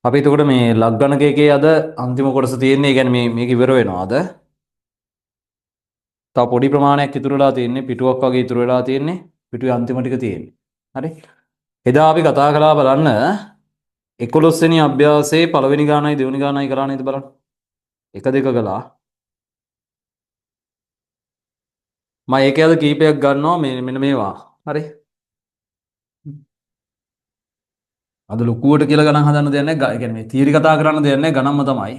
අපි එතකොට මේ ලග්ගණකයේ අද අන්තිම කොටස තියෙන්නේ. ඒ කියන්නේ මේක ඉවර වෙනවා අද. තව පොඩි ප්‍රමාණයක් ඉතුරු වෙලා තියෙන්නේ. පිටුවක් වගේ ඉතුරු වෙලා තියෙන්නේ. පිටුවේ අන්තිම ටික තියෙන්නේ. හරි. එදා අපි කතා කළා බලන්න 11 වෙනි අභ්‍යාසයේ පළවෙනි ගානයි දෙවෙනි ගානයි කරා නේද බලන්න. 1 2 කළා. මම ඒකේ අද කීපයක් ගන්නවා මෙන්න මේවා. හරි. අද ලොකුවට කියලා ගණන් හදන්න දෙයක් නැහැ. ඒ කියන්නේ මේ තියරි කතා කරන්න දෙයක් නැහැ. ගණන්ම තමයි.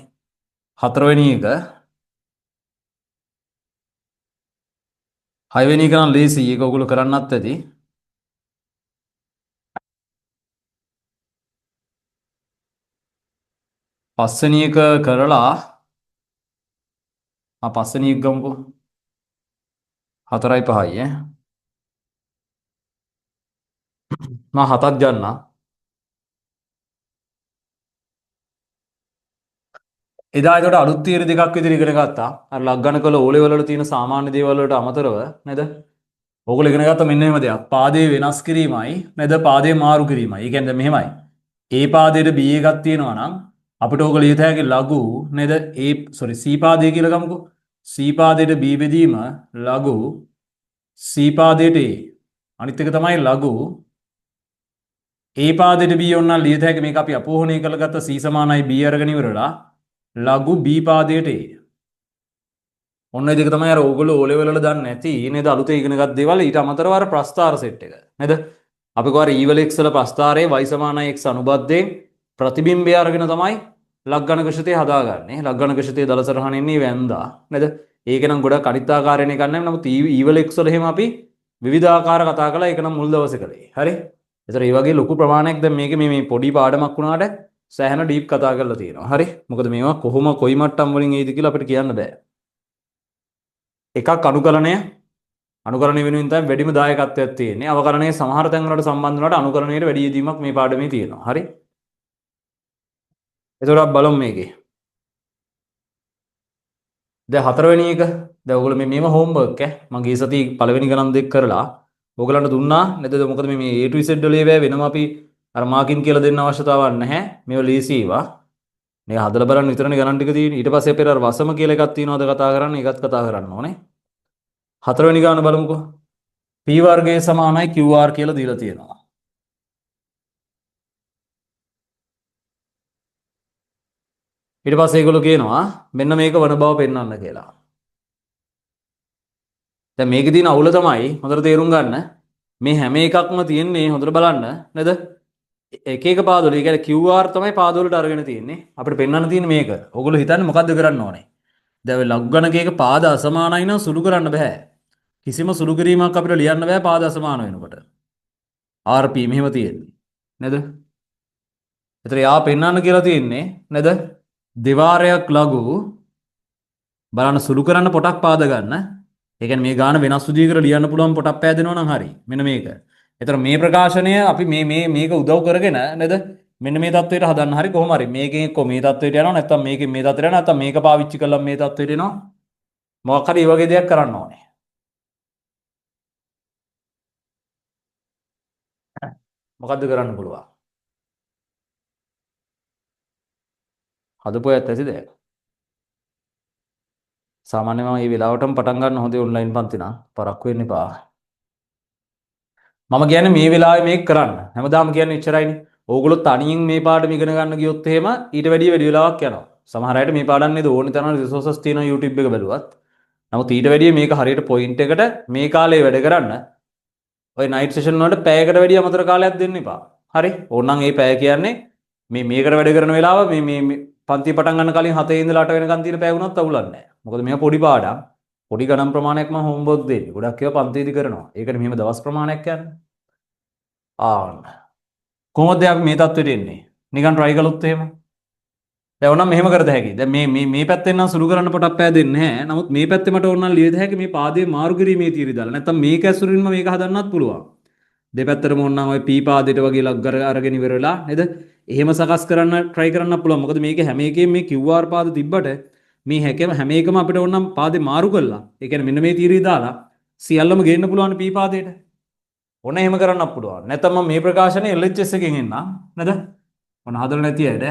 4 වෙනි එක 6 වෙනි එක නම් ලේසි. ඒක ඔයගොල්ලෝ කරන්නත් ඇති. පස්වෙනි එක කරලා පස්වෙනි එක ගමුකෝ 4යි 5යි මම 7ක් ගන්නවා. එදා ඒකට අලුත් තියරි දෙකක් විදිහට ඉගෙන ගත්තා. අර ලග්ගණ කළ ඕ ලෙවල් වල තියෙන සාමාන්‍ය දේවල් වලට අමතරව නේද? ඕගොල්ලෝ ඉගෙන ගත්ත මෙන්න මෙහෙම දෙයක්. පාදයේ වෙනස් කිරීමයි නේද? පාදයේ මාරු කිරීමයි. ඒ කියන්නේ මෙහෙමයි. A පාදයට B එකක් තියෙනවා නම් අපිට ඕක ලියත හැකි ලඝු නේද? C පාදය කියලා ගමුකෝ. C පාදයට B බෙදීම ලඝු C පාදයට A. අනිත් එක තමයි ලඝු A පාදයට B ඕනනම් ලියත හැකි මේක අපි අපෝහණය කරලා ගත්ත C සමානයි B අරගෙන ඉවරලා ලඝු B පාදයට A. ඔන්න ඒ දෙක තමයි අර ඕගොල්ලෝ O level වල දන්නේ නැති නේද? අලුතෙන් ඉගෙන ගත් දේවල් ඊට අමතරව අර ප්‍රස්ථාර සෙට් එක නේද? අපි කවර E වල x වල ප්‍රස්ථාරයේ y සමානයි x අනුබද්ධයෙන් ප්‍රතිබිම්බය අරගෙන තමයි ලග්ගණක ශිතය හදාගන්නේ. ලග්ගණක ශිතය දල සරහන එන්නේ වැන්දා නේද? ඒක නම් ගොඩක් අනිත්‍යාකාරයෙන් එකක් නැහැ. නමුත් E වල x වල එහෙම අපි විවිධාකාර කතා කළා. ඒක නම් මුල් දවසේ කළේ. හරි? ඒතර මේ වගේ ලොකු ප්‍රමාණයක් දැන් මේකේ මේ පොඩි පාඩමක් වුණාට සෑහෙන ඩීප් කතා කරලා තියෙනවා. හරි? මොකද මේවා කොහොම කොයි මට්ටම් වලින් එයිද කියලා අපිට කියන්න බෑ. එකක් අනුකරණය වෙනුවෙන් තමයි වැඩිම දායකත්වයක් තියෙන්නේ. අවකරණයේ සමහර තැන් වලට සම්බන්ධ වුණාට අනුකරණයට වැඩි යෙදීමක් මේ පාඩමේ තියෙනවා. හරි? එතකොට අපි බලමු මේකේ. දැන් 4 වෙනි එක දැන් ඔයගොල්ලෝ මේව හෝම්වර්ක් මම ගිය සතියේ පළවෙනි ගණන් දෙක කරලා ඔයගලන්ට දුන්නා නේද? මොකද මේ A to Z වල ඒවා වෙනම අපි අර මාකින් කියලා දෙන්න අවශ්‍යතාවයක් නැහැ. මේව ලීසි ඒවා. මේක හදලා බලන්න විතරනේ ගණන් ටික තියෙන්නේ. ඊට පස්සේ අපේ අර වසම කියලා එකක් තියෙනවද කතා කරන්න. ඒකත් කතා කරන්න ඕනේ. 4 වෙනි ගාන බලමුකෝ. P වර්ගය සමානයි QR කියලා දීලා තියෙනවා. ඊට පස්සේ ඒගොල්ලෝ කියනවා මෙන්න මේක වන බව පෙන්වන්න කියලා. දැන් මේකේ තියෙන අවුල තමයි හොඳට තේරුම් ගන්න. මේ හැම එකක්ම තියෙන්නේ හොඳට බලන්න නේද? එක එක පාදවල. ඒ කියන්නේ QR තමයි පාදවලට අරගෙන තියෙන්නේ. අපිට පෙන්වන්න තියෙන්නේ මේක. ඕගොල්ලෝ හිතන්නේ මොකද්ද කරන්න ඕනේ? දැන් ඔය ලඝුගණකයක පාද අසමානයි නම් සුළු කරන්න බෑ. කිසිම සුළු කිරීමක් අපිට ලියන්න බෑ පාද අසමාන වෙනකොට. RP මෙහෙම තියෙන්නේ. නේද? ඒතර යා පෙන්වන්න කියලා තියෙන්නේ නේද? දෙවාරයක් ලඝු බලන්න සුළු කරන්න පොටක් පාද ගන්න. ඒ කියන්නේ මේ ගාන වෙනස් විදිහකට ලියන්න පුළුවන් පොටක් පෑදෙනවා නම් හරි. මෙන්න මේක. ඒතර මේ ප්‍රකාශනය අපි මේක උදව් කරගෙන නේද? මෙන්න මේ தത്വයට හදන්න හරි කොහොම හරි මේකෙන් එක්ක මේ தത്വයට යනවා නැත්නම් මේකෙන් මේ தത്വයට යනවා නැත්නම් මේක පාවිච්චි කළා මේ தത്വයට එනවා. මොකක් හරි මේ වගේ දෙයක් කරන්න ඕනේ. මොකද්ද කරන්න පුළුවන්? හදපු අයත් ඇතිද? සාමාන්‍යයෙන් මම මේ වෙලාවටම පටන් ගන්න හොඳේ ඔන්ලයින් පන්ති නා පරක්කු වෙන්න එපා. මම කියන්නේ මේ වෙලාවේ මේක කරන්න. හැමදාම කියන්නේ එච්චරයිනේ. ඕගොල්ලෝ තනියෙන් මේ පාඩම ඉගෙන ගන්න ගියොත් එහෙම ඊට වැඩි වෙලාවක් යනවා. සමහර අයට මේ පාඩම් නේද ඕනි තරම් රිසෝසස් තියෙනවා YouTube එක බැලුවත්. නමුත් ඊට වැඩිය මේක හරියට පොයින්ට් එකට මේ කාලේ වැඩ කරන්න ඔය නයිට් සෙෂන් වලට පැයකට වැඩිය අමතර කාලයක් දෙන්න එපා. හරි? ඕනනම් මේ පැය කියන්නේ මේකට වැඩ කරන වෙලාව මේ පන්ති පටන් ගන්න කලින් 7 ඉඳලා 8 වෙනකන් තියෙන පැය වුණත් අවුලක් නැහැ. මොකද මේක පොඩි පාඩම්. පොඩි ගණන් ප්‍රමාණයක් මම හෝම්වර්ක් දෙන්නේ. ගොඩක් ඒවා පන්තියේදී කරනවා. ඒකට මෙහෙම දවස් ප්‍රමාණයක් යන්නේ. ආන්න. කොහොමද අපි මේ தത്വෙට එන්නේ? නිකන් try කළොත් එහෙම. දැන් ඕනනම් මෙහෙම කරද හැකියි. දැන් මේ පැත්තෙන් නම් සුළු කරන්න පොටක් පෑදෙන්නේ නැහැ. නමුත් මේ පැත්තේ මට ඕනනම් ලියද හැකි මේ පාදයේ මාරු කිරීමේ තීරය දාලා. නැත්තම් මේක ඇසුරින්ම මේක හදන්නත් පුළුවන්. දෙපැත්තටම ඕනනම් ওই P පාදයට වගේ ලග් අරගෙන ඉවර වෙලා නේද? එහෙම සකස් කරන්න try කරන්න පුළුවන්. මොකද මේක හැම එකෙම මේ QR පාද තිබ්බට මේ හැම එකම අපිට ඕනනම් පාදේ මාරු කළා. ඒ කියන්නේ මෙන්න මේ තීරය දාලා සියල්ලම ගේන්න පුළුවන් P පාදයට. ඔන්න එහෙම කරන්නත් පුළුවන්. නැත්නම් මම මේ ප්‍රකාශනයේ LHS එකෙන් එන්නම් නේද? ඔන්න හදලා නැති අයද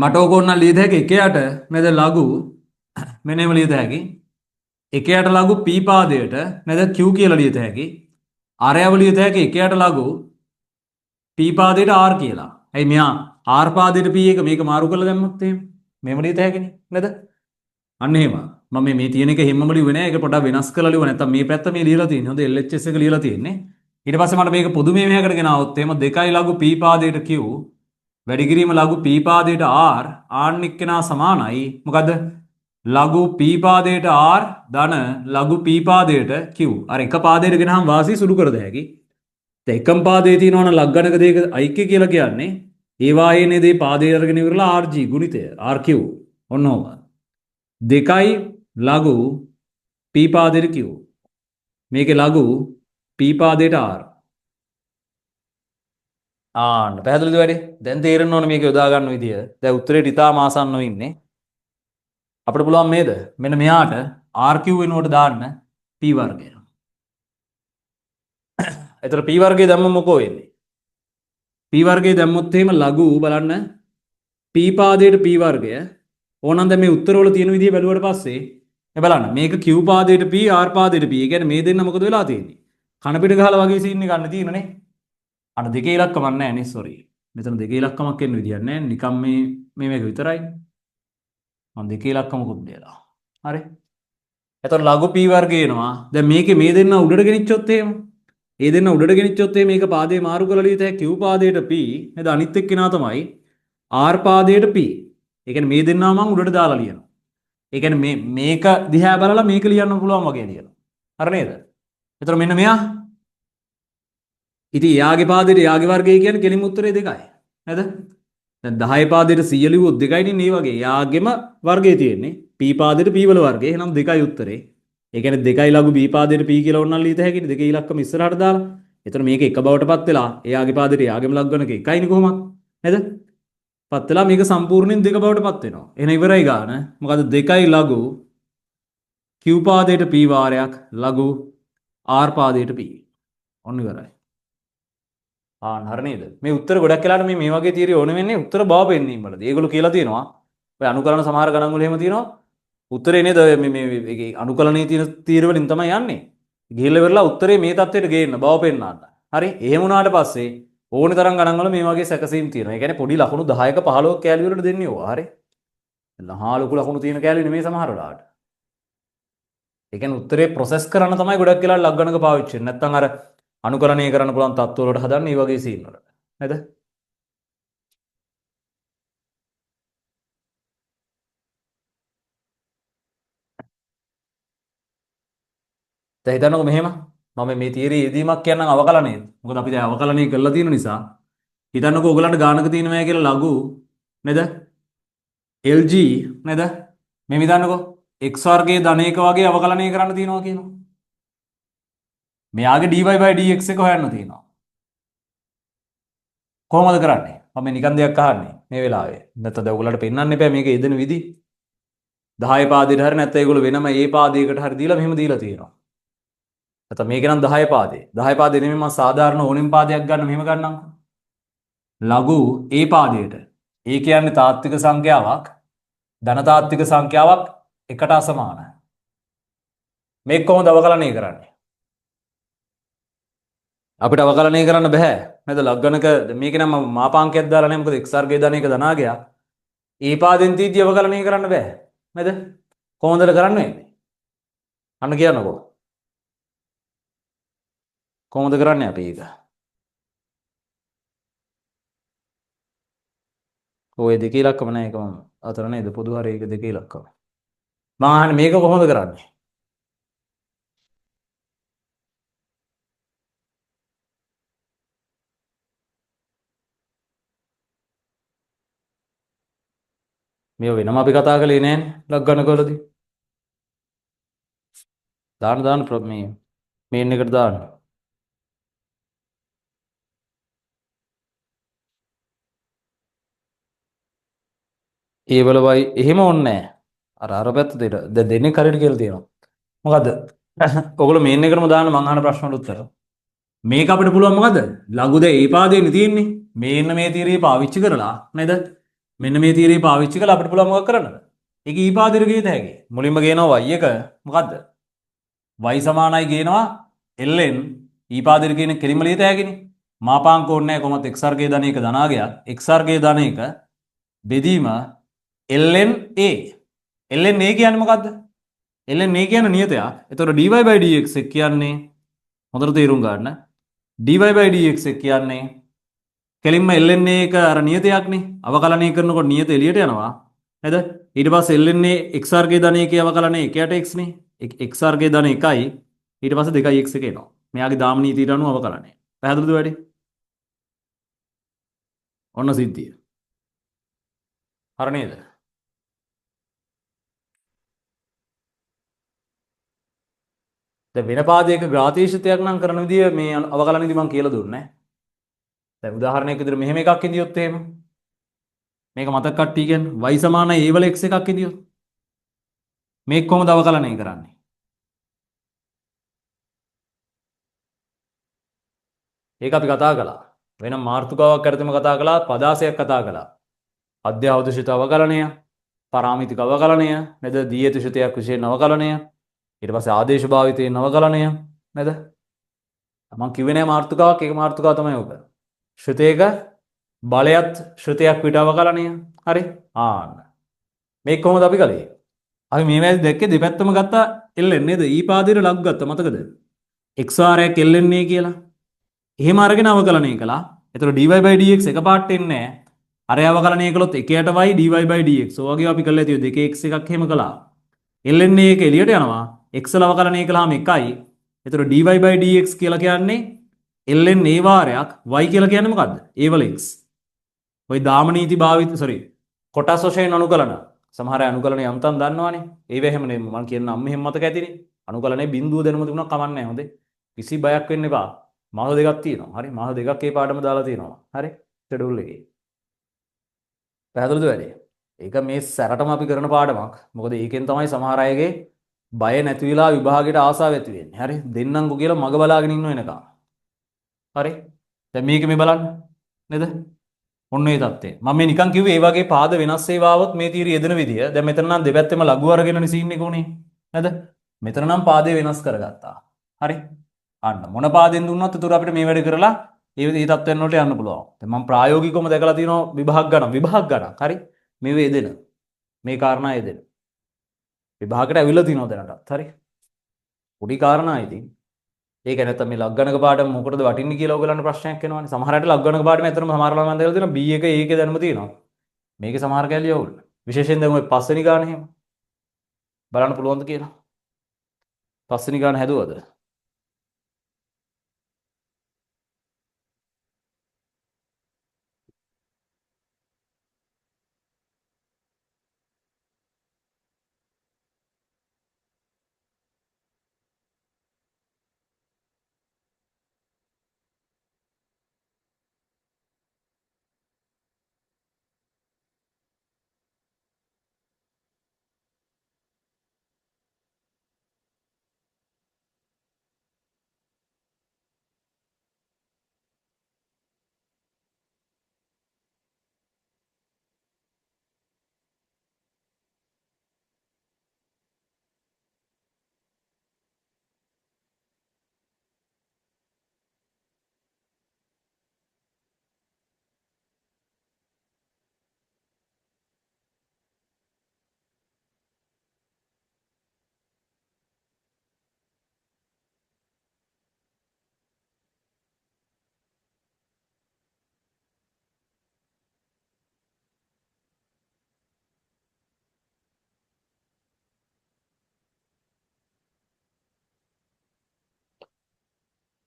මට ඕක ඕන ලියද හැකි එකයට නේද ලඝු මෙන්න එහෙම ලියද හැකි එකයට ලඝු p පාදයට නේද q කියලා ලියද හැකි අරයව ලියද හැකි එකයට ලඝු p පාදයට r කියලා. ඇයි මෙයා r පාදයට p එක මේක මාරු කරලා දැම්මොත් එහෙම මෙහෙම ලියද හැකිනේ නේද? අන්න එහෙම. මම මේ තියෙන එක හැමම ලියුවේ නෑ. ඒක පොඩ්ඩක් වෙනස් කරලා ලියුවා. නැත්තම් මේ පැත්ත මේ ලියලා තියෙන්නේ. හොඳ LHS එක ලියලා තියෙන්නේ. ඊට පස්සේ මට මේක පොදු මේ මෙහාකට ගෙනාවොත් එහෙම 2යි ලඝු p පාදයට q වැඩි කිරීම ලඝු p පාදයට r ආන් එක්කෙනා සමානයි. මොකද්ද? ලඝු p පාදයට r ධන ලඝු p පාදයට q. අර එක පාදයට ගෙනහම වාසිය සුළු කර දෙහැකි. දැන් එකම පාදයේ තියෙනවනම් ලග්ගණක දෙක ඓක්‍ය කියලා කියන්නේ ඒ වායේනේ දේ පාදේ අරගෙන ඉවරලා rg ගුණිතය rq. ඔන්න ඕම. 2යි ලඝු p පාදයට q. මේකේ ලඝු p පාදයට r. ආන්න පැහැදිලිද වැඩි? දැන් තේරෙන්න ඕනේ මේක යොදා ගන්න විදිය. දැන් උත්තරේට ඉතාම ආසන්නව ඉන්නේ. අපිට පුළුවන් මේද? මෙන්න මෙයාට rq වෙනුවට දාන්න p වර්ගය. එතන p වර්ගය දැම්මම මොකෝ වෙන්නේ? p වර්ගය දැම්මොත් එහෙම ලඝු බලන්න p පාදයට p වර්ගය ඕනනම් දැන් මේ උත්තරවල තියෙන විදිය බැලුවට පස්සේ මේ බලන්න මේක q පාදයට p r පාදයට p. ඒ කියන්නේ මේ දෙන්න මොකද වෙලා තියෙන්නේ? කන පිට ගහලා වගේ සීන් එක ගන්න තියෙනනේ. අන්න දෙකේ ඉලක්කමක් නැහැ නේ සෝරි. මෙතන දෙකේ ඉලක්කමක් එන්න විදියක් නැහැ. නිකම් මේක විතරයි. මම දෙකේ ඉලක්කමකුත් දෙලා. හරි. එතකොට ලඝු p වර්ගය එනවා. දැන් මේකේ මේ දෙන්න උඩට ගෙනිච්චොත් එහෙම. ඒ දෙන්න උඩට ගෙනිච්චොත් මේක පාදේ මාරු කරලා ලියත හැකි q පාදයට p නේද? අනිත් එක්කෙනා තමයි r පාදයට p. ඒ කියන්නේ මේ දෙන්නා මම උඩට දාලා ලියනවා. ඒ කියන්නේ මේක දිහා බලලා මේක ලියන්න පුළුවන් වගේ ලියනවා. හරි නේද? එතකොට මෙන්න මෙයා ඉතින් යාගේ පාදයට යාගේ වර්ගය කියන්නේ කෙලින්ම උත්තරේ 2යි. නේද? දැන් 10 පාදයට 100 ලිව්වොත් 2යි නේ මේ වගේ. යාගෙම වර්ගය තියෙන්නේ. p පාදයට p වල වර්ගය. එහෙනම් 2යි උත්තරේ. ඒ කියන්නේ 2යි ලඝු b පාදයට p කියලා ඕනනම් ලියත හැකිනේ. දෙකේ ඉලක්කම ඉස්සරහට දාලා. එතන මේක එක බවටපත් වෙලා එයාගේ පාදයට යාගේම ලග්ගණක එකයිනේ කොහොමද? නේද? පත් වෙලා මේක සම්පූර්ණයෙන් දෙක බවටපත් වෙනවා. එහෙනම් ඉවරයි ගාන. මොකද 2යි ලඝු q පාදයට p වාරයක් ලඝු r පාදයට p. ඔන්න ඉවරයි. හරි නේද? මේ උත්තර ගොඩක් වෙලාට මේ වගේ තීරය ඕන වෙන්නේ උත්තර බව පෙන්වීම වලදී. ඒගොල්ලෝ කියලා තියෙනවා. ඔය අනුකලන සමහර ගණන් වල එහෙම තියෙනවා. උත්තරේ නේද මේ අනුකලනයේ තියෙන තීර වලින් තමයි යන්නේ. ගිහිල්ලා ඉවරලා උත්තරේ මේ தත්ත්වයට ගේන්න බව පෙන්වන්න. හරි? එහෙම වුණාට පස්සේ ඕනි තරම් ගණන් වල මේ වගේ සැකසීම් තියෙනවා. ඒ කියන්නේ පොඩි ලකුණු 10ක 15ක කැලි වලට දෙන්නේ ඕවා. හරි? ලහා ලොකු ලකුණු තියෙන කැලි නෙමෙයි සමහර වෙලාවට. ඒ කියන්නේ උත්තරේ ප්‍රොසෙස් කරන්න තමයි ගොඩක් වෙලාවට ලග්ගණක පාවිච්චි වෙන්නේ. නැත්නම් අර අනුකරණය කරන්න පුළුවන් තත්ත්ව වලට හදන්න මේ වගේ සීන් වලට. නේද? දැන් හිතන්නකො මෙහෙම මම මේ තියරි යෙදීමක් කියන්නම් අවකලනයේ. මොකද අපි දැන් අවකලනය කරලා තියෙන නිසා හිතන්නකො ඔයගලන්ට ගානක තියෙනවා කියලා ලඝු නේද? LG නේද? මේ හිතන්නකො x වර්ගයේ ධන එක වගේ අවකලනය කරන්න තියෙනවා කියනවා. මෙයාගේ dy/dx එක හොයන්න තියෙනවා. කොහොමද කරන්නේ? මම නිකන් දෙයක් අහන්නේ මේ වෙලාවේ. නැත්නම් දැන් ඔයගලන්ට පෙන්වන්න එපා මේක යෙදෙන විදි. 10 පාදයට හරි නැත්නම් ඒගොල්ලෝ වෙනම ඒ පාදයකට හරි දීලා මෙහෙම දීලා තියෙනවා. නැත්නම් මේක නම් 10 පාදේ. 10 පාදේ නෙමෙයි මම සාධාරණ ඕනෙම් පාදයක් ගන්න මෙහෙම ගන්නම්කෝ. ලඝු A පාදයට. ඒ කියන්නේ තාත්වික සංඛ්‍යාවක් ධන තාත්වික සංඛ්‍යාවක් එකට අසමානයි. මේක කොහොමද අවකලනය කරන්නේ? අපිට අවකලනය කරන්න බෑ. නේද? ලග්ගණක මේක නම් මම මාපාංකයක් දාලා නැහැ. මොකද x වර්ගයේ ධන එක ධනාගයක්. A පාදෙන් තීත්‍ය අවකලනය කරන්න බෑ. නේද? කොහොමද කරන්න වෙන්නේ? අන්න කියන්නකෝ. කොහොමද කරන්නේ අපි ඒක? ඔය දෙකේ ඉලක්කම නැහැ ඒකම අතර නේද? පොදු හරි ඒක දෙකේ ඉලක්කම. මම අහන්නේ මේක කොහොමද කරන්නේ? මේ වෙනම අපි කතා කළේ නෑනේ ලග්ගණකවලදී. දාන්න මේ මේන් එකට දාන්න. ඒ වලවයි එහෙම ඕනේ නෑ. අර පැත්ත දෙට දැන් දෙන්නේ කරේට කියලා තියෙනවා. මොකද්ද? ඔයගොල්ලෝ මේන් එකටම දාන්න මං අහන ප්‍රශ්න වලට උත්තර. මේක අපිට පුළුවන් මොකද්ද? ලඝු ද ඒ පාදේනේ තියෙන්නේ. මේන්න මේ තීරය පාවිච්චි කරලා නේද? මෙන්න මේ තීරය පාවිච්චි කරලා අපිට පුළුවන් මොකක් කරන්නද? ඒක ඊපාදිර ගේත හැකි. මුලින්ම ගේනවා y එක මොකද්ද? y සමානයි ගේනවා ln ඊපාදිර කියන කෙලින්ම ලියත හැකිනේ. මාපාංක ඕනේ නැහැ කොහොමත් x වර්ගයේ ධන 1 ධනාගයක් x වර්ගයේ ධන 1 බෙදීම ln a. ln a කියන්නේ මොකද්ද? ln a කියන්නේ නියතයක්. එතකොට dy/dx එක කියන්නේ හොඳට තේරුම් ගන්න. dy/dx එක කියන්නේ කෙලින්ම ln a එක අර නියතයක්නේ. අවකලනය කරනකොට නියත එළියට යනවා. නේද? ඊට පස්සේ ln a x වර්ගයේ ධන 1 අවකලනය 1ට x නේ. x වර්ගයේ ධන 1යි ඊට පස්සේ 2යි x එක එනවා. මෙයාගේ දාම නීතියට අනුව අවකලනය. පැහැදිලිද වැඩි? ඔන්න සිද්ධිය. හරි නේද? දැන් වෙන පාදයක ග්‍රාතීශිතයක් නම් කරන විදිය මේ අවකලනයේදී මම කියලා දුන්නේ නැහැ. දැන් උදාහරණයක් විදිහට මෙහෙම එකක් ඉදියොත් එහෙම මේක මතක කට්ටිය කියන්නේ y සමානයි a වල x එකක් ඉදියොත් මේක කොහොමද අවකලනය කරන්නේ? ඒක අපි කතා කළා. වෙනම මාතෘකාවක් යටතේම කතා කළා, පදාසයක් කතා කළා. අධ්‍යාවදශිත අවකලනය, පරාමිතික අවකලනය, නේද? දීයතුශිතයක් විශේෂ අවකලනය, ඊට පස්සේ ආදේශ භාවිතයේ අවකලනය, නේද? මම කිව්වේ නෑ මාතෘකාවක්, ඒක මාතෘකාව තමයි ඔක. ශ්‍රුතයක බලයත් ශ්‍රුතයක් පිට අවකලනය. හරි? ආන්න. මේක කොහොමද අපි කළේ? අපි මේ වැදි දැක්කේ දෙපැත්තම ගත්තා ln නේද? ඊපාදයට ලක් ගත්තා මතකද? x වාරයක් ln a කියලා. එහෙම අරගෙන අවකලනය කළා. එතකොට dy/dx එකපාරට එන්නේ නැහැ. අර අවකලනය කළොත් 1යට y dy/dx. ඔය වගේ අපි කළා තියෙන්නේ 2x එකක් එහෙම කළා. ln a එක එළියට යනවා. x වල අවකලනය කළාම 1යි. එතකොට dy/dx කියලා කියන්නේ ln a වාරයක් y කියලා කියන්නේ මොකද්ද? a වල x. ඔය දාම නීති භාවිත කොටස් වශයෙන් අනුකලන. සමහර අය අනුකලන යම්තම් දන්නවනේ. ඒව එහෙම නෙමෙයි මම කියන නම් මෙහෙම මතක ඇතිනේ. අනුකලනේ බිඳුව දෙනම තිබුණා කමක් නැහැ හොඳේ. කිසි බයක් වෙන්න එපා. මාස දෙකක් තියෙනවා. හරි? මාස දෙකක් ඒ පාඩම දාලා තියෙනවා. හරි? ෂෙඩියුල් එකේ. පැහැදිලිද වැඩේ? ඒක මේ සැරටම අපි කරන පාඩමක්. මොකද ඒකෙන් තමයි සමහර අයගේ බය නැති වෙලා විභාගයට ආසාව ඇති වෙන්නේ. හරි? දෙන්නම්කෝ කියලා මග බලාගෙන ඉන්න වෙනකම්. හරි? දැන් මේක මේ බලන්න. නේද? ඔන්න ඒ தත්ත්වය. මම මේ නිකන් කිව්වේ ඒ වගේ පාද වෙනස් ඒවාවොත් මේ තීරිය යෙදෙන විදිය. දැන් මෙතන නම් දෙපැත්තෙම ලඝු අරගෙනනේ සීන් එක උනේ. නේද? මෙතන නම් පාදේ වෙනස් කරගත්තා. හරි? අන්න මොන පාදෙන් දුන්නත් උතුර අපිට මේ වැඩ කරලා ඒ தත්ත්වයන් වලට යන්න පුළුවන්. දැන් මම ප්‍රායෝගිකවම දැකලා තියෙනවා විභාග ගණන්. හරි? මේව යෙදෙන. මේ කාරණා යෙදෙන. විභාගයට ඇවිල්ලා තිනවා දැනටත්. හරි? පොඩි කාරණා ඉතින්. ඒක නැත්තම් මේ ලග්ගණක පාඩම මොකටද වටින්නේ කියලා ඔයගලන්ට ප්‍රශ්නයක් එනවනේ. සමහර අයට ලග්ගණක පාඩම ඇත්තටම සමහර ළමයන් දැකලා තියෙනවා B1 A1 දැනුම තියෙනවා. මේකේ සමහර කැලිය ඕගොල්ලෝ. විශේෂයෙන් දැන් ඔය පස්වෙනි ගාන එහෙම බලන්න පුළුවන්ද කියලා. පස්වෙනි ගාන හැදුවද?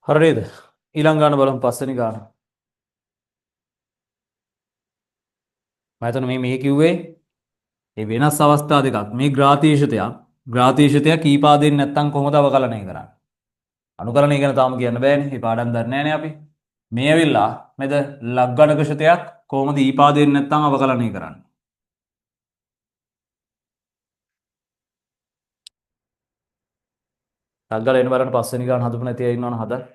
හරි නේද? ඊළඟ ගාන බලමු පස්වෙනි ගාන. මම හිතන්නේ මේ කිව්වේ ඒ වෙනස් අවස්ථා දෙකක්. මේ ග්‍රාතීශිතයක් කීපාදයෙන් නැත්තම් කොහොමද අවකලනය කරන්නේ? අනුකලනය ගැන තාම කියන්න බෑනේ. මේ පාඩම් දන්නේ නැහනේ අපි. මේ ඇවිල්ලා නේද? ලග්ගණක ශිතයක් කොහොමද ඊපාදයෙන් නැත්තම් අවකලනය කරන්නේ? ලග්ගල එන්න බලන්න පස්වෙනි ගාන හදපු නැති අය ඉන්නවනේ හදන්න.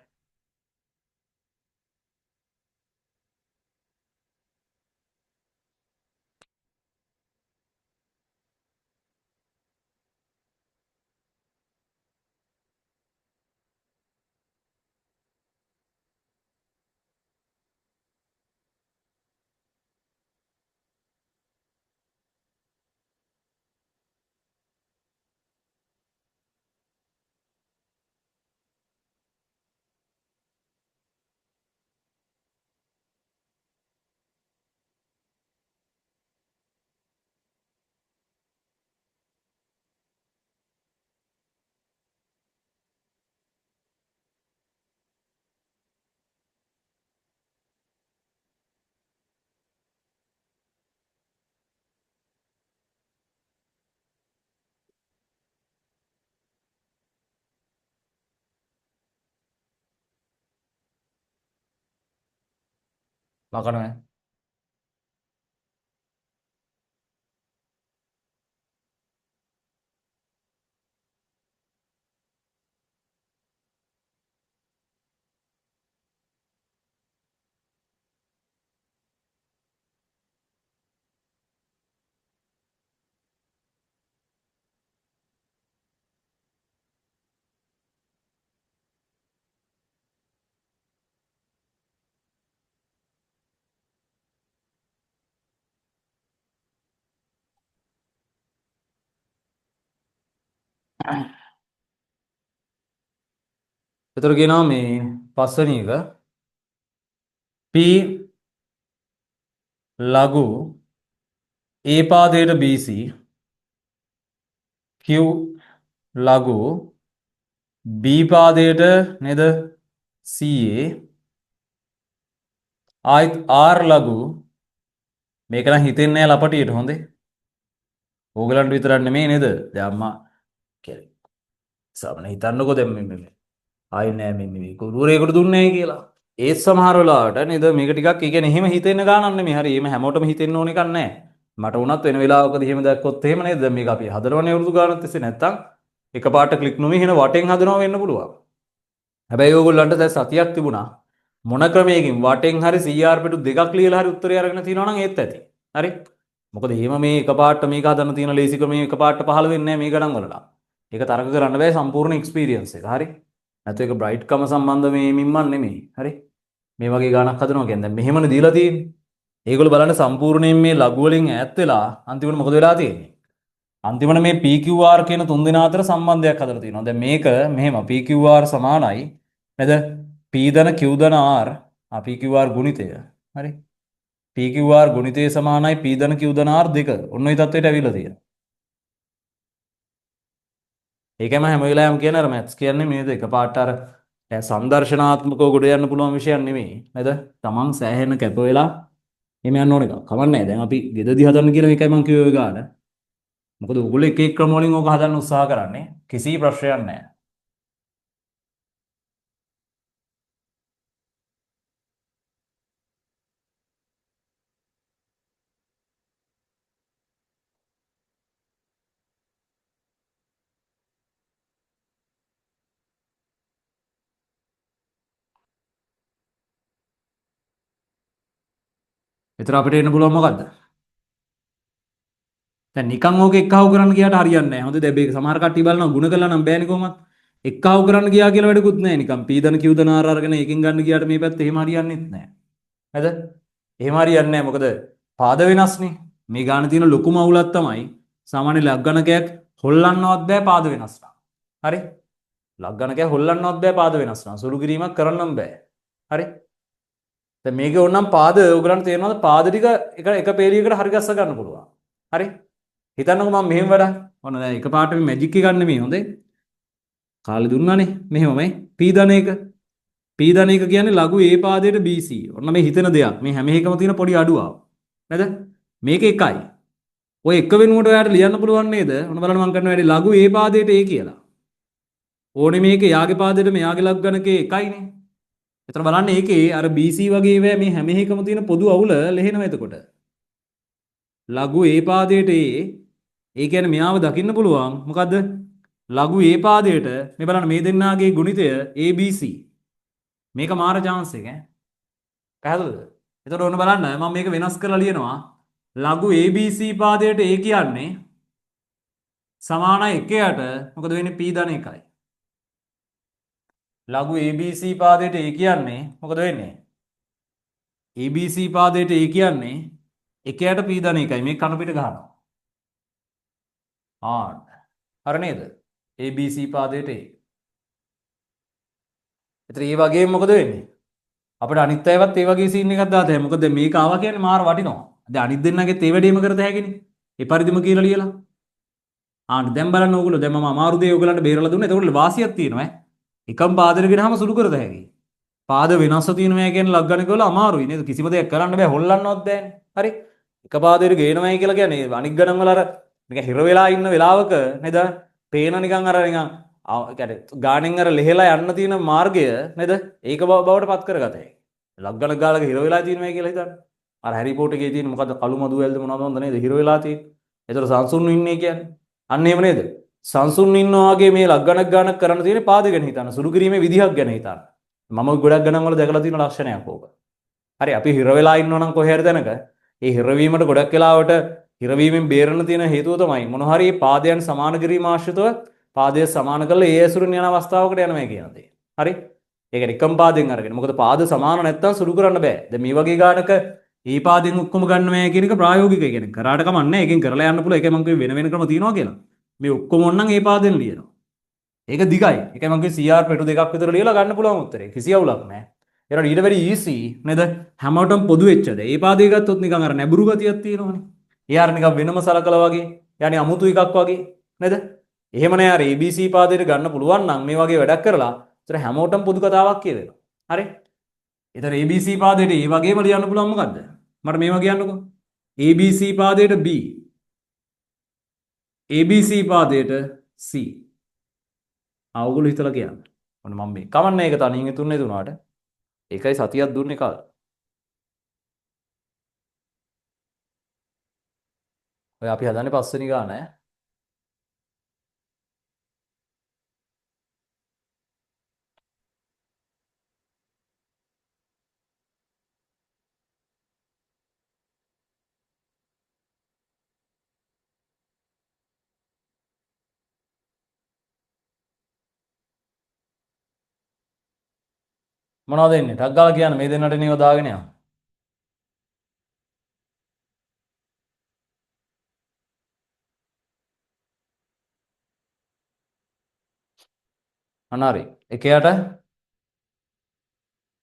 ලකනවා. එතකොට කියනවා මේ පස්වෙනි එක P ලඝු A පාදයට BC Q ලඝු B පාදයට නේද CA ආයිත් R ලඝු මේක නම් හිතෙන්නේ නැහැ ලපටියට හොඳේ. ඕගලන්ට විතරක් නෙමෙයි නේද? දැන් අම්මා කියන්නේ සමන හිතන්නකෝ දැන් මේ ආයි නෑ මේ කුරුරේකට දුන්නේ නැහැ කියලා. ඒත් සමහර වෙලාවට නේද මේක ටිකක් ඒ කියන්නේ එහෙම හිතෙන්න ගානක් නෙමෙයි. හරි එහෙම හැමෝටම හිතෙන්න ඕන එකක් නැහැ. මට වුණත් වෙන වෙලාවකදී එහෙම දැක්කොත් එහෙම නේද මේක අපි හදනවනේ වරුදු ගානක් තිස්සේ නැත්තම් එකපාරට ක්ලික් නොවි එහෙන වටෙන් හදනවා වෙන්න පුළුවන්. හැබැයි ඕගොල්ලන්ට දැන් සතියක් තිබුණා මොන ක්‍රමයකින් වටෙන් හරි CR පිටු දෙකක් ලියලා හරි උත්තරය අරගෙන තියනවා නම් ඒත් ඇති. හරි. මොකද එහෙම මේ එකපාරට මේක හදන්න තියෙන ලේසි ක්‍රමයේ එකපාරට පහළ වෙන්නේ නැහැ මේ ගණන් වලට. ඒක තරක කරන්න බෑ සම්පූර්ණ එක්ස්පීරියන්ස් එක. හරි. නැත්නම් ඒක බ්‍රයිට් කම සම්බන්ධ මේ මිම්මන් නෙමෙයි. හරි. මේ වගේ ගානක් හදනවා කියන්නේ දැන් මෙහෙමනේ දීලා තියෙන්නේ. ඒගොල්ලෝ බලන්න සම්පූර්ණයෙන් මේ ලඝු වලින් ඈත් වෙලා අන්තිමට මොකද වෙලා තියෙන්නේ? අන්තිමට මේ PQR කියන තුන් දෙනා අතර සම්බන්ධයක් හදලා තියෙනවා. දැන් මේක මෙහෙම PQR සමානයි නේද? P ධන Q ධන R PQR ගුණිතය. හරි. PQR ගුණිතය සමානයි P ධන Q ධන R දෙක. ඔන්න ඔය තත්ත්වයට ඇවිල්ලා තියෙනවා. ඒකම හැම වෙලාවෙම කියන අර මැත්ස් කියන්නේ මේ දෙක පාට අර සංදර්ශනාත්මකව ගොඩ යන්න පුළුවන් විෂයක් නෙමෙයි නේද? තමන් සෑහෙන කැප වෙලා එහෙම යන්න ඕන එක. කමන්නේ දැන් අපි ගෙදරදී හදන්න කියන එකයි මම කිව්වේ ඔය ගාන. මොකද ඔයගොල්ලෝ එක එක ක්‍රම වලින් ඕක හදන්න උත්සාහ කරන්නේ. කිසි ප්‍රශ්නයක් නැහැ. ඒතර අපිට එන්න පුළුවන් මොකද්ද? දැන් නිකන් ඕක එක්කහුව කරන්න ගියාට හරියන්නේ නැහැ. හොඳද? මේක සමහර කට්ටිය බලනවා ಗುಣ කළා නම් බෑනේ කොහොමත්. එක්කහුව කරන්න ගියා කියලා වැඩකුත් නැහැ. නිකන් P ධන Q ධන R අරගෙන එකකින් ගන්න ගියාට මේ පැත්ත එහෙම හරියන්නේත් නැහැ. නේද? එහෙම හරියන්නේ නැහැ. මොකද පාද වෙනස්නේ. මේ ගාන තියෙන ලොකුම අවුලක් තමයි සාමාන්‍ය ලග්ගණකයක් හොල්ලන්නවත් බෑ පාද වෙනස් නම්. හරි? ලග්ගණකයක් හොල්ලන්නවත් බෑ පාද වෙනස් නම්. සුළු කිරීමක් කරන්නම් බෑ. හරි? දැන් මේකේ ඕනනම් පාද ඔයගලන්ට තේරෙනවද? පාද ටික එක පේලියකට හරි ගස්ස ගන්න පුළුවන්. හරි? හිතන්නකෝ මම මෙහෙම වැඩ. ඔන්න දැන් එකපාරට මේ මැජික් එක ගන්න මේ හොඳේ. කාලේ දුන්නානේ. මෙහෙම මේ P ධන එක. P ධන එක කියන්නේ ලඝු A පාදයට BC. ඔන්න මේ හිතෙන දෙයක්. මේ හැම එකම තියෙන පොඩි අඩුවක්. නේද? මේක එකයි. ඔය එක වෙනුවට ඔයාලට ලියන්න පුළුවන් නේද? ඔන්න බලන්න මම කරන වැඩේ ලඝු A පාදයට A කියලා. ඕනේ මේක යාගේ පාදයට මෙයාගේ ලග්ගණකේ එකයිනේ. එතන බලන්න ඒකේ අර BC වගේ ඒවා මේ හැම එකම තියෙන පොදු අවුල ලෙහෙනවා එතකොට. ලඝු A පාදයට A ඒ කියන්නේ මෙයාව දකින්න පුළුවන් මොකද්ද? ලඝු A පාදයට මේ බලන්න මේ දෙන්නාගේ ගුණිතය ABC. මේක මාර chance එක ඈ. පැහැදිලිද? එතකොට ඔන්න බලන්න මම මේක වෙනස් කරලා ලියනවා. ලඝු ABC පාදයට A කියන්නේ සමානයි 1ට මොකද වෙන්නේ P ධන 1යි. ලඝු ABC පාදයට A කියන්නේ මොකද වෙන්නේ? ABC පාදයට A කියන්නේ 1ට P ධන 1යි. මේ කණු පිට ගහනවා. ආන්න. හරි නේද? ABC පාදයට A. ඒතර මේ වගේම මොකද වෙන්නේ? අපිට අනිත් අයවත් ඒ වගේ සීන් එකක් දාතයි. මොකද මේක ආවා කියන්නේ මාර වටිනවා. දැන් අනිත් දෙන්නගෙත් ඒ වැඩේම කරත හැකිනේ. ඒ පරිදිම කියලා ලියලා. ආන්න දැන් බලන්න ඕගොල්ලෝ දැන් මම අමාරු දේ ඕගලන්ට බේරලා දුන්නා. ඒකට වාසියක් තියෙනවා ඈ. එකම පාදෙට ගෙනහම සුළු කරත හැකියි. පාද වෙනස්ව තියෙනවා කියන්නේ ලග්ගණක වල අමාරුයි නේද? කිසිම දෙයක් කරන්න බෑ හොල්ලන්නවත් බෑනේ. හරි? එක පාදෙට ගේනවයි කියලා කියන්නේ අනික් ගණන් වල අර නිකන් හිර වෙලා ඉන්න වෙලාවක නේද? පේන නිකන් අර නිකන් කියන්නේ ගාණෙන් අර ලෙහෙලා යන්න තියෙන මාර්ගය නේද? ඒක බවට පත් කරගත හැකියි. ලග්ගන ගාලක හිර වෙලා තියෙනවා කියලා හිතන්න. අර හැරි පොටර් එකේ තියෙන මොකද්ද කළු මදු වැල්ද මොනවද හොඳ නේද හිර වෙලා තියෙන්නේ. ඒතර සංසුන් ඉන්නේ කියන්නේ. අන්න එහෙම නේද? සංසුන් ඉන්නවා වගේ මේ ලග්ගනක් ගානක් කරන්න තියෙන්නේ පාද ගැන හිතන්න. සුළු කිරීමේ විදිහක් ගැන හිතන්න. මම ගොඩක් ගණන් වල දැකලා තියෙන ලක්ෂණයක් ඕක. හරි අපි හිර වෙලා ඉන්නවා නම් කොහේ හරි තැනක ඒ හිරවීමට ගොඩක් වෙලාවට හිරවීමෙන් බේරන්න තියෙන හේතුව තමයි මොන හරි පාදයන් සමාන කිරීම ආශ්‍රිතව පාදය සමාන කරලා ඒ ඇසුරින් යන අවස්ථාවකට යනවා කියන දේ. හරි? ඒක එකම පාදයෙන් අරගෙන. මොකද පාද සමාන නැත්තම් සුළු කරන්න බෑ. දැන් මේ වගේ ගානක ඒ පාදයෙන් ඔක්කොම ගන්නවෑ කියන එක ප්‍රායෝගිකයි කියන්නේ. කරාට කමක් නැහැ. එකෙන් කරලා යන්න පුළුවන්. ඒකයි මම කිව්වේ වෙන වෙන ක්‍රම තියෙනවා කියලා. මේ ඔක්කොම ඕනනම් ඒ පාදෙන් ලියනවා. ඒක දිගයි. ඒකයි මම කිව්වේ CR පෙටු දෙකක් විතර ලියලා ගන්න පුළුවන් උත්තරේ. කිසි අවුලක් නැහැ. ඒකට ඊට වැඩි easy නේද? හැමෝටම පොදු වෙච්චද? ඒ පාදේ ගත්තොත් නිකන් අර නැඹුරු ගතියක් තියෙනවනේ. ඒ අර නිකන් වෙනම සලකලා වගේ, යන්නේ අමුතු එකක් වගේ නේද? එහෙම නෑ අර ABC පාදයට ගන්න පුළුවන් නම් මේ වගේ වැඩක් කරලා ඒතර හැමෝටම පොදු කතාවක් කියවෙනවා. හරි? ඒතර ABC පාදයට ඒ වගේම ලියන්න පුළුවන් මොකද්ද? මට මේවා කියන්නකෝ. ABC පාදයට B. ABC පාදයට C. ආවගොල්ලෝ හිතලා කියන්න. ඔන්න මම මේ කමන්නේ ඒක තනියෙන් තුන්නේ දුනාට. ඒකයි සතියක් දුන්නේ කාල. ඔය අපි හදන්නේ පස්වෙනි ගාන ඈ. මොනවද එන්නේ? ටක් ගාලා කියන්න මේ දෙන්නට නියව දාගෙන යන්න. අන්න හරි.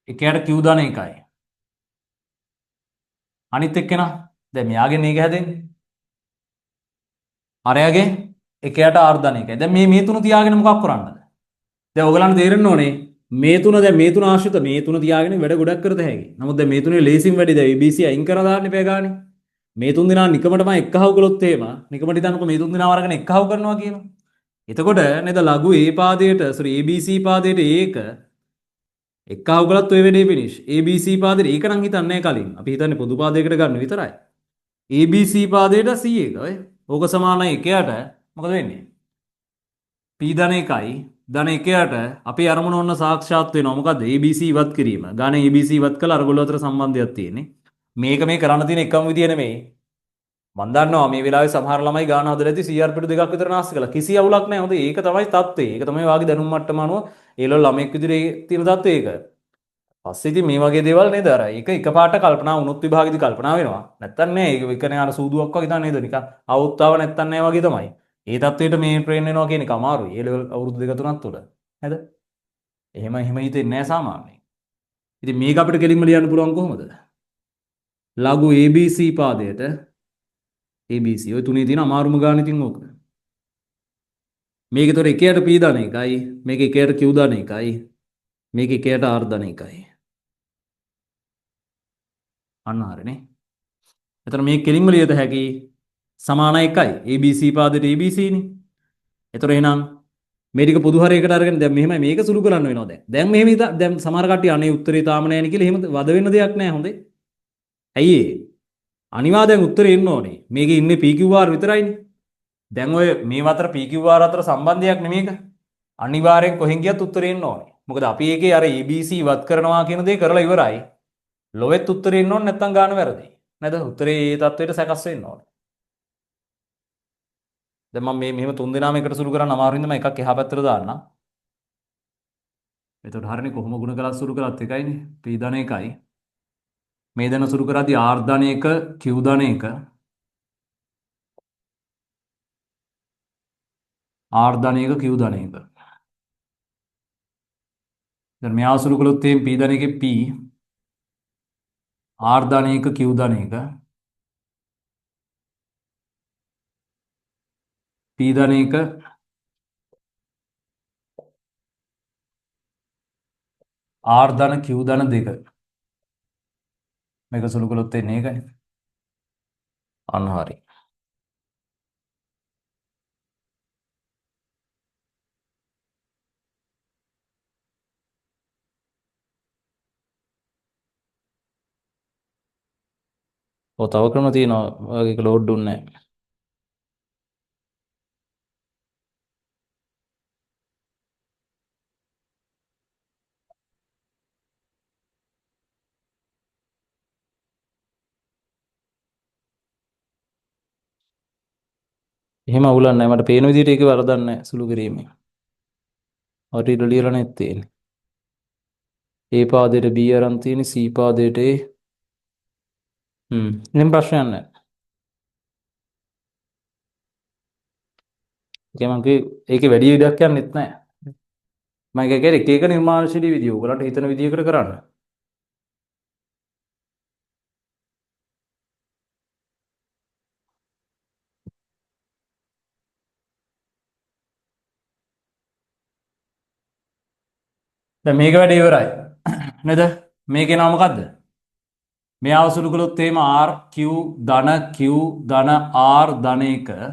එකයට Q දාන එකයි. අනිත් එක්කෙනා දැන් මෙයාගෙන් මේක හැදෙන්නේ. අරයාගේ එකයට R දාන එකයි. දැන් මේ තුන තියාගෙන මොකක් කරන්නද? දැන් ඔයගලන්ට තේරෙන්න ඕනේ මේ තුන දැන් මේ තුන ආශ්‍රිත මේ තුන තියාගෙන වැඩ ගොඩක් කරත හැකි. නමුත් දැන් මේ තුනේ ලේසින් වැඩි දැන් ABC අයින් කරලා දාන්න එපා ගානේ. මේ තුන් දෙනා නිකමටම එක්කහව කළොත් එහෙම නිකමට හිතන්නකො මේ තුන් දෙනාව අරගෙන එක්කහව කරනවා කියනවා. එතකොට නේද ලඝු A පාදයට sorry ABC පාදයට ඒක එක්කහව කළත් ඔය වෙලේ finish. ABC පාදයට ඒක නම් හිතන්නේ කලින්. අපි හිතන්නේ පොදු පාදයකට ගන්න විතරයි. ABC පාදයට C එක ඔය. ඕක සමානයි එකයට මොකද වෙන්නේ? P ධන එකයි ධන එකයට අපේ අරමුණ ඔන්න සාක්ෂාත් වෙනවා. මොකද්ද? ABC ඉවත් කිරීම. ගාන ABC ඉවත් කළා අරගොල්ලෝ අතර සම්බන්ධයක් තියෙන්නේ. මේක මේ කරන්න තියෙන එකම විදිය නෙමෙයි. මම දන්නවා මේ වෙලාවේ සමහර ළමයි ගාන හදලා ඇති CR පිටු දෙකක් විතර නාස්ති කළා. කිසි අවුලක් නැහැ. හොඳ ඒක තමයි தත්ත්වය. ඒක තමයි වාගේ දැනුම් මට්ටම අනුව ඒලෝ ළමෙක් විදිහට තියෙන தත්ත්වය ඒක. පස්සේ ඉතින් මේ වගේ දේවල් නේද අර ඒක එකපාරට කල්පනා වුණොත් විභාගෙදි කල්පනා වෙනවා. නැත්තම් නෑ ඒක එකනේ අර සූදුවක් වගේ තමයි නේද නිකන් අවුත්තාව නැත්තම් නෑ වගේ තමයි. ඒ தත්ත්වයට මේ ට්‍රේන් වෙනවා කියන එක අමාරුයි. ඒ ලෙවල් අවුරුදු දෙක තුනක් තුළ. නේද? එහෙම හිතෙන්නේ නෑ සාමාන්‍යයෙන්. ඉතින් මේක අපිට කෙලින්ම ලියන්න පුළුවන් කොහොමද? ලඝු ABC පාදයට ABC ඔය තුනේ තියෙන අමාරුම ගාන ඉතින් ඕක. මේක ඒතර එකයට P දාන එකයි, මේක එකයට Q දාන එකයි, මේක එකයට R දාන එකයි. අන්න හරිනේ. එතන මේ කෙලින්ම ලියත හැකි සමාන එකයි. ABC පාදයට ABC නේ. එතකොට එහෙනම් මේ ටික පොදු හරයකට අරගෙන දැන් මෙහෙමයි මේක සුළු කරන්න වෙනවා දැන්. දැන් මෙහෙම දැන් සමහර කට්ටිය අනේ උත්තරේ තාම නැහැ නේ කියලා එහෙම වද වෙන්න දෙයක් නැහැ හොඳේ. ඇයි ඒ? අනිවාර්යෙන් උත්තරේ එන්න ඕනේ. මේකේ ඉන්නේ PQR විතරයිනේ. දැන් ඔය මේ අතර PQR අතර සම්බන්ධයක් නෙමේක. අනිවාර්යෙන් කොහෙන් ගියත් උත්තරේ එන්න ඕනේ. මොකද අපි ඒකේ අර ABC ඉවත් කරනවා කියන දේ කරලා ඉවරයි. ලොවෙත් උත්තරේ එන්න ඕනේ නැත්නම් ගාන වැරදි. නේද? උත්තරේ ඒ தത്വෙට සකස් වෙන්න ඕනේ. දැන් මම මේ මෙහෙම තුන් දෙනාම එකට සුළු කරන්න අමාරු හින්දා මම එකක් එහා පැත්තට දාන්නම්. එතකොට හරිනේ කොහොම ගුණ කළත් සුළු කරත් එකයිනේ. P ධන එකයි. මේ දන සුළු කරද්දී R ධන එක Q ධන එක R ධන එක Q ධන එක. දැන් මෙයා සුළු කළොත් එම් P ධන එකේ P R ධන එක Q ධන එක P ධන එක R ධන Q ධන දෙක මේක සුළු කළොත් එන්නේ ඒකයි. අන්න හරි. ඔය තව ක්‍රම තියෙනවා ඒක ලෝඩ් දුන්නේ නැහැ. එහෙම අවුලක් නැහැ මට පේන විදිහට ඒක වරදක් නැහැ සුළු කිරීමේ. හරි ඉර ලියලා නැත් තියෙන්නේ. A පාදයට B අරන් තියෙන්නේ C පාදයට A. එහෙනම් ප්‍රශ්නයක් නැහැ. ඒක මම ඒකේ වැඩි විදියක් යන්නෙත් නැහැ. මම ඒක කියන්නේ එක එක නිර්මාණශීලී විදිය. ඔයගලන්ට හිතන විදියකට කරන්න. දැන් මේක වැඩ ඉවරයි. නේද? මේකේ නම මොකද්ද? මේ අවසුළු කළොත් එහෙම R Q ධන Q ධන R ධන 1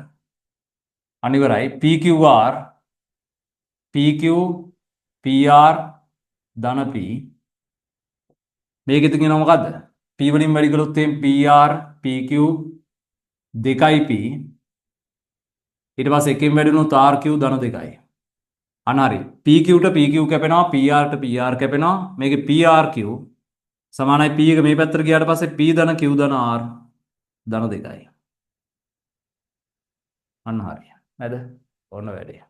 අනිවරයි PQR PQ PR ධන P මේකෙත් කියනවා මොකද්ද? P වලින් වැඩි කළොත් එහෙම PR PQ 2යි P ඊට පස්සේ එකෙන් වැඩි වුණොත් RQ ධන 2යි අන්න හරි PQ ට PQ කැපෙනවා PR ට PR කැපෙනවා මේකේ PRQ සමානයි P එක මේ පැත්තට ගියාට පස්සේ P ධන Q ධන R ධන 2යි අන්න හරි නේද ඔන්න වැඩේ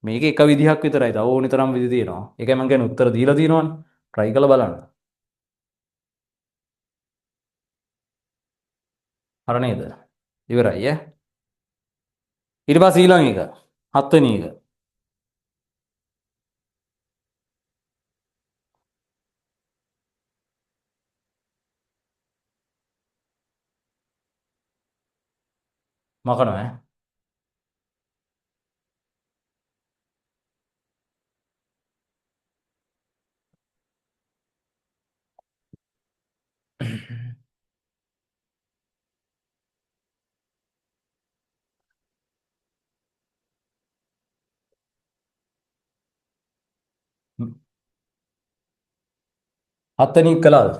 මේක එක විදිහක් විතරයි තව ඕනි තරම් විදි තියෙනවා ඒකයි මම කියන්නේ උත්තර දීලා තියෙනවනේ try කරලා බලන්න හර නේද ඉවරයි ඈ ඊට පස්සේ ඊළඟ එක හත්වෙනි එක මකනවා ඈ හත්වෙනි එක කළාද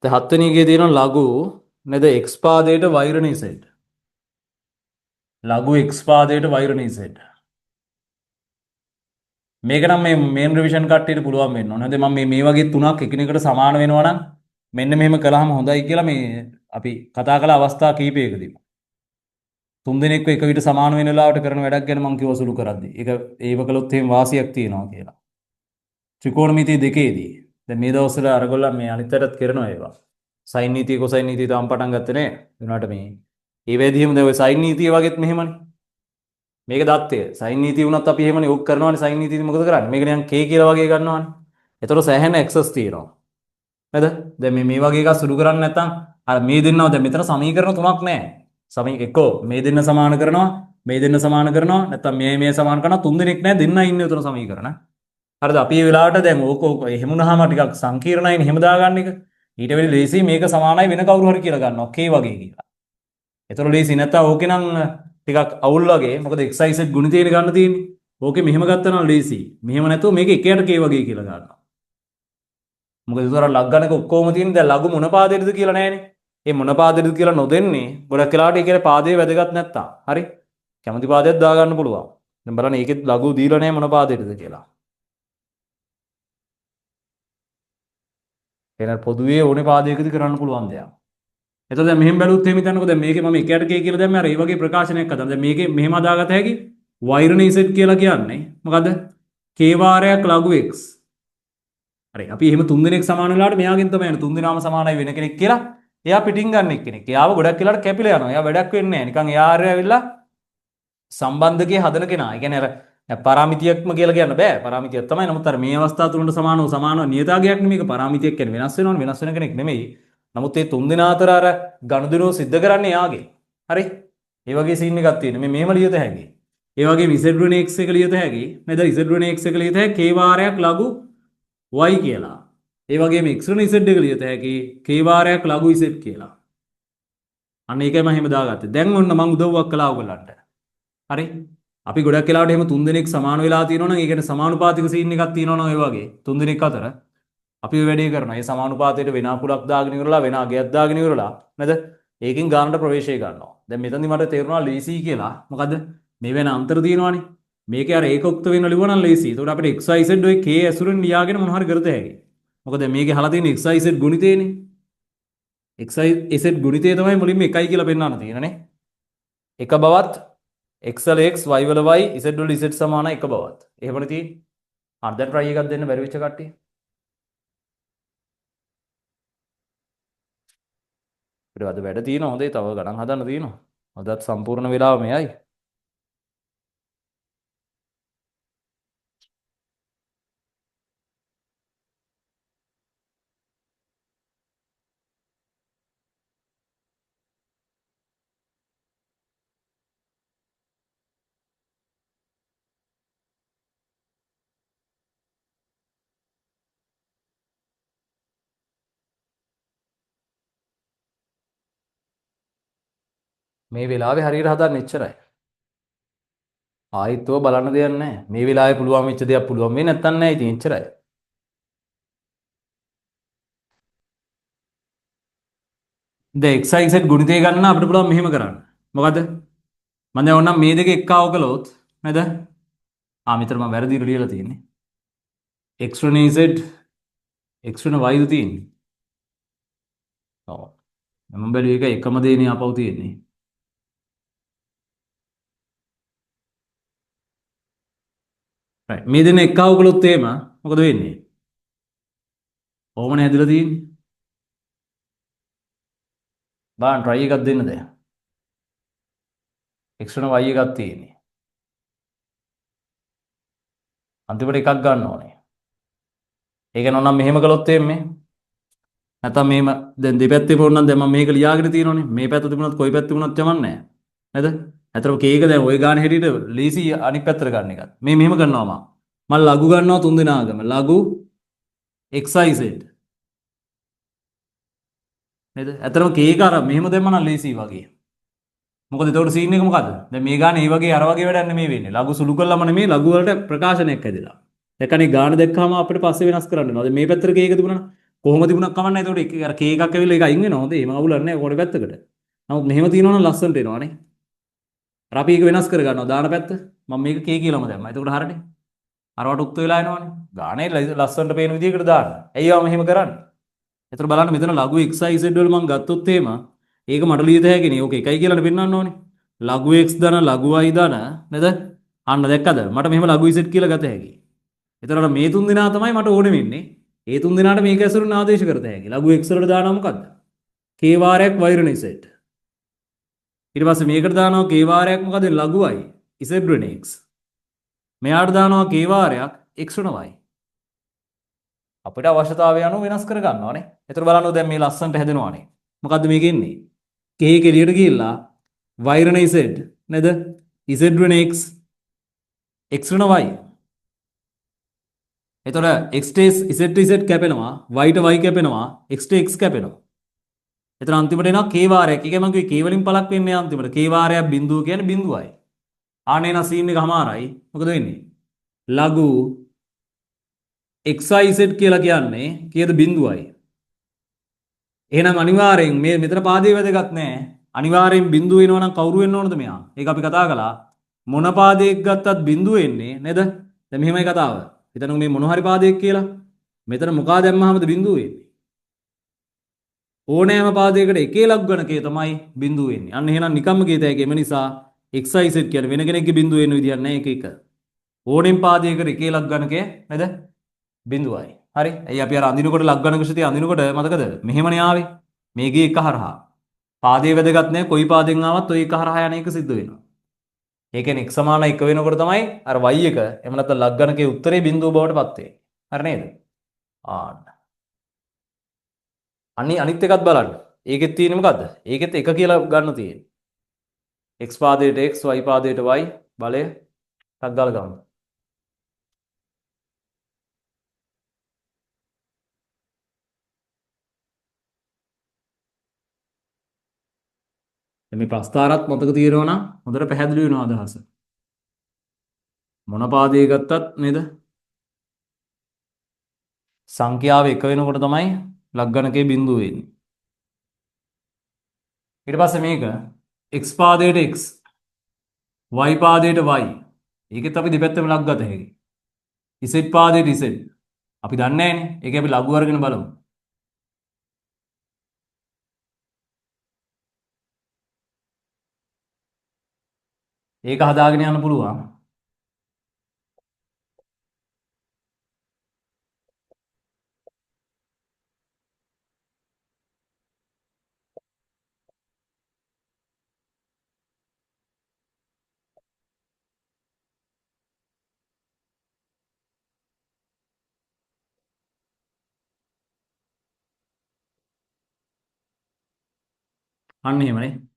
දැන් හත්වෙනි එකේ තියෙන ලඝු නේද x පාදයට වෛරණී සෙට් ලඝු x පාදයට වෛරණී සෙට් මේක නම් මේ මේන් රිවිෂන් කට්ටියට පුළුවන් වෙන්න ඕනේ. හරිද? මම මේ වගේ තුනක් එකිනෙකට සමාන වෙනවා නම් මෙන්න මෙහෙම කළාම හොඳයි කියලා මේ අපි කතා කළ අවස්ථා කීපයකදී. තුන් දෙනෙක්ව එක විදිහට සමාන වෙන වෙලාවට කරන වැඩක් ගැන මම කිව්ව සුළු කරද්දී. ඒක ඒව කළොත් එහෙම වාසියක් තියෙනවා කියලා. ත්‍රිකෝණමිතිය දෙකේදී. දැන් මේ දවස්වල අරගොල්ලන් මේ අනිත්තරත් කරනවා ඒවා. සයින් නීතිය කොසයින් නීතිය තාම පටන් ගත්තේ නෑ. ඒනට මේ ඒ වේදීම දැන් ඔය සයින් නීතිය වගේත් මෙහෙමනේ. මේක දත්තය සයින් නීතිය වුණත් අපි එහෙමනේ ඕක කරනවානේ සයින් නීතියදී මොකද කරන්නේ මේක නිකන් k කියලා වගේ ගන්නවානේ එතකොට සෑහෙන ඇක්සස් තියෙනවා නේද දැන් මේ වගේ එකක් සුළු කරන්නේ නැත්නම් අර මේ දෙන්නව දැන් මෙතන සමීකරණ තුනක් නැහැ එක්කෝ මේ දෙන්න සමාන කරනවා මේ දෙන්න සමාන කරනවා නැත්නම් මේ සමාන කරනවා තුන් දෙනෙක් නැහැ දෙන්න ඉන්නේ උතන සමීකරණ හරිද අපි මේ වෙලාවට දැන් ඕක එහෙම වුණාම ටිකක් සංකීර්ණයිනේ එහෙම දාගන්න එක ඊට වෙලෙ ලේසි මේක සමානයි වෙන කවුරු හරි කියලා ගන්නවා k වගේ කියලා එතකොට ලේසි නැත්නම් ඕකේ නම් ටිකක් අවුල් වගේ මොකද xyz ගුණිතේන ගන්න තියෙන්නේ. ඕකේ මෙහෙම ගත්තා නම් ලේසි. මෙහෙම නැතුව මේක එකයට k වගේ කියලා ගන්නවා. මොකද ඒතර ලග්ගණක ඔක්කොම තියෙන්නේ දැන් ලඝු මොන පාදයටද කියලා නැහැනේ. ඒ මොන පාදයටද කියලා නොදෙන්නේ ගොඩක් වෙලාවට ඒකේ පාදේ වැදගත් නැත්තම්. හරි? කැමති පාදයක් දා ගන්න පුළුවන්. දැන් බලන්න ඒකෙත් ලඝු දීලා නැහැ මොන පාදයටද කියලා. එහෙනම් පොදුවේ ඕනේ පාදයකදී කරන්න පුළුවන් දෙයක්. එතකොට දැන් මෙහෙම බැලුවොත් එහෙම හිතන්නකෝ දැන් මේකේ මම එකයට k කියලා දැම්මේ අර ඒ වගේ ප්‍රකාශනයක් අතන. දැන් මේකේ මෙහෙම අදාගත හැකි වෛරණී සෙට් කියලා කියන්නේ මොකද්ද? k වාරයක් ලඝු x. හරි අපි එහෙම තුන් දෙනෙක් සමාන වෙලාවට මෙයාගෙන් තමයි යන්නේ. තුන් දෙනාම සමානයි වෙන කෙනෙක් කියලා. එයා පිටින් ගන්න එක්කෙනෙක්. එයාව ගොඩක් වෙලාවට කැපිලා යනවා. එයා වැඩක් වෙන්නේ නැහැ. නිකන් එයා ආරය ඇවිල්ලා සම්බන්ධකයේ හදන කෙනා. ඒ කියන්නේ අර පරාමිතියක්ම කියලා කියන්න බෑ. පරාමිතියක් තමයි. නමුත් අර මේ අවස්ථාව තුනට සමානව නියතාවයක් නෙමෙයි. මේක පරාමිතියක් කියන්නේ වෙනස් වෙනවනේ. වෙනස් වෙන කෙනෙක් නෙමෙයි. නමුත් මේ තුන් දෙනා අතර අර ගනුදෙනුව සිද්ධ කරන්නේ යාගේ. හරි? ඒ වගේ සීන් එකක් තියෙනවා. මේ මෙහෙම ලියත හැකියි. ඒ වගේම z ඍණ x එක ලියත හැකි නේද? z ඍණ x එක ලියත හැකි k වාරයක් ලඝු y කියලා. ඒ වගේම x ඍණ z එක ලියත හැකි k වාරයක් ලඝු z කියලා. අන්න ඒකයි මම එහෙම දාගත්තේ. දැන් ඔන්න මම උදව්වක් කළා ඔයගලන්ට. හරි? අපි ගොඩක් වෙලාවට එහෙම තුන් දෙනෙක් සමාන වෙලා තියෙනවනම් ඒ කියන්නේ සමානුපාතික සීන් එකක් තියෙනවනම් ඒ වගේ තුන් දෙනෙක් අතර අපි ඔය වැඩේ කරනවා. ඒ සමානුපාතයට වෙන අකුරක් දාගෙන ඉවරලා වෙන අගයක් දාගෙන ඉවරලා නේද? ඒකෙන් ගානට ප්‍රවේශය ගන්නවා. දැන් මෙතනදි මට තේරුණා ලීසි කියලා. මොකද්ද? මේ වෙන අන්තර තියෙනවානේ. මේකේ අර ඒකෝක්ත වෙන ලිවුවා නම් ලීසි. ඒකට අපිට xyz ඔය k ඇසුරෙන් ලියාගෙන මොන හරි කරත හැකියි. මොකද මේකේ අහලා තියෙන xyz ගුණිතේනේ. xyz ගුණිතය තමයි මුලින්ම 1යි කියලා පෙන්වන්න තියෙනනේ. එක බවත් x වල x y වල y z වල z සමාන එක බවත්. එහෙමනේ තියෙන්නේ. හරි දැන් try එකක් දෙන්න බැරි වෙච්ච කට්ටිය. අපිට අද වැඩ තියෙනවා හොඳේ තව ගණන් හදන්න තියෙනවා. අදත් සම්පූර්ණ වෙලාව මෙයයි. මේ වෙලාවේ හරියට හදන්න එච්චරයි. ආයිත්ව බලන්න දෙයක් නැහැ. මේ වෙලාවේ පුළුවන් වෙච්ච දෙයක් පුළුවන් වෙන්නේ නැත්තම් නැහැ. ඉතින් එච්චරයි. දැන් xy z ගුණිතය ගන්න අපිට පුළුවන් මෙහෙම කරන්න. මොකද? මම දැන් ඕනම් මේ දෙක එක්කාව කළොත් නේද? මෙතන මම වැරදිට ලියලා තියෙන්නේ. x ඍණ z x ඍණ y ද තියෙන්නේ. ඔව්. මම බැලුවේ ඒක එකම දේනේ ආපහු තියෙන්නේ. right මේ දෙන එක්කාව කළොත් එහෙම මොකද වෙන්නේ? ඕමනේ ඇදලා තියෙන්නේ. බලන්න try එකක් දෙන්න දැන්. x ඍණ y එකක් තියෙන්නේ. අන්තිමට එකක් ගන්න ඕනේ. ඒක නෝනම් මෙහෙම කළොත් එන්නේ නැත්නම් මෙහෙම දැන් දෙපැත්තේ පොරනම් දැන් මම මේක ලියාගෙන තියෙනවනේ මේ පැත්ත තිබුණත් කොයි පැත්ත තිබුණත් යමන්නේ නැහැ නේද? ඇත්තටම කේක දැන් ওই ගාන හැටියට ලීසි අනිත් පැත්තට ගන්න එකත් මේ මෙහෙම කරනවා මම ලඝු ගන්නවා තුන් දෙනාගම ලඝු xyz නේද? ඇත්තටම කේක අර මෙහෙම දැම්ම නම් ලීසි වගේ. මොකද එතකොට සීන් එක මොකද්ද? දැන් මේ ගාන මේ වගේ අර වගේ වැඩක් නෙමෙයි වෙන්නේ. ලඝු සුළු කළාම නෙමෙයි ලඝු වලට ප්‍රකාශනයක් හැදෙලා. දැක්කනේ ගාන දැක්කම අපිට පස්සේ වෙනස් කරන්න වෙනවා. දැන් මේ පැත්තට කේක තිබුණා නම් කොහොම තිබුණක් කමන්නේ. එතකොට අර කේ එකක් ඇවිල්ලා ඒක අයින් වෙනවා. හොඳේ. එහෙම අවුලක් නැහැ කොහොම පැත්තකට. නමුත් මෙහෙම තියෙනවා නම් ලස්සනට එනවානේ. අර අපි ඒක වෙනස් කර ගන්නවා දාන පැත්ත. මම මේක කේ කියලාම දැම්මා. එතකොට හරියනේ. අරවට උක්ත වෙලා එනවානේ. ගානේ ලස්සනට පේන විදිහකට දාන්න. ඇයි ආව මෙහෙම කරන්නේ? එතකොට බලන්න මෙතන ලඝු xyz වල මම ගත්තොත් එහෙම ඒක මට ලියත හැකිනේ. ඕක එකයි කියලානේ පෙන්වන්න ඕනේ. ලඝු x ධන ලඝු y ධන නේද? අන්න දැක්කද? මට මෙහෙම ලඝු z කියලා ගත හැකියි. එතකොට මේ තුන් දෙනා තමයි මට ඕනේ වෙන්නේ. ඒ තුන් දෙනාට මේක ඇසුරුන් ආදේශ කරත හැකි. ලඝු x වලට දානවා මොකද්ද? k වාරයක් y ඍණ z. ඊට පස්සේ මේකට දානවා k වාරයක් මොකද? ලඝු y z ඍණ x. මෙයාට දානවා k වාරයක් x ඍණ y. අපිට අවශ්‍යතාවය අනුව වෙනස් කර ගන්නවානේ. එතකොට බලන්න දැන් මේ ලස්සනට හැදෙනවානේ. මොකද්ද මේක එන්නේ? k එක එළියට ගිහිල්ලා y ඍණ z නේද? z ඍණ x x ඍණ y. එතකොට x z z කැපෙනවා y ට y කැපෙනවා x ට x කැපෙනවා. එතන අන්තිමට එනවා k වාරයක්. ඒකයි මම කිව්වේ k වලින් පළක් වෙන්නේ අන්තිමට. k වාරයක් බිඳුව කියන්නේ බිඳුවයි. ආනේ නා සීන් එක හමාරයි. මොකද වෙන්නේ? ලඝු xyz කියලා කියන්නේ කීයද බිඳුවයි. එහෙනම් අනිවාර්යෙන් මේ මෙතන පාදේ වැදගත් නෑ. අනිවාර්යෙන් බිඳුව වෙනවා නම් කවුරු වෙන්න ඕනද මෙයා? ඒක අපි කතා කළා. මොන පාදයක් ගත්තත් බිඳුව එන්නේ නේද? දැන් මෙහෙමයි කතාව. හිතන්න මේ මොන හරි පාදයක් කියලා. මෙතන මොකා දැම්මහමද බිඳුව එන්නේ? ඕනෑම පාදයකට එකේ ලඝු ගණකය තමයි බිඳුව එන්නේ. අන්න එහෙනම් නිකම්ම කියත හැකි. එම නිසා xyz කියන්නේ වෙන කෙනෙක්ගේ බිඳුව එන්න විදියක් නැහැ එක එක. ඕනෙම පාදයකට එකේ ලඝු ගණකය නේද? බිඳුවයි. හරි. ඇයි අපි අර අඳිනකොට ලඝු ගණක ශිතිය අඳිනකොට මතකද? මෙහෙමනේ ආවේ. මේකේ එක හරහා. පාදයේ වැදගත් නැහැ. කොයි පාදෙන් ආවත් ඔය එක හරහා යන එක සිද්ධ වෙනවා. ඒ කියන්නේ x සමාන 1 වෙනකොට තමයි අර y එක එහෙම නැත්නම් ලඝු ගණකයේ උත්තරේ බිඳුව බවට පත් වෙන්නේ. හරි නේද? අනිත් එකත් බලන්න. ඒකෙත් තියෙන්නේ මොකද්ද? ඒකෙත් එක කියලා ගන්න තියෙන්නේ. x පාදයට x y පාදයට y බලය ටක් ගාලා ගමු. මේ ප්‍රස්ථාරත් මතක තියෙනවා නම් හොඳට පැහැදිලි වෙනවා අදහස. මොන පාදයේ ගත්තත් නේද? සංඛ්‍යාව එක වෙනකොට තමයි ලග්ගණකයේ බිඳුව එන්නේ. ඊට පස්සේ මේක x පාදයට x y පාදයට y. ඒකෙත් අපි දෙපැත්තම ලග් ගත හැකියි. z පාදයට z. අපි දන්නේ නැහැනේ. ඒක අපි ලඝු අරගෙන බලමු. ඒක හදාගෙන යන්න පුළුවන්. අන්න එහෙමනේ.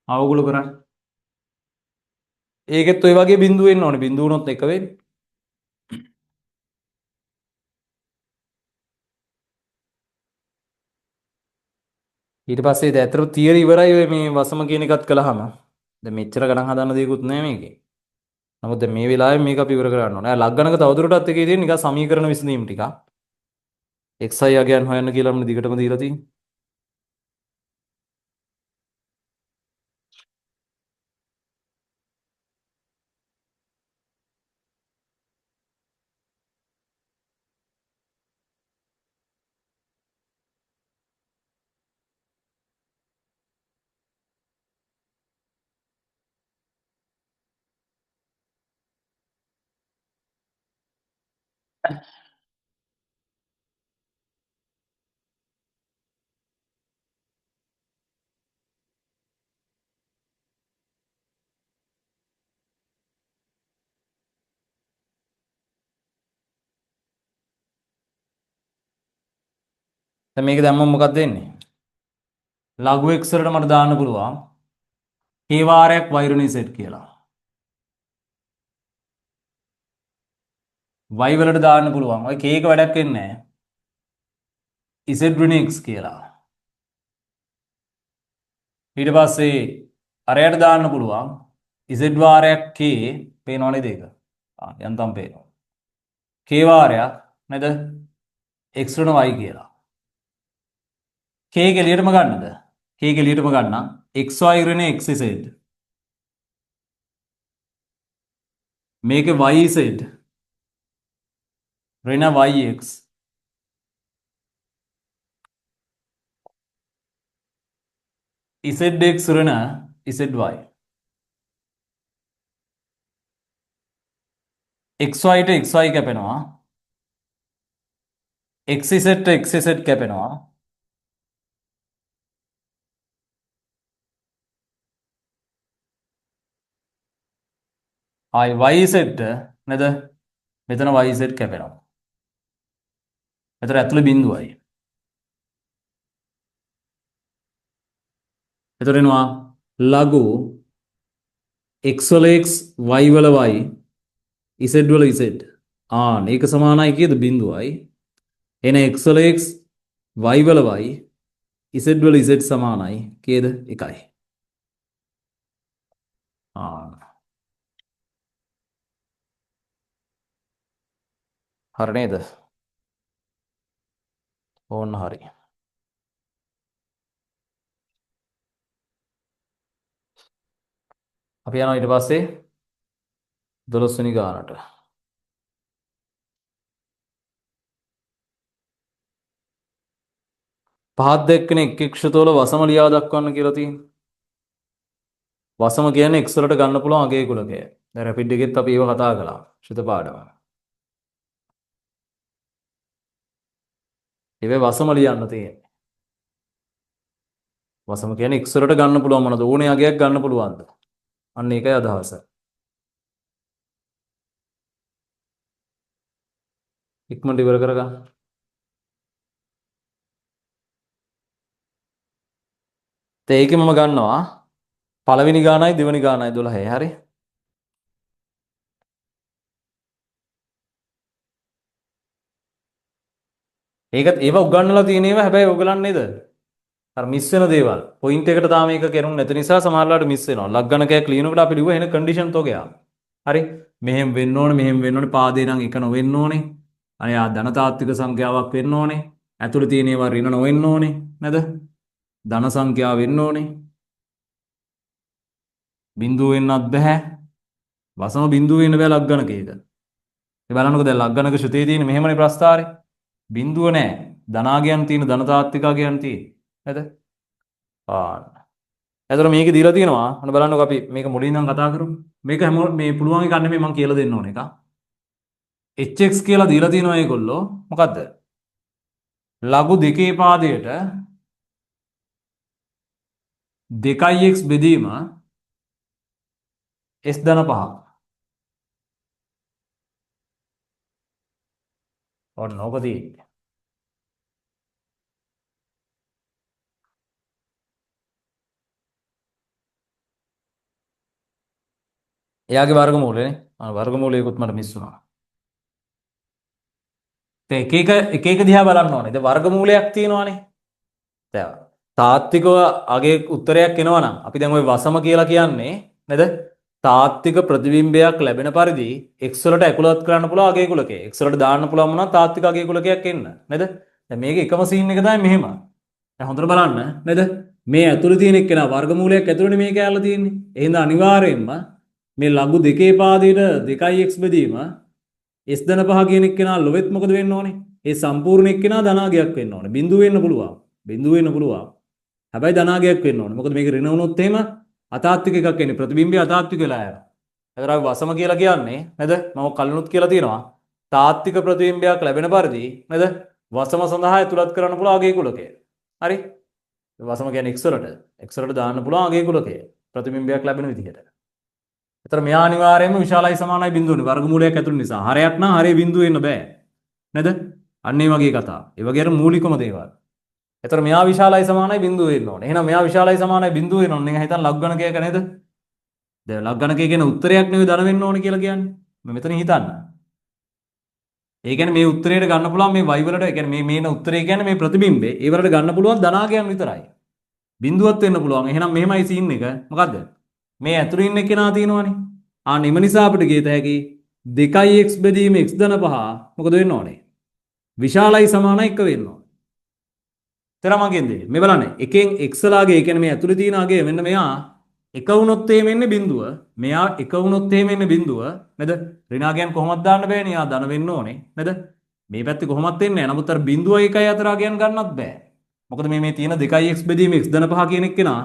අවගුල කරන්න. ඒකෙත් ඔය වගේ බිඳුව එන්න ඕනේ. බිඳුව උනොත් එක වෙන්නේ. ඊට පස්සේ දැන් අතර තියරි ඉවරයි ඔය මේ වසම කියන එකත් කළාම. දැන් මෙච්චර ගණන් හදන්න දෙයක්වත් නැහැ මේකේ. නමුත් දැන් මේ වෙලාවේ මේක අපි ඉවර කරන්න ඕනේ. ලග්ගණක තවදුරටත් එකේ තියෙන නිකන් සමීකරණ විසඳීම් ටික. xi අගයන් හොයන්න කියලා අපිට දිගටම දීලා තියෙන්නේ. දැන් මේක දැම්මම මොකක්ද වෙන්නේ? ලඝු x වලට මට දාන්න පුළුවන් k වාරයක් y ඍණ z කියලා. y වලට දාන්න පුළුවන්. ඔය k එක වැඩක් වෙන්නේ නැහැ. z ඍණ x කියලා. ඊට පස්සේ අරයට දාන්න පුළුවන් z වාරයක් k පේනව නේද ඒක? යන්තම් පේනවා. k වාරයක් නේද? x ඍණ y කියලා. k එක එළියටම ගන්නද? k එක එළියටම ගන්නම් xy ඍණ xz. මේක yz ඍණ yx. zx ඍණ zy. xy ට xy කැපෙනවා. xz ට xz කැපෙනවා. yz නේද? මෙතන yz කැපෙනවා. මෙතන ඇතුළේ බිඳුවයි. එතකොට එනවා ලඝු x වල x y වල y z වල z. මේක සමානයි කීයද? බිඳුවයි. එන x වල x y වල y z වල z සමානයි කීයද? 1යි. හරි නේද? ඕන්න හරි. අපි යනවා ඊට පස්සේ 12 වෙනි ගානට. පහත් දෙකනේ එක් එක්ෂතවල වසම ලියා දක්වන්න කියලා තියෙනවා. වසම කියන්නේ x වලට ගන්න පුළුවන් අගේ කුලකය. දැන් රැපිඩ් එකෙත් අපි ඒව කතා කළා. ශිත පාඩම. ඒවේ වසම ලියන්න තියෙන්නේ. වසම කියන්නේ x වලට ගන්න පුළුවන් මොනද? ඕනේ අගයක් ගන්න පුළුවන්ද? අන්න ඒකයි අදහස. ඉක්මනට ඉවර කරගන්න. ඒකේ මම ගන්නවා පළවෙනි ගානයි දෙවෙනි ගානයි 12. හරි. ඒවා උගන්වලා තියෙන ඒවා හැබැයි ඔයගලන් නේද? අර මිස් වෙන දේවල්. පොයින්ට් එකට තාම ඒක කරුණ නැති නිසා සමහරලාට මිස් වෙනවා. ලග්ගණකයක් ලියනකොට අපි ලිව්ව එන කන්ඩිෂන් තෝගයක්. හරි. මෙහෙම වෙන්න ඕනේ, මෙහෙම වෙන්න ඕනේ, පාදේ නම් එක නොවෙන්න ඕනේ. අනේ ආ ධනතාත්වික සංඛ්‍යාවක් වෙන්න ඕනේ. ඇතුළේ තියෙන ඒවා ඍණ නොවෙන්න ඕනේ. නේද? ධන සංඛ්‍යාව වෙන්න ඕනේ. බිඳුව වෙන්නත් බෑ. වසම බිඳුව වෙන්න බෑ ලග්ගණකයක. ඒ බලන්නකෝ දැන් ලග්ගණක ශ්‍රුතියේ තියෙන මෙහෙමනේ ප්‍රස්තාරේ. බිඳුව නෑ. ධනාගයන් තියෙන ධනතාත්විකයන් තියෙන. නේද? ආන්න. එතකොට මේකේ දීලා තියෙනවා. අන්න බලන්නකෝ අපි මේක මුලින් ඉඳන් කතා කරමු. මේක හැම මේ පුළුවන් එකක් නෙමෙයි මම කියලා දෙන්න ඕන එක. hx කියලා දීලා තියෙනවා ඒගොල්ලෝ. මොකද්ද? ලඝු දෙකේ පාදයට 2x බෙදීම s ධන 5. ඔන්න ඕක තියෙන්නේ. එයාගේ වර්ගමූලනේ. වර්ගමූලයකුත් මට මිස් වුණා. එක එක දිහා බලන්න ඕනේ. දැන් වර්ගමූලයක් තියෙනවානේ. දැන් තාත්විකව අගේ උත්තරයක් එනවා නම් අපි දැන් ওই වසම කියලා කියන්නේ නේද? තාත්වික ප්‍රතිබිම්බයක් ලැබෙන පරිදි x වලට ඇකුලත් කරන්න පුළුවන් අගේ කුලකේ. x වලට දාන්න පුළුවන් මොනවා තාත්වික අගේ කුලකයක් එන්න. නේද? දැන් මේක එකම සීන් එක තමයි මෙහෙම. දැන් හොඳට බලන්න නේද? මේ ඇතුළේ තියෙන එක්කෙනා වර්ගමූලයක් ඇතුළේනේ මේ කැලලා තියෙන්නේ. එහෙනම් අනිවාර්යයෙන්ම මේ ලඝු දෙකේ පාදයට 2x බෙදීම s ධන 5 කියන එක්කෙනා ලොවෙත් මොකද වෙන්න ඕනේ? ඒ සම්පූර්ණ එක්කෙනා ධනාගයක් වෙන්න ඕනේ. බිඳුව වෙන්න පුළුවන්. බිඳුව වෙන්න පුළුවන්. හැබැයි ධනාගයක් වෙන්න ඕනේ. මොකද මේක ඍණ වුණොත් එහෙම අතාත්වික එකක් එන්නේ. ප්‍රතිබිම්බය අතාත්වික වෙලා යනවා. ඒතර අපි වසම කියලා කියන්නේ නේද? මම කලිනුත් කියලා තියෙනවා. තාත්වික ප්‍රතිබිම්බයක් ලැබෙන පරිදි නේද? වසම සඳහා ඇතුළත් කරන්න පුළුවන් අගේ කුලකය. හරි? වසම කියන්නේ x වලට. x වලට දාන්න පුළුවන් අගේ කුලකය. ප්‍රතිබිම්බයක් ලැබෙන විදිහට. එතර මෙයා අනිවාර්යයෙන්ම විශාලයි සමානයි බිඳුවනේ වර්ගමූලයක් ඇතුළේ නිසා. හරයක් නම් හරේ බිඳුව වෙන්න බෑ. නේද? අන්න ඒ වගේ කතා. ඒ වගේ අර මූලිකම දේවල්. එතර මෙයා විශාලයි සමානයි බිඳුව වෙන්න ඕනේ. එහෙනම් මෙයා විශාලයි සමානයි බිඳුව වෙන්න ඕනේ. හිතන්න ලග්ගණකයක නේද? දැන් ලග්ගණකය කියන උත්තරයක් නෙවෙයි ධන වෙන්න ඕනේ කියලා කියන්නේ. මම මෙතන හිතන්න. ඒ කියන්නේ මේ උත්තරයට ගන්න පුළුවන් මේ y වලට, ඒ කියන්නේ මේ මේන උත්තරය කියන්නේ මේ ප්‍රතිබිම්බේ. ඒ වලට ගන්න පුළුවන් ධනාගයන් විතරයි. බිඳුවත් වෙන්න පුළුවන්. එහෙනම් මෙහෙමයි සීන් එක. මොකද්ද? මේ ඇතුළේ ඉන්න කෙනා තියෙනවනේ. ආ නිම නිසා අපිට ගියත හැකි 2x බෙදීම x ධන 5 මොකද වෙන්න ඕනේ? විශාලයි සමානයි 1 වෙන්න ඕනේ. තේරමගෙන්ද මේ බලන්න එකෙන් x ලාගේ ඒ කියන්නේ මේ ඇතුළේ තියෙන අගේ මෙන්න මෙයා එක වුණොත් එහෙම එන්නේ බිඳුව. මෙයා එක වුණොත් එහෙම එන්නේ බිඳුව. නේද? ඍණාගයන් කොහොමද දාන්න බෑනේ. යා ධන වෙන්න ඕනේ. නේද? මේ පැත්තේ කොහොමත් එන්නේ නැහැ. නමුත් අර බිඳුව 1යි අතර අගයන් ගන්නත් බෑ. මොකද මේ තියෙන 2x බෙදීම x ධන 5 කියන එකේනා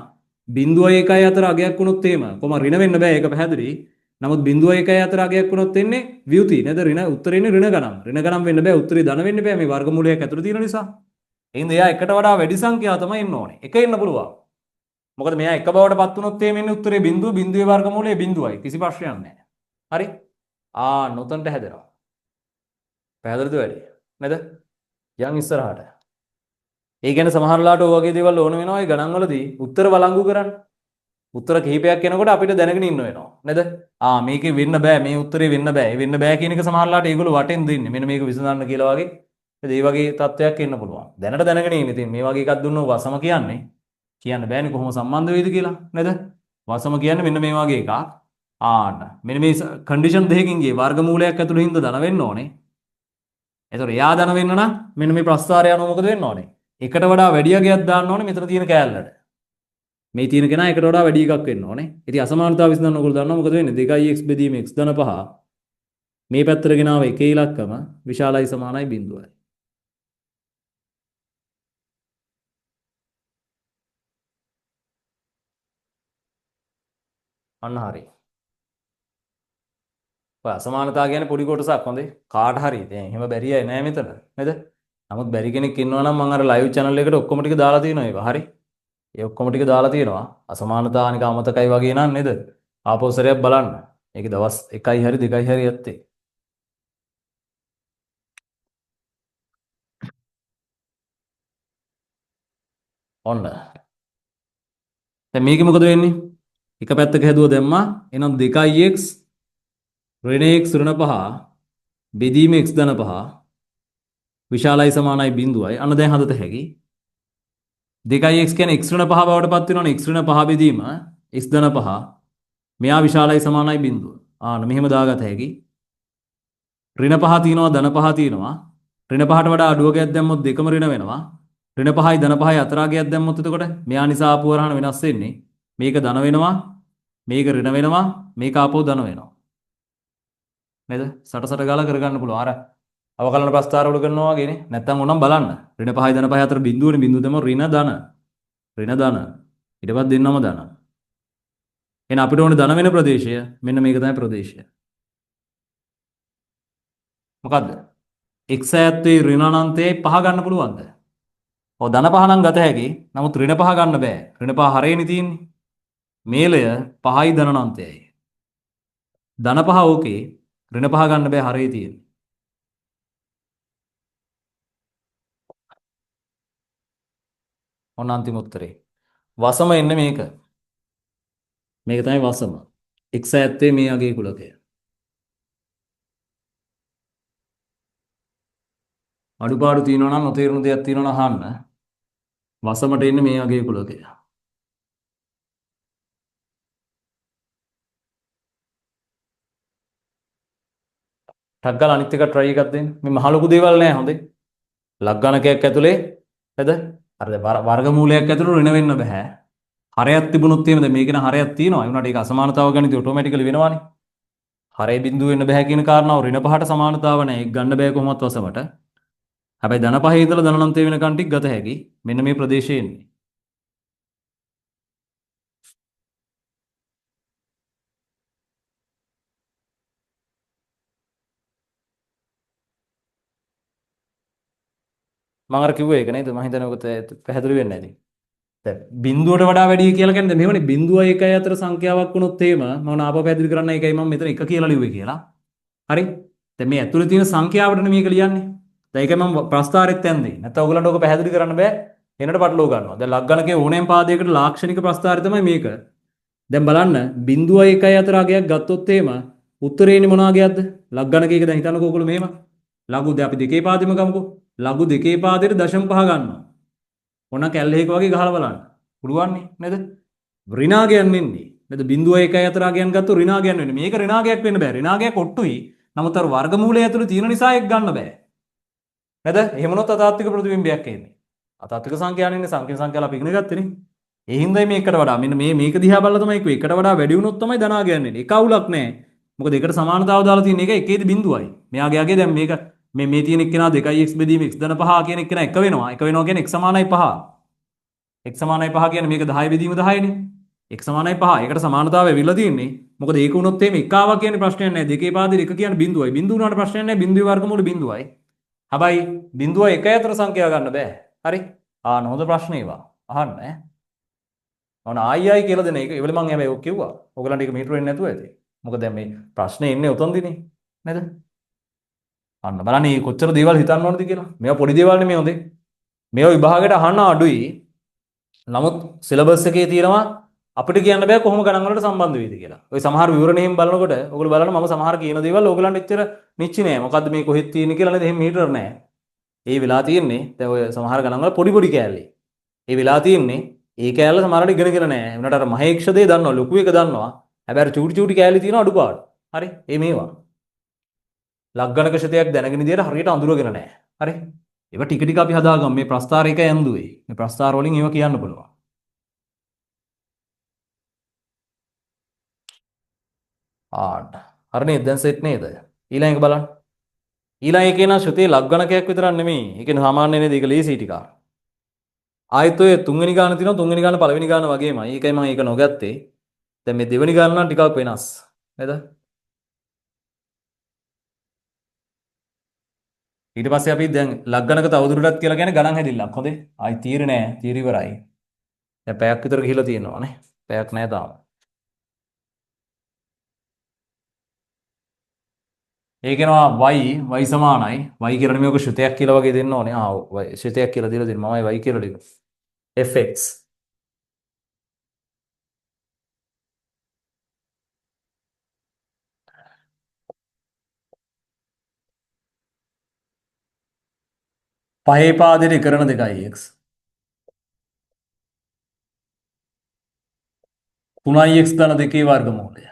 බිඳුව 1යි අතර අගයක් වුණොත් එහෙම කොහොම ඍණ වෙන්න බෑ. ඒක පැහැදිලි. නමුත් බිඳුව 1යි අතර අගයක් වුණොත් එන්නේ ව්‍යුති. නේද? ඍණ උත්තරේ ඉන්නේ ඍණ ගණන්. ඍණ ගණන් වෙන්න බෑ. උත්තරේ ධන වෙන්න බෑ. මේ වර්ගමූලයක් ඇතුළේ තියෙන නිසා. එහෙනම් එයා එකට වඩා වැඩි සංඛ්‍යාව තමයි එන්න ඕනේ. එක එන්න පුළුවන්. මොකද මෙයා එක බවට පත් වුණොත් එහෙම එන්නේ උත්තරේ බිඳුව බිඳුවේ වර්ගමූලය බිඳුවයි. කිසි ප්‍රශ්නයක් නැහැ. හරි? නොතන්ට හැදෙනවා. පැහැදිලිද වැඩි? නේද? යන් ඉස්සරහට. ඒ කියන්නේ සමහරලාට ඔය වගේ දේවල් ඕන වෙනවා ඒ ගණන් වලදී උත්තර වළංගු කරන්න. උත්තර කිහිපයක් එනකොට අපිට දැනගෙන ඉන්න වෙනවා. නේද? මේකේ වෙන්න බෑ මේ උත්තරේ වෙන්න බෑ. ඒ වෙන්න බෑ කියන එක සමහරලාට ඒගොල්ලෝ වටෙන් දෙන්නේ. මෙන්න මේක විසඳන්න කියලා වගේ. ඒ වගේ තත්ත්වයක් එන්න පුළුවන්. දැනට දැනගෙන ඉන්න. ඉතින් මේ වගේ එකක් දුන්නොත් වසම කියන්නේ කියන්න බෑනේ කොහොම සම්බන්ධ වෙයිද කියලා. නේද? වසම කියන්නේ මෙන්න මේ වගේ එකක්. මෙන්න මේ කන්ඩිෂන් දෙකකින් ගියේ වර්ගමූලයක් ඇතුළේ හින්දා ධන වෙන්න ඕනේ. එතකොට එයා ධන වෙන්න නම් මෙන්න මේ ප්‍රස්ථාරය අනුව මොකද වෙන්න ඕනේ? එකට වඩා වැඩි අගයක් දාන්න ඕනේ මෙතන තියෙන කෑල්ලට. මේ තියෙන කෙනා එකට වඩා වැඩි එකක් වෙන්න ඕනේ. ඉතින් අසමානතාව විසඳන්න ඕගොල්ලෝ දන්නවා මොකද වෙන්නේ? 2x බෙදීම x ධන 5 මේ පැත්තට ගෙනාව එකේ ඉලක්කම විශාලයි සමානයි බිඳුවයි. අන්න හරි. ඔය අසමානතාව කියන්නේ පොඩි කොටසක් හොඳේ. කාට හරි දැන් එහෙම බැරියයි නෑ මෙතන. නේද? නමුත් බැරි කෙනෙක් ඉන්නවා නම් මම අර ලයිව් channel එකට ඔක්කොම ටික දාලා තියෙනවා ඒක. හරි. ඒ ඔක්කොම ටික දාලා තියෙනවා. අසමානතාව නික අමතකයි වගේ නන් නේද? ආපහු සැරයක් බලන්න. මේක දවස් 1යි හරි 2යි හරි යත්තේ. ඔන්න. දැන් මේකේ මොකද වෙන්නේ? එක පැත්තක හැදුව දැම්මා. එහෙනම් 2x ඍණ x ඍණ 5 බෙදීම x ධන 5 විශාලයි සමානයි 0යි. අන්න දැන් හදත හැකි. 2x කියන්නේ x ඍණ 5 බවට පත් වෙනවනේ. x ඍණ 5 බෙදීම x ධන 5 මෙයා විශාලයි සමානයි 0. ආන්න මෙහෙම දාගත හැකි. ඍණ 5 තියෙනවා ධන 5 තියෙනවා. ඍණ 5ට වඩා අඩුවකයක් දැම්මොත් දෙකම ඍණ වෙනවා. ඍණ 5යි ධන 5යි අතරාගයක් දැම්මොත් එතකොට මෙයා නිසා ආපු වරහන වෙනස් වෙන්නේ. මේක ධන වෙනවා. මේක ඍණ වෙනවා. මේක ආපහු ධන වෙනවා. නේද? සට ගාලා කරගන්න පුළුවන්. අර අවකලන ප්‍රස්ථාර වල කරනවා වගේනේ. නැත්තම් ඕනම් බලන්න. ඍණ 5යි ධන 5යි අතර බිඳුවනේ බිඳුව තමයි ඍණ ධන. ඍණ ධන. ඊට පස්සේ දෙන්නම ධන. එහෙනම් අපිට ඕනේ ධන වෙන ප්‍රදේශය මෙන්න මේක තමයි ප්‍රදේශය. මොකද්ද? x ඈත්තේ ඍණ අනන්තයයි 5 ගන්න පුළුවන්ද? ඔව් ධන 5 නම් ගත හැකි. නමුත් ඍණ 5 ගන්න බෑ. ඍණ 5 හරේනේ තියෙන්නේ. මේලය 5යි ධන අනන්තයයි. ධන 5 ඕකේ. ඍණ 5 ගන්න බෑ හරේ තියෙන්නේ. ඔන්න අන්තිම උත්තරේ. වසම එන්නේ මේක. මේක තමයි වසම. x ඈත්තේ මේ අගේ කුලකය. අඩුපාඩු තියෙනවා නම් නොතේරුණු දෙයක් තියෙනවා නම් අහන්න. වසමට එන්නේ මේ අගේ කුලකය. ටක් ගාලා අනිත් එක try එකක් දෙන්න. මේ මහ ලොකු දේවල් නෑ හොඳේ. ලග්ගණකයක් ඇතුලේ නේද? අර වර්ගමූලයක් ඇතුළේ ඍණ වෙන්න බෑ. හරයක් තිබුණොත් එහෙම දැන් මේකේ නම් හරයක් තියෙනවා. ඒ වුණාට ඒක අසමානතාව ගණිතය ඔටෝමැටිකලි වෙනවානේ. හරේ බිඳුව වෙන්න බෑ කියන කාරණාව ඍණ 5ට සමානතාව නෑ. ඒක ගන්න බෑ කොහොමවත් වසමට. හැබැයි ධන 5 ඉඳලා ධන අනන්තය වෙනකන් ටික ගත හැකි. මෙන්න මේ ප්‍රදේශයේ ඉන්නේ. මම අර කිව්වේ ඒක නේද? මම හිතන්නේ ඔක පැහැදිලි වෙන්නේ නැති. දැන් බිඳුවට වඩා වැඩි කියලා කියන්නේ මෙහෙමනේ 0යි 1යි අතර සංඛ්‍යාවක් වුණොත් එහෙම මම ආපහු පැහැදිලි කරන්න ඒකයි මම මෙතන 1 කියලා ලිව්වේ කියලා. හරි? දැන් මේ ඇතුලේ තියෙන සංඛ්‍යාවටනේ මේක ලියන්නේ. දැන් ඒකයි මම ප්‍රස්ථාරෙත් යන්නේ. නැත්නම් ඔයගලන්ට ඔක පැහැදිලි කරන්න බෑ. එනට පටලව ගන්නවා. දැන් ලග්ගණකයේ ඕනෑම පාදයකට ලාක්ෂණික ප්‍රස්ථාරය තමයි මේක. දැන් බලන්න 0යි 1යි අතර අගයක් ගත්තොත් එහෙම උත්තරේනේ මොන අගයක්ද? ලග්ගණකයක දැන් හිතන්නකෝ ඔයගොල්ලෝ මෙහෙම. ලඝු දැන් අපි දෙකේ පාදෙම ගමුකෝ. ලඝු දෙකේ පාදෙට 0.5 ගන්නවා. ඔන්න කැල්ලේක වගේ ගහලා බලන්න. පුළුවන් නේද? ඍණාගයන් වෙන්නේ. නේද? 0.1 අතර අගයන් ගත්තොත් ඍණාගයන් වෙන්නේ. මේක ඍණාගයක් වෙන්න බෑ. ඍණාගයක් ඔට්ටුයි. නමුත් අර වර්ගමූලය ඇතුළේ තියෙන නිසා ඒක ගන්න බෑ. නේද? එහෙමනොත් අතාත්වික ප්‍රතිබිම්බයක් එන්නේ. අතාත්වික සංඛ්‍යාවනේ ඉන්නේ සංකීර්ණ සංඛ්‍යාවල අපි ඉගෙන ගත්තනේ. ඒ හින්දායි මේකට වඩා මෙන්න මේක දිහා බලලා තමයි කිව්වේ. එකට වඩා වැඩි වුණොත් තමයි ධනාගයන් එන්නේ. එක අවුලක් නැහැ. මොකද එකට සමානතාව දාලා තියෙන එක එකේදී බිඳුවයි. මෙයාගේ දැන් මේක මේ තියෙන එක්කෙනා 2x බෙදීම x ධන 5 කියන එක්කෙනා 1 වෙනවා. 1 වෙනවා කියන්නේ x සමානයි 5. x සමානයි 5 කියන්නේ මේක 10 බෙදීම 10නේ. x සමානයි 5. ඒකට සමානතාවය ඇවිල්ලා තියෙන්නේ. මොකද ඒක වුණොත් එහෙම එක ආවා කියන්නේ ප්‍රශ්නයක් නැහැ. දෙකේ පාදේ එක කියන්නේ බිඳුවයි. බිඳුව උනාට ප්‍රශ්නයක් නැහැ. බිඳුවේ වර්ගමූල බිඳුවයි. හැබැයි බිඳුව 1 අතර සංඛ්‍යා ගන්න බෑ. හරි? හොඳ ප්‍රශ්න ඒවා. අහන්න ඈ. ඔන්න ආයි කියලා දෙන එක. ඒවල මම හැබැයි ඔක් කිව්වා. ඔයගලන්ට ඒක මීටර වෙන්නේ නැතුව ඇති. මොකද දැන් මේ ප්‍රශ්නේ ඉන්නේ උතන්දිනේ. නේද? අන්න බලන්න මේ කොච්චර දේවල් හිතන්න ඕනද කියලා. මේවා පොඩි දේවල් නෙමෙයි හොඳේ. මේවා විභාගයට අහන්න අඩුයි. නමුත් සිලබස් එකේ තියෙනවා අපිට කියන්න බෑ කොහොම ගණන් වලට සම්බන්ධ වෙයිද කියලා. ඔය සමහර විවරණෙහිම බලනකොට ඔයගොල්ලෝ බලන්න මම සමහර කියන දේවල් ඔයගලන්ට එච්චර නිච්චි නෑ. මොකද්ද මේ කොහෙද තියෙන්නේ කියලා නේද? එහෙම මීටර නෑ. ඒ වෙලා තියෙන්නේ දැන් ඔය සමහර ගණන් වල පොඩි කෑල්ලේ. ඒ වෙලා තියෙන්නේ ඒ කෑල්ල සමහරට ඉගෙනගෙන නෑ. උනට අර මහේක්ෂ දේ දන්නවා, ලොකු එක දන්නවා. හැබැයි අර චූටි කෑලි තියෙන අඩුපාඩු. හරි? ඒ මේවා. ලග්ගණක ශතයක් දැනගෙන ඉදියට හරියට අඳුරගෙන නෑ. හරි? ඒවා ටික ටික අපි හදාගමු. මේ ප්‍රස්ථාර එක යන්දුවේ. මේ ප්‍රස්ථාර වලින් ඒවා කියන්න පුළුවන්. හරි නේද? දැන් සෙට් නේද? ඊළඟ එක බලන්න. ඊළඟ එකේ නම් ශෘතියේ ලග්ගණකයක් විතරක් නෙමෙයි. ඒකේ සාමාන්‍ය නේද? ඒක ලේසි ටිකක්. ආයෙත් ඔය තුන්වෙනි ගාන තියෙනවා. තුන්වෙනි ගාන පළවෙනි ගාන වගේමයි. ඒකයි මම ඒක නොගත්තේ. දැන් මේ දෙවෙනි ගාන නම් ටිකක් වෙනස්. නේද? ඊට පස්සේ අපි දැන් ලග්ගණක තවදුරටත් කියලා කියන්නේ ගණන් හැදිල්ලක්. හොඳේ. ආයි තීර නෑ. තීර ඉවරයි. දැන් පැයක් විතර ගිහිලා තියෙනවා නේ. පැයක් නෑ තාම. ඒකෙනවා y සමානයි y කියලා නෙමෙයි ඔක ශ්‍රුතයක් කියලා වගේ දෙන්න ඕනේ. y ශ්‍රුතයක් කියලා දීලා දෙන්න. මමයි y කියලා ලියුවා. fx පහේ පාදයට එකරණ 2x 3x ධන 2 වර්ගමූලය.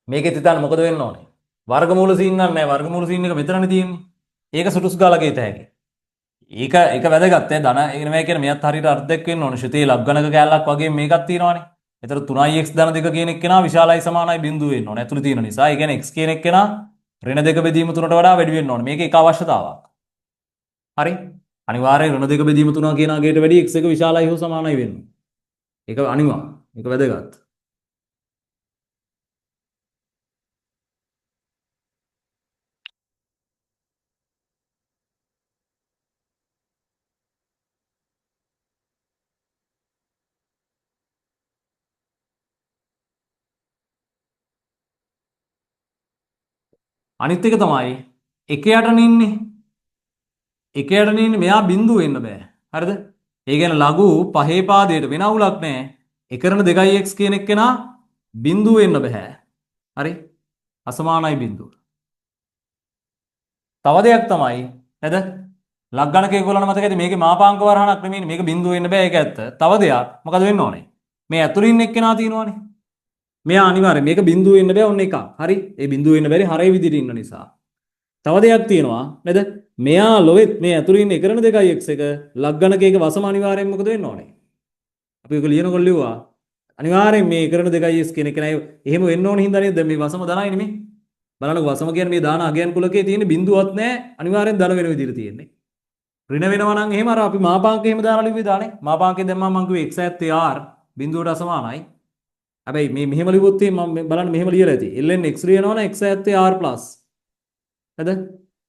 මේකෙත් හිතන්න මොකද වෙන්න ඕනේ? වර්ගමූල සීන් ගන්න නැහැ. වර්ගමූල සීන් එක මෙතනනේ තියෙන්නේ. ඒක සුටුස් ගාලා ගේත හැකි. ඒක වැදගත් ඈ. ධන එනවා කියන්නේ මෙයත් හරියට අර්ධයක් වෙන්න ඕනේ. ශෘතියේ ලබ්ගණක කැලලක් වගේ මේකක් තියෙනවානේ. ඒතර 3x ධන 2 කියන එක්කෙනා විශාලයි සමානයි බිඳුව වෙන්න ඕනේ. ඇතුළේ තියෙන නිසා. ඒ කියන්නේ x කියන එක්කෙනා ඍණ 2 බෙදීම 3ට වඩා වැඩි වෙන්න ඕනේ. මේක එක අවශ්‍යතාවක්. හරි? අනිවාර්යයෙන් ඍණ 2 බෙදීම 3 කියන අගයට වැඩි x එක විශාලයි හෝ සමානයි වෙන්න. ඒක අනිවා. ඒක වැදගත්. අනිත් එක තමයි එක යටනේ ඉන්නේ. එක යටනේ ඉන්නේ මෙයා බිඳුව වෙන්න බෑ. හරිද? ඒ කියන්නේ ලඝු පහේ පාදයට වෙන අවුලක් නැහැ. එකරණ 2x කියන එක්කෙනා බිඳුව වෙන්න බෑ. හරි? අසමානයි බිඳුව. තව දෙයක් තමයි නේද? ලග්ගණක ඒගොල්ලන් මතක ඇති මේකේ මාපාංක වරහණක් නෙමෙයි මේක බිඳුව වෙන්න බෑ ඒක ඇත්ත. තව දෙයක් මොකද වෙන්න ඕනේ? මේ ඇතුළේ ඉන්න එක්කෙනා තියෙනවනේ. මෙයා අනිවාර්යයෙන් මේක බිඳුව වෙන්න බෑ ඔන්න එකක්. හරි? ඒ බිඳුව වෙන්න බැරි හරය විදිහට ඉන්න නිසා. තව දෙයක් තියෙනවා නේද? මෙයා ලොවෙත් මේ ඇතුළේ ඉන්න එකරණ 2x එක ලග්ගණකයක වසම අනිවාර්යයෙන් මොකද වෙන්න ඕනේ? අපි ඒක ලියනකොට ලිව්වා අනිවාර්යෙන් මේ එකරණ 2x කියන එක නෑ එහෙම වෙන්න ඕනේ හින්දා නේද මේ වසම ධනයි නෙමෙයි. බලන්න වසම කියන්නේ මේ දාන අගයන් කුලකේ තියෙන බිඳුවක් නෑ අනිවාර්යෙන් ධන වෙන විදිහට තියෙන්නේ. ඍණ වෙනවා නම් එහෙම අර අපි මාපාංක එහෙම දාලා ලිව්වේ දානේ. මාපාංකයෙන් දැම්මම මම කිව්වේ x ඇත්තේ r බිඳුවට අසමානයි. හැබැයි මේ මෙහෙම ලිව්වොත් මම බලන්න මෙහෙම ලියලා ඇති. ln x ලියනවා නම් x ඇත්තේ r+. හරිද?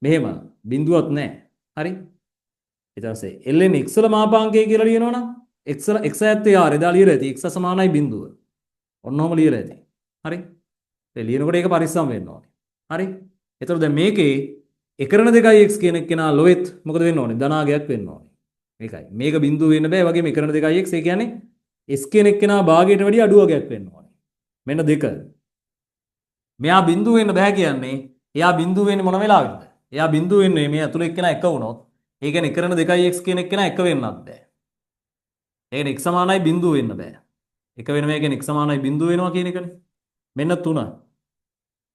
මෙහෙම බිඳුවක් නැහැ. හරි? ඊට පස්සේ ln x වල මාපාංකය කියලා ලියනවා නම් x ඇත්තේ r එදා ලියලා ඇති. x සමානයි බිඳුව. ඔන්නෝම ලියලා ඇති. හරි? ඒ ලියනකොට ඒක පරිස්සම් වෙන්න ඕනේ. හරි? එතකොට දැන් මේකේ එකරණ 2x කියන එක්කෙනා ලොවෙත් මොකද වෙන්න ඕනේ? ධනාගයක් වෙන්න ඕනේ. මේකයි. මේක බිඳුව වෙන්න බෑ වගේම එකරණ 2x ඒ කියන්නේ s කියන එක්කෙනා භාගයට වැඩිය අඩුවගයක් වෙන්න ඕනේ. මෙන්න දෙක. මෙයා බිඳුව වෙන්න බෑ කියන්නේ එයා බිඳුව වෙන්නේ මොන වෙලාවෙද? එයා බිඳුව වෙන්නේ මේ අතුල එක්කෙනා එක වුණොත්. ඒ කියන්නේ එකරණ 2x කියන එක්කෙනා එක වෙන්නත් බෑ. ඒ කියන්නේ x සමානයි බිඳුව වෙන්න බෑ. එක වෙනවා කියන්නේ x සමානයි බිඳුව වෙනවා කියන එකනේ. මෙන්න තුන.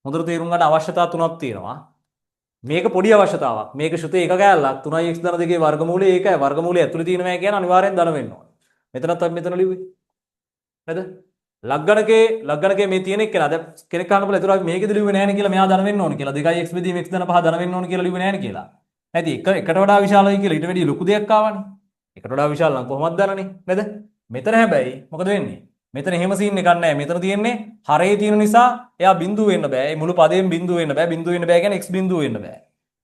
හොඳට තේරුම් ගන්න අවශ්‍යතාව තුනක් තියෙනවා. මේක පොඩි අවශ්‍යතාවක්. මේක ශෘතේ එක කෑල්ලක් 3x ධන 2 වර්ගමූලය ඒකයි. වර්ගමූලය ඇතුලේ තියෙනවා කියන්නේ අනිවාර්යෙන් ධන වෙන්න ඕනේ. මෙතනත් අපි මෙතන ලිව්වේ. නේද? ලග්ගණකේ මේ තියෙන එක්කෙනා දැන් කෙනෙක් අහන්න පුළුවන් ඒතර අපි මේකෙද ලිව්වේ නැහැ නේ කියලා මෙයා ධන වෙන්න ඕනේ කියලා 2x බෙදීම x ධන 5 ධන වෙන්න ඕනේ කියලා ලිව්වේ නැහැ නේ කියලා. නැති එකට වඩා විශාලයි කියලා ඊට වැඩිය ලොකු දෙයක් ආවනේ. එකට වඩා විශාල නම් කොහොමද ධනනේ නේද? මෙතන හැබැයි මොකද වෙන්නේ? මෙතන එහෙම සීන් එකක් නැහැ. මෙතන තියෙන්නේ හරේ තියෙන නිසා එයා බිඳුව වෙන්න බෑ. මේ මුළු පදයෙන් බිඳුව වෙන්න බෑ. බිඳුව වෙන්න බෑ කියන්නේ x බිඳුව වෙන්න බෑ.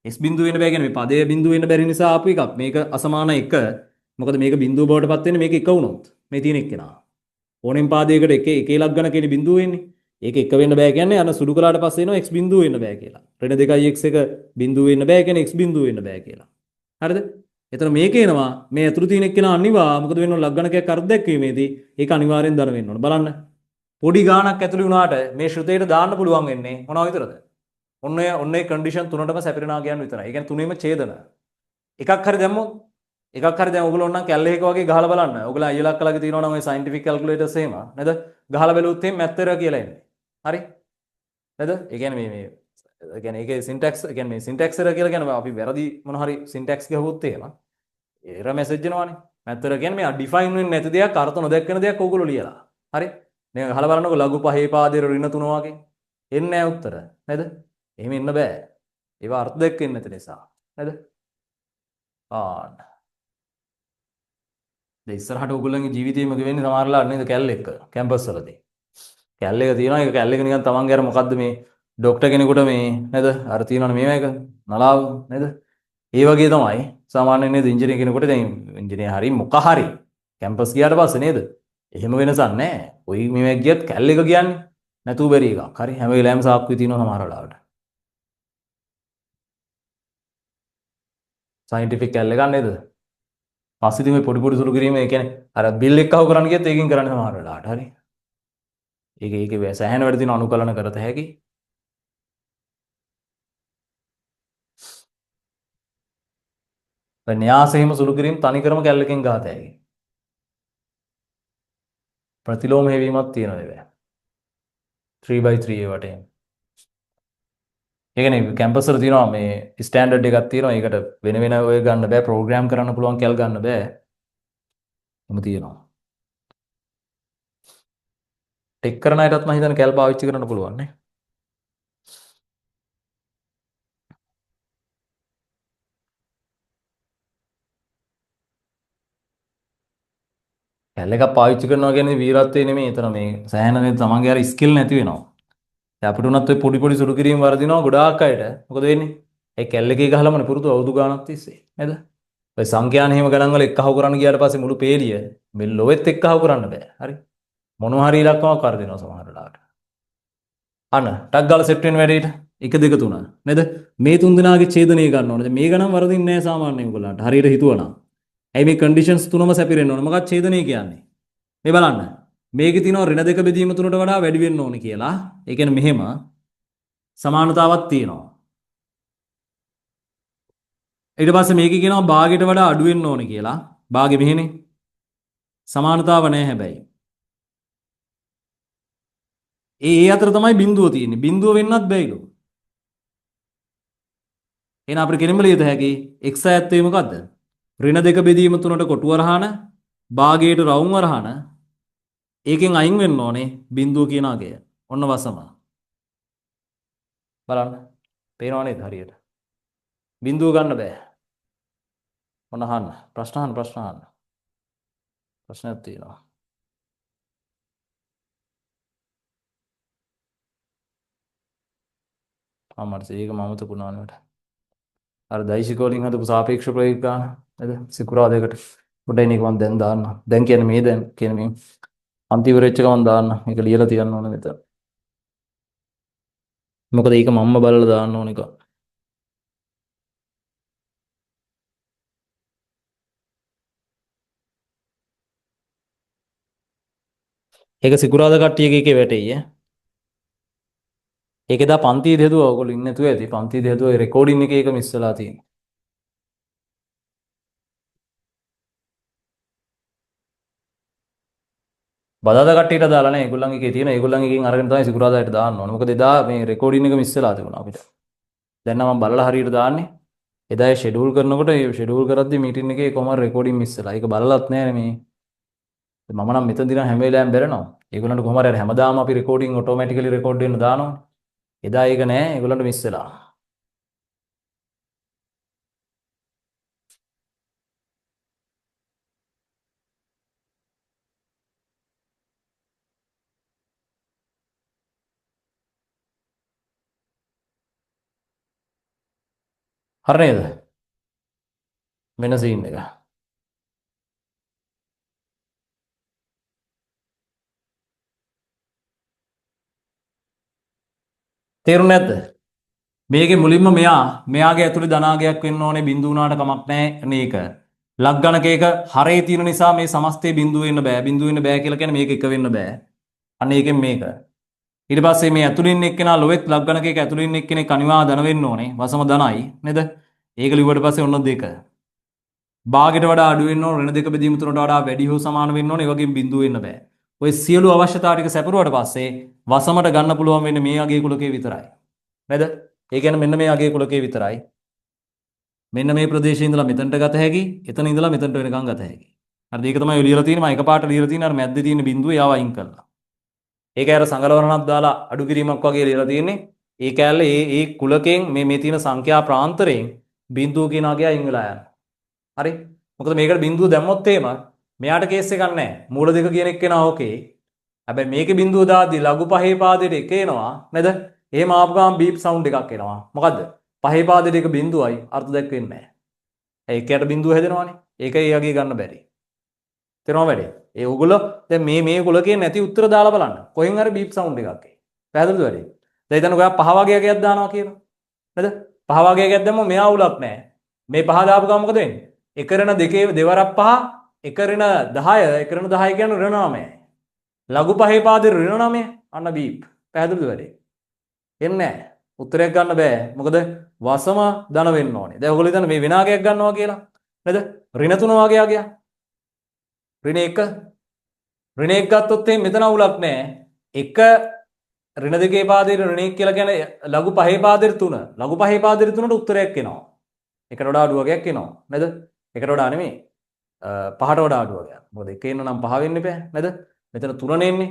x බිඳුව වෙන්න බෑ කියන්නේ මේ පදයේ බිඳුව වෙන්න බැරි නිසා ආපු එකක්. මේක අසමාන 1. මොකද මේක බිඳුව බවට පත් වෙන්නේ මේක එක වුණොත්. මේ තියෙන එක්කෙනා. ඕනෙන් පාදයකට එකේ ලග්ගණ කියන බිඳුව වෙන්නේ. ඒක එක වෙන්න බෑ කියන්නේ අර සුදු කළාට පස්සේ එනවා x බිඳුව වෙන්න බෑ කියලා. ඍණ 2x එක බිඳුව වෙන්න බෑ කියන්නේ x බිඳුව වෙන්න බෑ කියලා. හරිද? එතන මේක එනවා මේ අතුරු තියෙන එක්කෙනා අනිවා මොකද වෙන්න ඕන ලග්ගණකයක් අර්ධ දැක්වීමේදී ඒක අනිවාර්යෙන් ධන වෙන්න ඕන. බලන්න. පොඩි ගාණක් ඇතුළේ වුණාට මේ ශ්‍රුතේට දාන්න පුළුවන් වෙන්නේ මොනවා විතරද? ඔන්න ඒ කන්ඩිෂන් තුනටම සැපිරෙනවා කියන්නේ විතරයි. ඒ කියන්නේ තුනේම ඡේදන. එකක් හරි දැම්මොත් එකක් හරි දැන් ඔයගොල්ලෝ නම් කැල්ල එකක වගේ ගහලා බලන්න. ඔයගොල්ලෝ අයියලක් කලගේ තියෙනවා නම් ඔය සයන්ටිෆික් කැල්කියුලේටර්ස් එහෙම නේද? ගහලා බැලුවොත් එහෙම මැත් එරර් කියලා එන්නේ. හරි? නේද? ඒ කියන්නේ මේ ඒ කියන්නේ ඒකේ සින්ටැක්ස් ඒ කියන්නේ මේ සින්ටැක්ස් එරර් කියලා කියන්නේ අපි වැරදි මොන හරි සින්ටැක්ස් ගහුවොත් එහෙම එරර් මෙසේජ් එනවනේ. මැත් එරර් කියන්නේ මේ ඩිෆයින් වෙන්නේ නැති දෙයක් අර්ථ නොදැක්කන දෙයක් ඔයගොල්ලෝ ලියලා. හරි? දැන් ගහලා බලන්නකො ලඝු පහේ පාදයේ ඍණ 3 වගේ. එන්නේ නැහැ උත්තර. නේද? එහෙම එන්න බෑ. ඒවා අර්ථ දැක්කෙන්නේ නැති නිසා. නේද? ආන්න ඉස්සරහට ඔයගොල්ලන්ගේ ජීවිතේම වෙන්නේ සමහරලා නේද කැල් එක කැම්පස් වලදී. කැල් එක තියෙනවා ඒක කැල් එක නිකන් තමන්ගේ අර මොකද්ද මේ ડોක්ටර් කෙනෙකුට මේ නේද අර තියෙනවනේ මේවා එක නලාව නේද? ඒ වගේ තමයි සාමාන්‍යයෙන් නේද ඉංජිනේර කෙනෙකුට දැන් ඉංජිනේර හරි මොක හරි කැම්පස් ගියාට පස්සේ නේද? එහෙම වෙනසක් නැහැ. ඔයි මේවා ගියත් කැල් එක කියන්නේ නැතුව බැරි එකක්. හරි හැම වෙලාවෙම සාක්කුවේ තියෙනවා සමහර වෙලාවට. සයින්ටිෆික් කැල්ල ගන්න නේද? පස්සේ ඉතින් මේ පොඩි පොඩි සුළු කිරීම ඒ කියන්නේ අර බිල් එක කහුව කරන්න ගියත් ඒකෙන් කරන්නේ සමහර වෙලාවට හරි. ඒක සෑහෙන වැඩ තියෙන අනුකලන කරත හැකි. න්‍යාසෙහිම සුළු කිරීම තනිකරම කැල්ලකින් ගහත හැකි. ප්‍රතිලෝම හේවීමක් තියෙනවා ඒක. 3x3 ඒවට එහෙම. ඒ කියන්නේ කැම්පස් වල තියෙනවා මේ ස්ටෑන්ඩඩ් එකක් තියෙනවා. ඒකට වෙන වෙන ඔය ගන්න බෑ. ප්‍රෝග්‍රෑම් කරන්න පුළුවන් කැල් ගන්න බෑ. එහෙම තියෙනවා. ටෙක් කරන අයටත් මම හිතන්නේ කැල් පාවිච්චි කරන්න පුළුවන් නේ. කැල් එකක් පාවිච්චි කරනවා කියන්නේ වීරත්වය නෙමෙයි. එතන මේ සෑහෙන මේ තමන්ගේ අර ස්කිල් නැති වෙනවා. දැන් අපිට උනත් ඔය පොඩි පොඩි සුළු කිරීම් වර්ධිනවා ගොඩාක් අයට. මොකද වෙන්නේ? ඒ කැල් එකේ ගහලාමනේ පුරුදු අවුරුදු ගාණක් තිස්සේ. නේද? ඔය සංඛ්‍යාන හිම ගණන් වල එක්කහුව කරන්න ගියාට පස්සේ මුළු පේලිය මේ ලොවෙත් එක්කහුව කරන්න බෑ. හරි? මොනවා හරි ඉලක්කමක් වර්ධිනවා සමහර වෙලාවට. අන්න ටක් ගාලා සෙට් වෙන වැඩේට 1 2 3 නේද? මේ තුන් දෙනාගේ ඡේදනය ගන්න ඕනේ. මේ ගණන් වරදින්නේ නැහැ සාමාන්‍යයෙන් ඔයගොල්ලන්ට. හරියට හිතුවනම්. ඇයි මේ කන්ඩිෂන්ස් තුනම සැපිරෙන්න ඕනේ? මොකක්ද ඡේදනය කියන්නේ? මේ බලන්න. මේකේ තියෙනවා ඍණ දෙක බෙදීම තුනට වඩා වැඩි වෙන්න ඕනේ කියලා. ඒ කියන්නේ මෙහෙම සමානතාවක් තියෙනවා. ඊට පස්සේ මේකේ කියනවා භාගයට වඩා අඩු වෙන්න ඕනේ කියලා. භාගෙ මෙහෙනේ. සමානතාව නැහැ හැබැයි. ඒ අතර තමයි බිඳුව තියෙන්නේ. බිඳුව වෙන්නත් බැයිලු. එහෙනම් අපිට කෙලින්ම ලියත හැකි x ඇත්තේ මොකද්ද? ඍණ දෙක බෙදීම තුනට කොටු වරහන භාගයට රවුම් වරහන ඒකෙන් අයින් වෙන්න ඕනේ බිඳුව කියන අගය. ඔන්න වසම. බලන්න. පේනව නේද හරියට? බිඳුව ගන්න බෑ. ඔන්න අහන්න. ප්‍රශ්න අහන්න. ප්‍රශ්නයක් තියෙනවා. මට ඒක මමතකුණා නේද? අර දෛශික වලින් හදපු සාපේක්ෂ ප්‍රවේග ගන්න නේද? සිකුරාදයකට පොඩ්ඩයි මේක මම දැන් දාන්න. දැන් කියන්නේ මේ දැන් කියන මේ අන්තිම වෙච්ච ගමන් දාන්න. මේක ලියලා තියන්න ඕනේ මෙතන. මොකද ඒක මම්ම බලලා දාන්න ඕන එක. ඒක සිකුරාදා කට්ටියගේ එකේ වැටෙයි ඈ. ඒක එදා පන්තියේදී හදුවා. ඔයගොල්ලෝ ඉන්නේ නැතුව ඇති. පන්තියේදී හදුවා. ඒ රෙකෝඩින් එකේ ඒක මිස් වෙලා තියෙනවා. බදාදා කට්ටියට දාලා නැහැ. ඒගොල්ලන්ගේ එකේ තියෙන ඒගොල්ලන්ගෙන් අරගෙන තමයි සිකුරාදාට දාන්න ඕනේ. මොකද එදා මේ රෙකෝඩින් එක මිස් වෙලා තිබුණා අපිට. දැන් නම් මම බලලා හරියට දාන්නේ. එදා ඒ ෂෙඩියුල් කරනකොට ඒ ෂෙඩියුල් කරද්දි මීටින් එකේ කොහමද රෙකෝඩින් මිස් වෙලා. ඒක බලලත් නැහැ මේ. මම නම් මෙතන දින හැම වෙලාවෙම බැලනවා. ඒගොල්ලන්ට කොහමද හරි හැමදාම අපි රෙකෝඩින් ඔටෝමැටිකලි රෙකෝඩ් වෙන්න දානවනේ. එදා ඒක නෑ. ඒගොල්ලන්ට මිස් වෙලා. හරි නේද? වෙන සීන් එක. තේරුණේ නැද්ද? මේකේ මුලින්ම මෙයාගේ ඇතුලේ ධනාගයක් වෙන්න ඕනේ බිඳු වුණාට කමක් නැහැ මේක. ලක් ගණකයක හරේ තියෙන නිසා මේ සමස්තය බිඳු වෙන්න බෑ. බිඳු වෙන්න බෑ කියලා කියන්නේ මේක එක වෙන්න බෑ. අන්න ඒකෙන් මේක. ඊට පස්සේ මේ ඇතුලින් ඉන්න එක්කෙනා ලොවෙත් ලක් ගණකයක ඇතුලින් ඉන්න එක්කෙනෙක් අනිවා ධන වෙන්න ඕනේ. වසම ධනයි නේද? ඒක ලිව්වට පස්සේ ඔන්න දෙක. භාගයට වඩා අඩු වෙන්න ඕන ඍණ දෙක බෙදීම තුනට වඩා වැඩි හෝ සමාන වෙන්න ඕන. ඒ වගේම බිඳු වෙන්න බෑ. ඔය සියලු අවශ්‍යතා ටික සැපරුවාට පස්සේ වසමට ගන්න පුළුවන් වෙන්නේ මේ අගේ කුලකේ විතරයි. නේද? ඒ කියන්නේ මෙන්න මේ අගේ කුලකේ විතරයි. මෙන්න මේ ප්‍රදේශයේ ඉඳලා මෙතනට ගත හැකි, එතන ඉඳලා මෙතනට වෙනකන් ගත හැකි. හරිද? ඒක තමයි ලියලා තියෙන්නේ. මම එකපාරට ලියලා තියෙන්නේ අර මැද්දේ තියෙන බිඳුව යාව අයින් කරලා. ඒකයි අර සංගලවරණක් දාලා අඩු කිරීමක් වගේ ලියලා තියෙන්නේ. ඒ කැලේ ඒ කුලකෙන් මේ තියෙන සංඛ්‍යා ප්‍රාන්තරයෙන් බිඳුව කියන අගය අයින් වෙලා යනවා. හරි? මොකද මේකට බිඳුව දැම්මොත් එහෙම මෙයාට කේස් එකක් නැහැ. මූල දෙක කියන එක කෙනා ඕකේ. හැබැයි මේකේ බිඳුව දාද්දි ලඝු පහේ පාදයට එක එනවා නේද? එහෙම ආපු ගමන් බීප් සවුන්ඩ් එකක් එනවා. මොකද්ද? පහේ පාදයට එක බිඳුවයි අර්ථ දැක්වෙන්නේ නැහැ. ඒකයට බිඳුව හැදෙනවානේ. ඒකයි ඒ වගේ ගන්න බැරි. තේරෙනවද වැඩි? ඒ ඕගොල්ලෝ දැන් මේ කුලකේ නැති උත්තර දාලා බලන්න. කොහෙන් හරි බීප් සවුන්ඩ් එකක් එයි. පැහැදිලිද වැඩි? දැන් හිතන්න ඔයා පහ වගේ එකක් දානවා කියලා. නේද? පහ වගේ එකක් දැම්මම මෙයා උලක් නැහැ. මේ පහ දාපු ගමන් මොකද වෙන්නේ? එක ඍණ දෙකේ දෙවරක් පහ, එක ඍණ 10, එක ඍණ 10 කියන්නේ ඍණ 9යි. ලඝු පහේ පාදේ ඍණ 9. අන්න බීප්. පැහැදිලිද වැඩේ? එන්නේ නැහැ. උත්තරයක් ගන්න බෑ. මොකද වසම ධන වෙන්න ඕනේ. දැන් ඔයගොල්ලෝ හිතන්නේ මේ විනාගයක් ගන්නවා කියලා. නේද? ඍණ 3 වගේ ආගියා. ඍණ 1 ඍණ 1 ගත්තොත් එහෙනම් මෙතන අවුලක් නැහැ. එක ඍණ දෙකේ පාදේ ඍණ 1 කියලා කියන්නේ ලඝු පහේ පාදේ 3. ලඝු පහේ පාදේ 3ට උත්තරයක් එනවා. එකට වඩා අඩු වගේක් එනවා. නේද? එකට වඩා නෙමෙයි. පහට වඩා අඩු වගේක්. මොකද එකේ ඉන්න නම් පහ වෙන්න බෑ. නේද? මෙතන 3 නේ එන්නේ.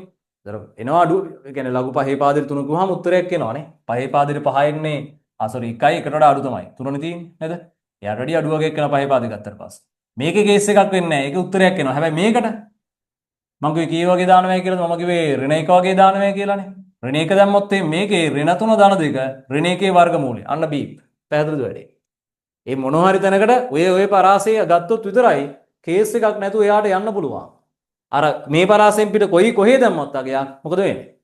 එනවා අඩු ඒ කියන්නේ ලඝු පහේ පාදේ 3 ගුවාම උත්තරයක් එනවානේ. පහේ පාදේ 5 එන්නේ sorry 1යි එකට වඩා අඩු තමයි. 3නේ තියෙන්නේ නේද? එයාට වැඩි අඩු වගේක් එනවා පහේ පාදේ ගත්තට පස්සේ. මේකේ කේස් එකක් වෙන්නේ නැහැ. ඒකේ උත්තරයක් එනවා. හැබැයි මේකට මම කිව්වේ කී වගේ දානවයි කියලාද? මම කිව්වේ ඍණ 1 වගේ දානවයි කියලානේ. ඍණ 1 දැම්මොත් මේකේ ඍණ 3 ධන 2 ඍණ 1 වර්ගමූලය. අන්න බීප්. පැහැදිලිද වැඩේ? ඒ මොනවා හරි තැනකට ඔය පරාසය ගත්තොත් විතරයි කේස් එකක් නැතුව එයාට යන්න පුළුවන්. අර මේ පරාසයෙන් පිට කොහේ දැම්මත් අගයා මොකද වෙන්නේ?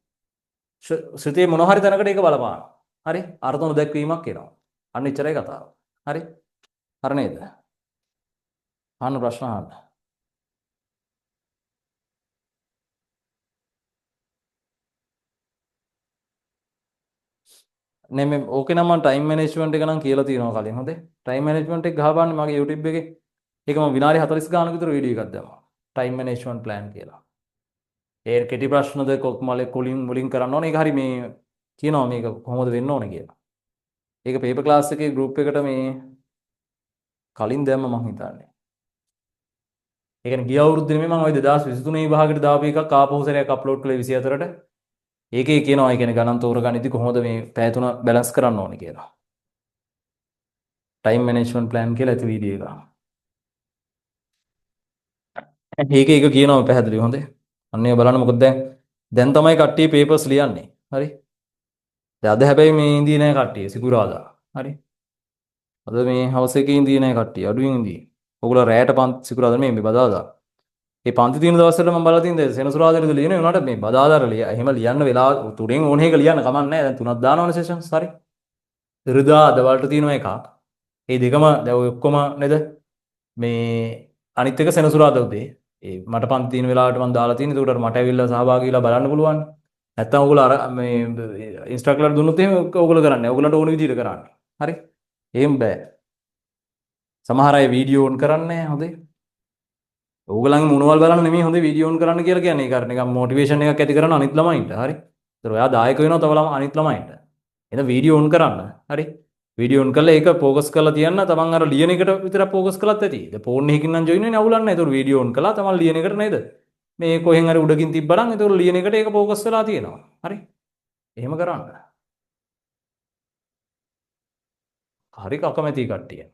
ශ්‍රුතියේ මොනවා හරි තැනකට ඒක බලපානවා. හරි? අර්ථන දැක්වීමක් එනවා. අන්න එච්චරයි කතාව. හරි? හරි නේද? අහන්න ප්‍රශ්න අහන්න. නේ මේ ඕකේ නම් මම ටයිම් මැනේජ්මන්ට් එක නම් කියලා තියෙනවා කලින්. හොඳේ. ටයිම් මැනේජ්මන්ට් එක ගහපන්න මගේ YouTube එකේ. ඒක මම විනාඩි 40 ගානක විතර වීඩියෝ එකක් දැම්මා. ටයිම් මැනේජ්මන්ට් ප්ලෑන් කියලා. ඒ කෙටි ප්‍රශ්නද කොක්මලේ මුලින් කරන්න ඕනේ. ඒක හරි මේ කියනවා මේක කොහොමද වෙන්න ඕනේ කියලා. ඒක පේපර් ක්ලාස් එකේ ගෲප් එකට මේ කලින් දැම්ම මම හිතන්නේ. ඒ කියන්නේ ගිය අවුරුද්දේ නෙමෙයි මම ওই 2023 විභාගෙට දාපු එකක් ආපහු සැරයක් අප්ලෝඩ් කළේ 24ට. ඒකේ කියනවා ඒ කියන්නේ ගණන් තෝරගනිද්දි කොහොමද මේ පැය 3 බැලන්ස් කරන්න ඕනේ කියලා. ටයිම් මැනේජ්මන්ට් ප්ලෑන් කියලා ඇති වීඩියෝ එක. ඒක කියනවා පැහැදිලිව හොඳේ. අන්න ඒක බලන්න මොකද දැන් තමයි කට්ටිය පේපර්ස් ලියන්නේ. හරි? දැන් අද හැබැයි මේ ඉඳී නැහැ කට්ටිය සිකුරාදා. හරි? අද මේ හවස් එකේ ඉඳී නැහැ කට්ටිය. අඩුවෙන් ඉඳී. ඔයගොල්ලෝ රැයට සිකුරාදා මේ බදාදා. මේ පන්ති තියෙන දවස්වල මම බලලා තියෙන සෙනසුරාදාට ලියන උනාට මේ බදාදාට එහෙම ලියන්න වෙලාව තුනෙන් ඕන එක ලියන්න කමක් නැහැ. දැන් තුනක් දානවනේ සෙෂන්ස්. හරි? ඉරිදා අද වලට තියෙන එකක්. මේ දෙකම දැන් ඔය ඔක්කොම නේද? මේ අනිත් එක සෙනසුරාදා උදේ. ඒ මට පන්ති තියෙන වෙලාවට මම දාලා තියෙන. ඒකට මට ඇවිල්ලා සහභාගී වෙලා බලන්න පුළුවන්. නැත්තම් ඔයගොල්ලෝ අර මේ ඉන්ස්ට්‍රක්ටර්ලා දුන්නොත් එහෙම ඔයගොල්ලෝ කරන්නේ. ඔයගොල්ලන්ට ඕන විදිහට කරන්නේ. හරි? එහෙම බෑ. සමහර අය වීඩියෝ ඔන් කරන්නේ නැහැ. හොඳේ. ඕගොල්ලන්ගේ මුණවල් බලන්න නෙමෙයි හොඳේ වීඩියෝ ඔන් කරන්න කියලා කියන්නේ. ඒක නිකන් මොටිවේෂන් එකක් ඇති කරන අනිත් ළමයින්ට. හරි? ඒතර ඔයා දායක වෙනවා තව අනිත් ළමයින්ට. එහෙනම් වීඩියෝ ඔන් කරන්න. හරි? වීඩියෝ ඔන් කරලා ඒක ફોකස් කරලා තියන්න. තමන් අර ලියන එකට විතරක් ફોකස් කළත් ඇති. දැන් ෆෝන් එකකින් නම් ජොයින් වෙන්නේ අවුලක් නැහැ. ඒතර වීඩියෝ ඔන් කළා තමන් ලියන එකට නේද? මේ කොහෙන් හරි උඩකින් තිබ්බනම් ඒතර ලියන එකට ඒක ફોකස් වෙලා තියෙනවා. හරි? එහෙම කරන්න. හරි කකමැති කට්ටිය.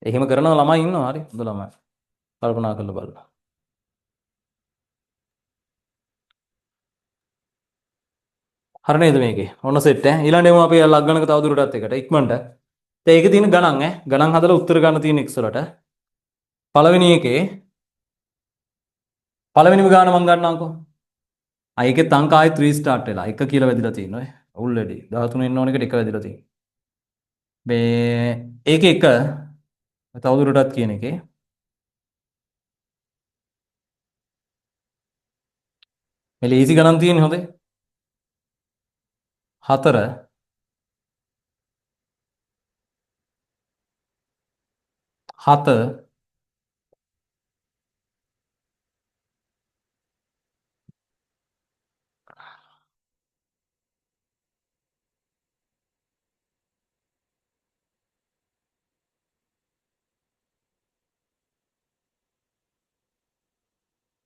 එහෙම කරන ළමයි ඉන්නවා. හරි? හොඳ ළමයි. කල්පනා කරලා බලන්න. හරි නේද මේකේ? ඔන්න සෙට් ඈ. ඊළඟට එමු අපි ලග්ගණක තවදුරටත් එකට ඉක්මනට. දැන් ඒකේ තියෙන ගණන් ඈ. ගණන් හදලා උත්තර ගන්න තියෙන x වලට. පළවෙනි එකේ පළවෙනිම ගාන මම ගන්නම්කෝ. ඒකෙත් අංක ආයෙත් රීස්ටාර්ට් වෙලා 1 කියලා වැදිලා තියෙනවා ඈ. ඔල්රෙඩි 13 එන්න ඕන එකට 1 වැදිලා තියෙනවා. මේ ඒකේ 1 තවදුරටත් කියන එකේ මේ ලීසි ගණන් තියෙන්නේ හොඳේ. 4 7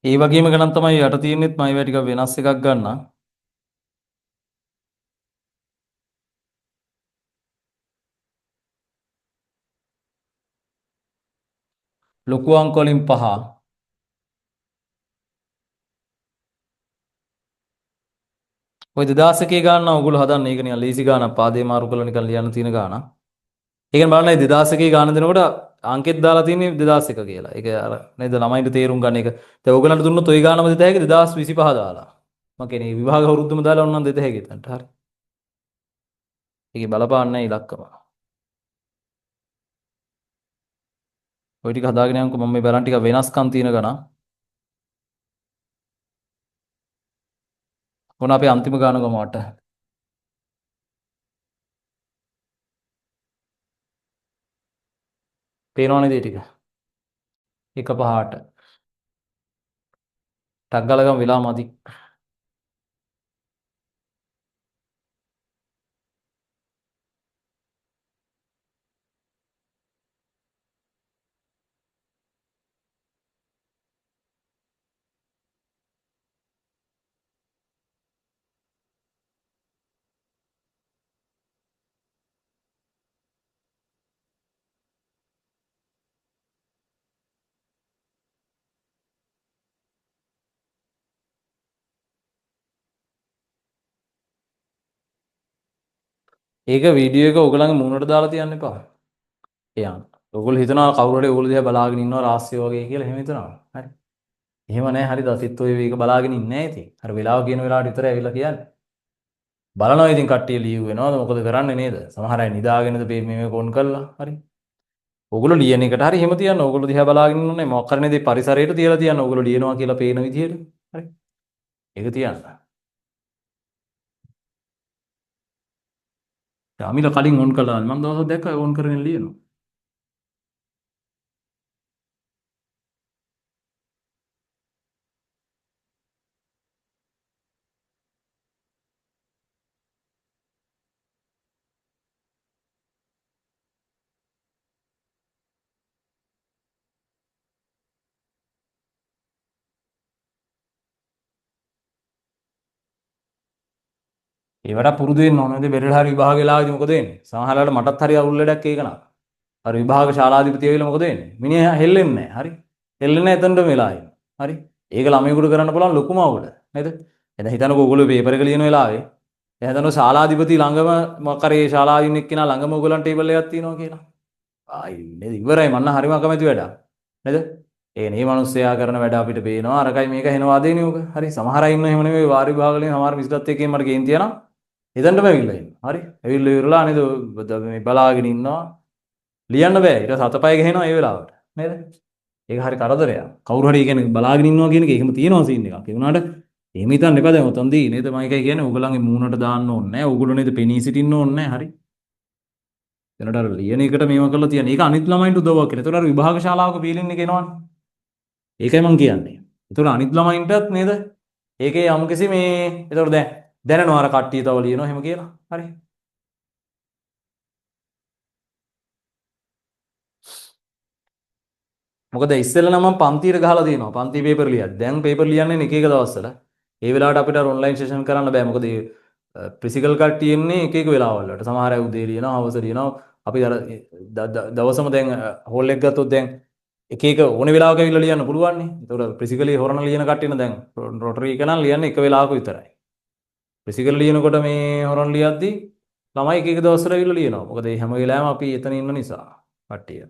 ඒ වගේම ගණන් තමයි යට තියෙන්නේත් මම ඒවා ටිකක් වෙනස් එකක් ගන්නම්. ලොකු අංක වලින් 5 ඔය 2001 ගාන ඔයගොල්ලෝ හදන්න. ඒක නිකන් ලීසි ගානක් පාදේ මාරු කරලා නිකන් ලියන්න තියෙන ගානක්. ඒ කියන්නේ බලන්න 2001 ගාන දෙනකොට අංකෙත් දාලා තියෙන්නේ 2001 කියලා. ඒක අර නේද ළමයින්ට තේරුම් ගන්න එක. දැන් ඔයගලන්ට දුන්නොත් ওই ගානම දෙත හැකි 2025 දාලා. මම කියන්නේ විභාග අවුරුද්දම දාලා ඕනනම් දෙත හැකි එතනට. හරි. ඒකේ බලපාන්නේ නැහැ ඉලක්කම. ඔය ටික හදාගෙන යනකො මම මේ බලන් ටික වෙනස්කම් තියෙන ගණන්. කොහොන අපේ අන්තිම ගාන ගමවට. පේනවනේ මේ ටික. එක පහට. ටක් ගාලා ගම වෙලා මදි. ඒක වීඩියෝ එක ඔයගලගේ මූණට දාලා තියන්න එපා. එයන්. ඔයගොල්ලෝ හිතනවා කවුරු හරි ඔයගොල්ලෝ දිහා බලාගෙන ඉන්නවා රාස්‍ය වගේ කියලා එහෙම හිතනවා. හරි. එහෙම නැහැ හරිද? අසිත් ඔය මේක බලාගෙන ඉන්නේ නැහැ ඉතින්. අර වෙලාව කියන වෙලාවට විතරයි ඇවිල්ලා කියන්නේ. බලනවා ඉතින් කට්ටිය ලියු වෙනවද මොකද කරන්නේ නේද? සමහර අය නිදාගෙනද මේ කොන් කළා. හරි. ඔයගොල්ලෝ ලියන එකට හරි එහෙම තියන්න. ඔයගොල්ලෝ දිහා බලාගෙන ඉන්නෝනේ මොකක් කරන්නේ දේ පරිසරයට තියලා තියන්න. ඔයගොල්ලෝ ලියනවා කියලා පේන විදිහට. හරි. ඒක තියන්න. අමිල කලින් ඔන් කළා. මම දවසක් දැක්කා ඔන් කරගෙන ලියනවා. ඒවට පුරුදු වෙන්න ඕනේ. ඉතින් බෙරළ හරි විභාග වෙලාවදී මොකද වෙන්නේ? සමහරවිට මටත් හරි අවුල් ලඩක් ඒක නා. අර විභාග ශාලාධිපතිය වෙලා මොකද වෙන්නේ? මිනිහා හෙල්ලෙන්නේ නැහැ. හරි. හෙල්ලෙන්නේ නැහැ එතනට වෙලා ඉන්නේ. හරි. ඒක ළමයෙකුට කරන්න පුළුවන් ලොකුම අවුල. නේද? එතන හිතන්නකෝ ඔයගොල්ලෝ පේපර් එක ලියන වෙලාවේ දැන් හිතන්නකෝ ශාලාධිපති ළඟම මොකක් හරි ශාලාවේ ඉන්න එක්කෙනා ළඟම ඔයගොල්ලන් ටේබල් එකක් තියෙනවා කියලා. ආයි නේද? ඉවරයි මන්න හරිම අකමැති වැඩක්. නේද? ඒ නේ මිනිස්සයා කරන වැඩ අපිට පේනවා. අරකයි මේක හෙනවා දෙන්නේ ඔක. හරි. සමහර අය ඉන්නවා එහෙම නෙමෙයි වාරි විභාග වලින් සමහර මිස්ටත් එකකින් මට ගේන් තියනවා. එතනටම ඇවිල්ලා ඉන්නවා. හරි. ඇවිල්ලා ඉවරලා නේද මේ බලාගෙන ඉන්නවා. ලියන්න බෑ. ඊට සතපය ගහනවා ඒ වෙලාවට. නේද? ඒක හරි කරදරයක්. කවුරු හරි කියන්නේ බලාගෙන ඉන්නවා කියන එක එහෙම තියෙනවා සීන් එකක්. ඒ වුණාට එහෙම හිතන්න එපා දැන් උතන්දී නේද මම එකයි කියන්නේ ඕගොල්ලන්ගේ මූණට දාන්න ඕනේ නැහැ. ඕගොල්ලෝ නේද පෙනී සිටින්න ඕනේ නැහැ. හරි. එතනට අර ලියන එකට මේව කරලා තියන්නේ. ඒක අනිත් ළමයින්ට උදව්වක් කියලා. ඒතකොට අර විභාග ශාලාවක පීලින් එක එනවනේ. ඒකයි මම කියන්නේ. ඒතකොට අනිත් ළමයින්ටත් නේද? ඒකේ යම්කිසි මේ ඒතකොට දැනනවා අර කට්ටිය තව ලියනවා එහෙම කියලා. හරි. මොකද ඉස්සෙල්ලා නම් මම පන්තියට ගහලා තියෙනවා. පන්ති පේපර් ලියද්දි. දැන් පේපර් ලියන්නේ එක එක දවස්වල. ඒ වෙලාවට අපිට අර ඔන්ලයින් සෙෂන් කරන්න බෑ. මොකද ෆිසිකල් කට්ටිය එන්නේ එක එක වෙලාවල් වලට. සමහර අය උදේ ලියනවා, හවස ලියනවා. අපි අර දවසම දැන් හෝල් එක ගත්තොත් දැන් එක එක ඕන වෙලාවක ඇවිල්ලා ලියන්න පුළුවන් නේ. ඒතකොට ෆිසිකලි හොරන ලියන කට්ටියන දැන් රොටරි එක නම් ලියන්නේ එක වෙලාවක විතරයි. ෆිසිකල් ලියනකොට මේ හොරන් ලියද්දි ළමයි එක එක දවස්වල ඇවිල්ලා ලියනවා. මොකද මේ හැම වෙලාවෙම අපි එතන ඉන්න නිසා කට්ටිය.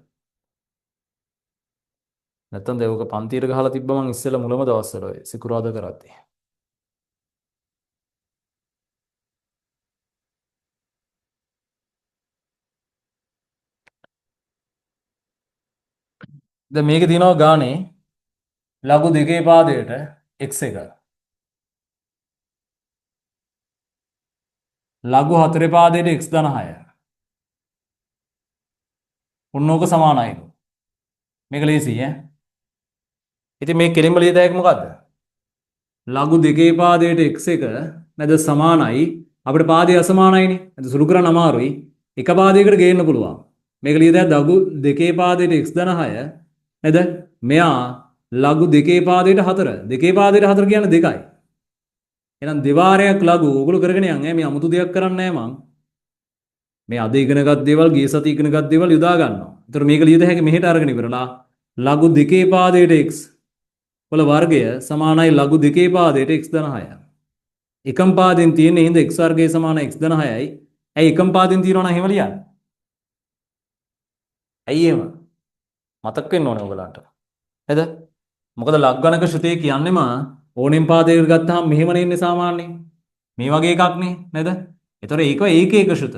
නැත්තම් ඒක පන්තියට ගහලා තිබ්බ මං ඉස්සෙල්ලා මුලම දවස්වල ඔය සිකුරාදා කරද්දී. දැන් මේකේ තියෙනවා ගානේ ලඝු දෙකේ පාදයට x එක. ලඝු හතරේ පාදයට x ධන 6. ඔන්නෝක සමානයිලු. මේක ලේසි ඈ. ඉතින් මේ කෙලින්ම ලියත හැකි මොකද්ද? ලඝු දෙකේ පාදයට x එක නැද සමානයි අපිට පාදය අසමානයිනේ. නැද සුළු කරන්න අමාරුයි. එක පාදයකට ගේන්න පුළුවන්. මේක ලියත හැකි ලඝු දෙකේ පාදයට x ධන 6 නේද? මෙයා ලඝු දෙකේ පාදයට 4. දෙකේ පාදයට 4 කියන්නේ 2යි. එහෙනම් දෙවාරයක් ලඝු ඕගොල්ලෝ කරගෙන යන් ඈ මේ අමුතු දෙයක් කරන්නේ නැහැ මං. මේ අද ඉගෙනගත් දේවල් ගිය සති ඉගෙනගත් දේවල් යොදා ගන්නවා. ඒතර මේක ලියද හැකි මෙහෙට අරගෙන ඉවරලා ලඝු දෙකේ පාදයට x වල වර්ගය සමානයි ලඝු දෙකේ පාදයට x ධන 6. එකම පාදෙන් තියෙන හින්දා x වර්ගය සමාන x ධන 6යි. ඇයි එකම පාදෙන් තියෙනවා නම් එහෙම ලියන්නේ? ඇයි එහෙම? මතක් වෙන්න ඕනේ ඔයගලන්ට. නේද? මොකද ලග්ගණක ශ්‍රුතිය කියන්නේම ඕනෙන් පාදයකට ගත්තාම මෙහෙමනේ ඉන්නේ සාමාන්‍යයෙන්. මේ වගේ එකක් නේ නේද? ඒතර ඒක ඒකේක ශ්‍රුත.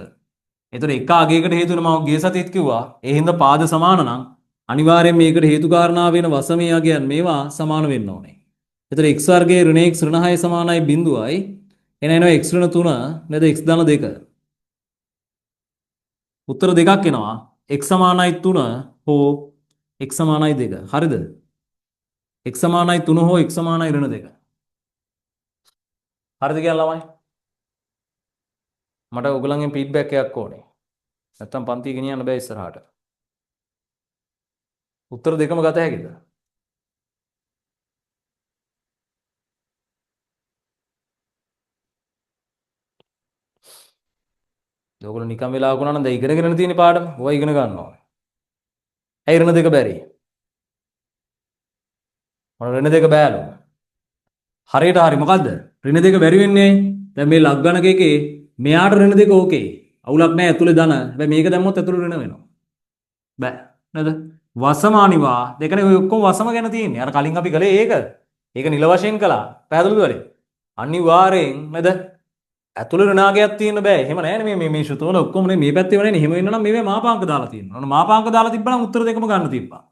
ඒතර එක අගයකට හේතු වෙන මම ගිය සතියේත් කිව්වා ඒ හින්දා පාද සමාන නම් අනිවාර්යෙන් මේකට හේතු කාරණා වෙන වසමයාගයන් මේවා සමාන වෙන්න ඕනේ. එතකොට x වර්ගයේ ඍණ x ඍණ 6 සමානයි 0යි. එන එනවා x ඍණ 3 නේද x ධන 2. උත්තර දෙකක් එනවා. x සමානයි 3 හෝ x සමානයි 2. හරිද? x සමානයි 3 හෝ x සමානයි ඍණ 2. හරිද කියලා ළමයි? මට ඔයගලන්ගෙන් ෆීඩ්බැක් එකක් ඕනේ. නැත්තම් පන්ති ගෙනියන්න බෑ ඉස්සරහට. උත්තර දෙකම ගත හැකිද? ඔයගොල්ලෝ නිකන් වෙලා වුණා නම් දැන් ඉගෙනගෙන තියෙන පාඩම ඔය ඉගෙන ගන්න ඕනේ. ඇයි ඍණ 2 බැරි? මොන ඍණ 2 බෑලු? හරියට හරි මොකද්ද? ඍණ 2 බැරි වෙන්නේ දැන් මේ ලග්ගණක එකේ මෙයාට ඍණ 2 ඕකේ. අවුලක් නැහැ ඇතුලේ ධන. හැබැයි මේක දැම්මොත් ඇතුලේ ඍණ වෙනවා. බෑ නේද? වසම අනිවා දෙකනේ ඔය ඔක්කොම වසම ගැන තියෙන්නේ. අර කලින් අපි කළේ ඒක. ඒක නිල වශයෙන් කළා. පැහැදිලිද වලේ? අනිවාර්යෙන් නේද? ඇතුලේ ඍණාගයක් තියෙන්න බෑ. එහෙම නෑනේ මේ ශුතවල ඔක්කොම මේ පැත්තේ වනේ. එහෙම වෙන්න නම් මේ මාපාංක දාලා තියෙනවා. ඔන්න මාපාංක දාලා තිබ්බනම් උත්තර දෙකම ගන්න තිබ්බා.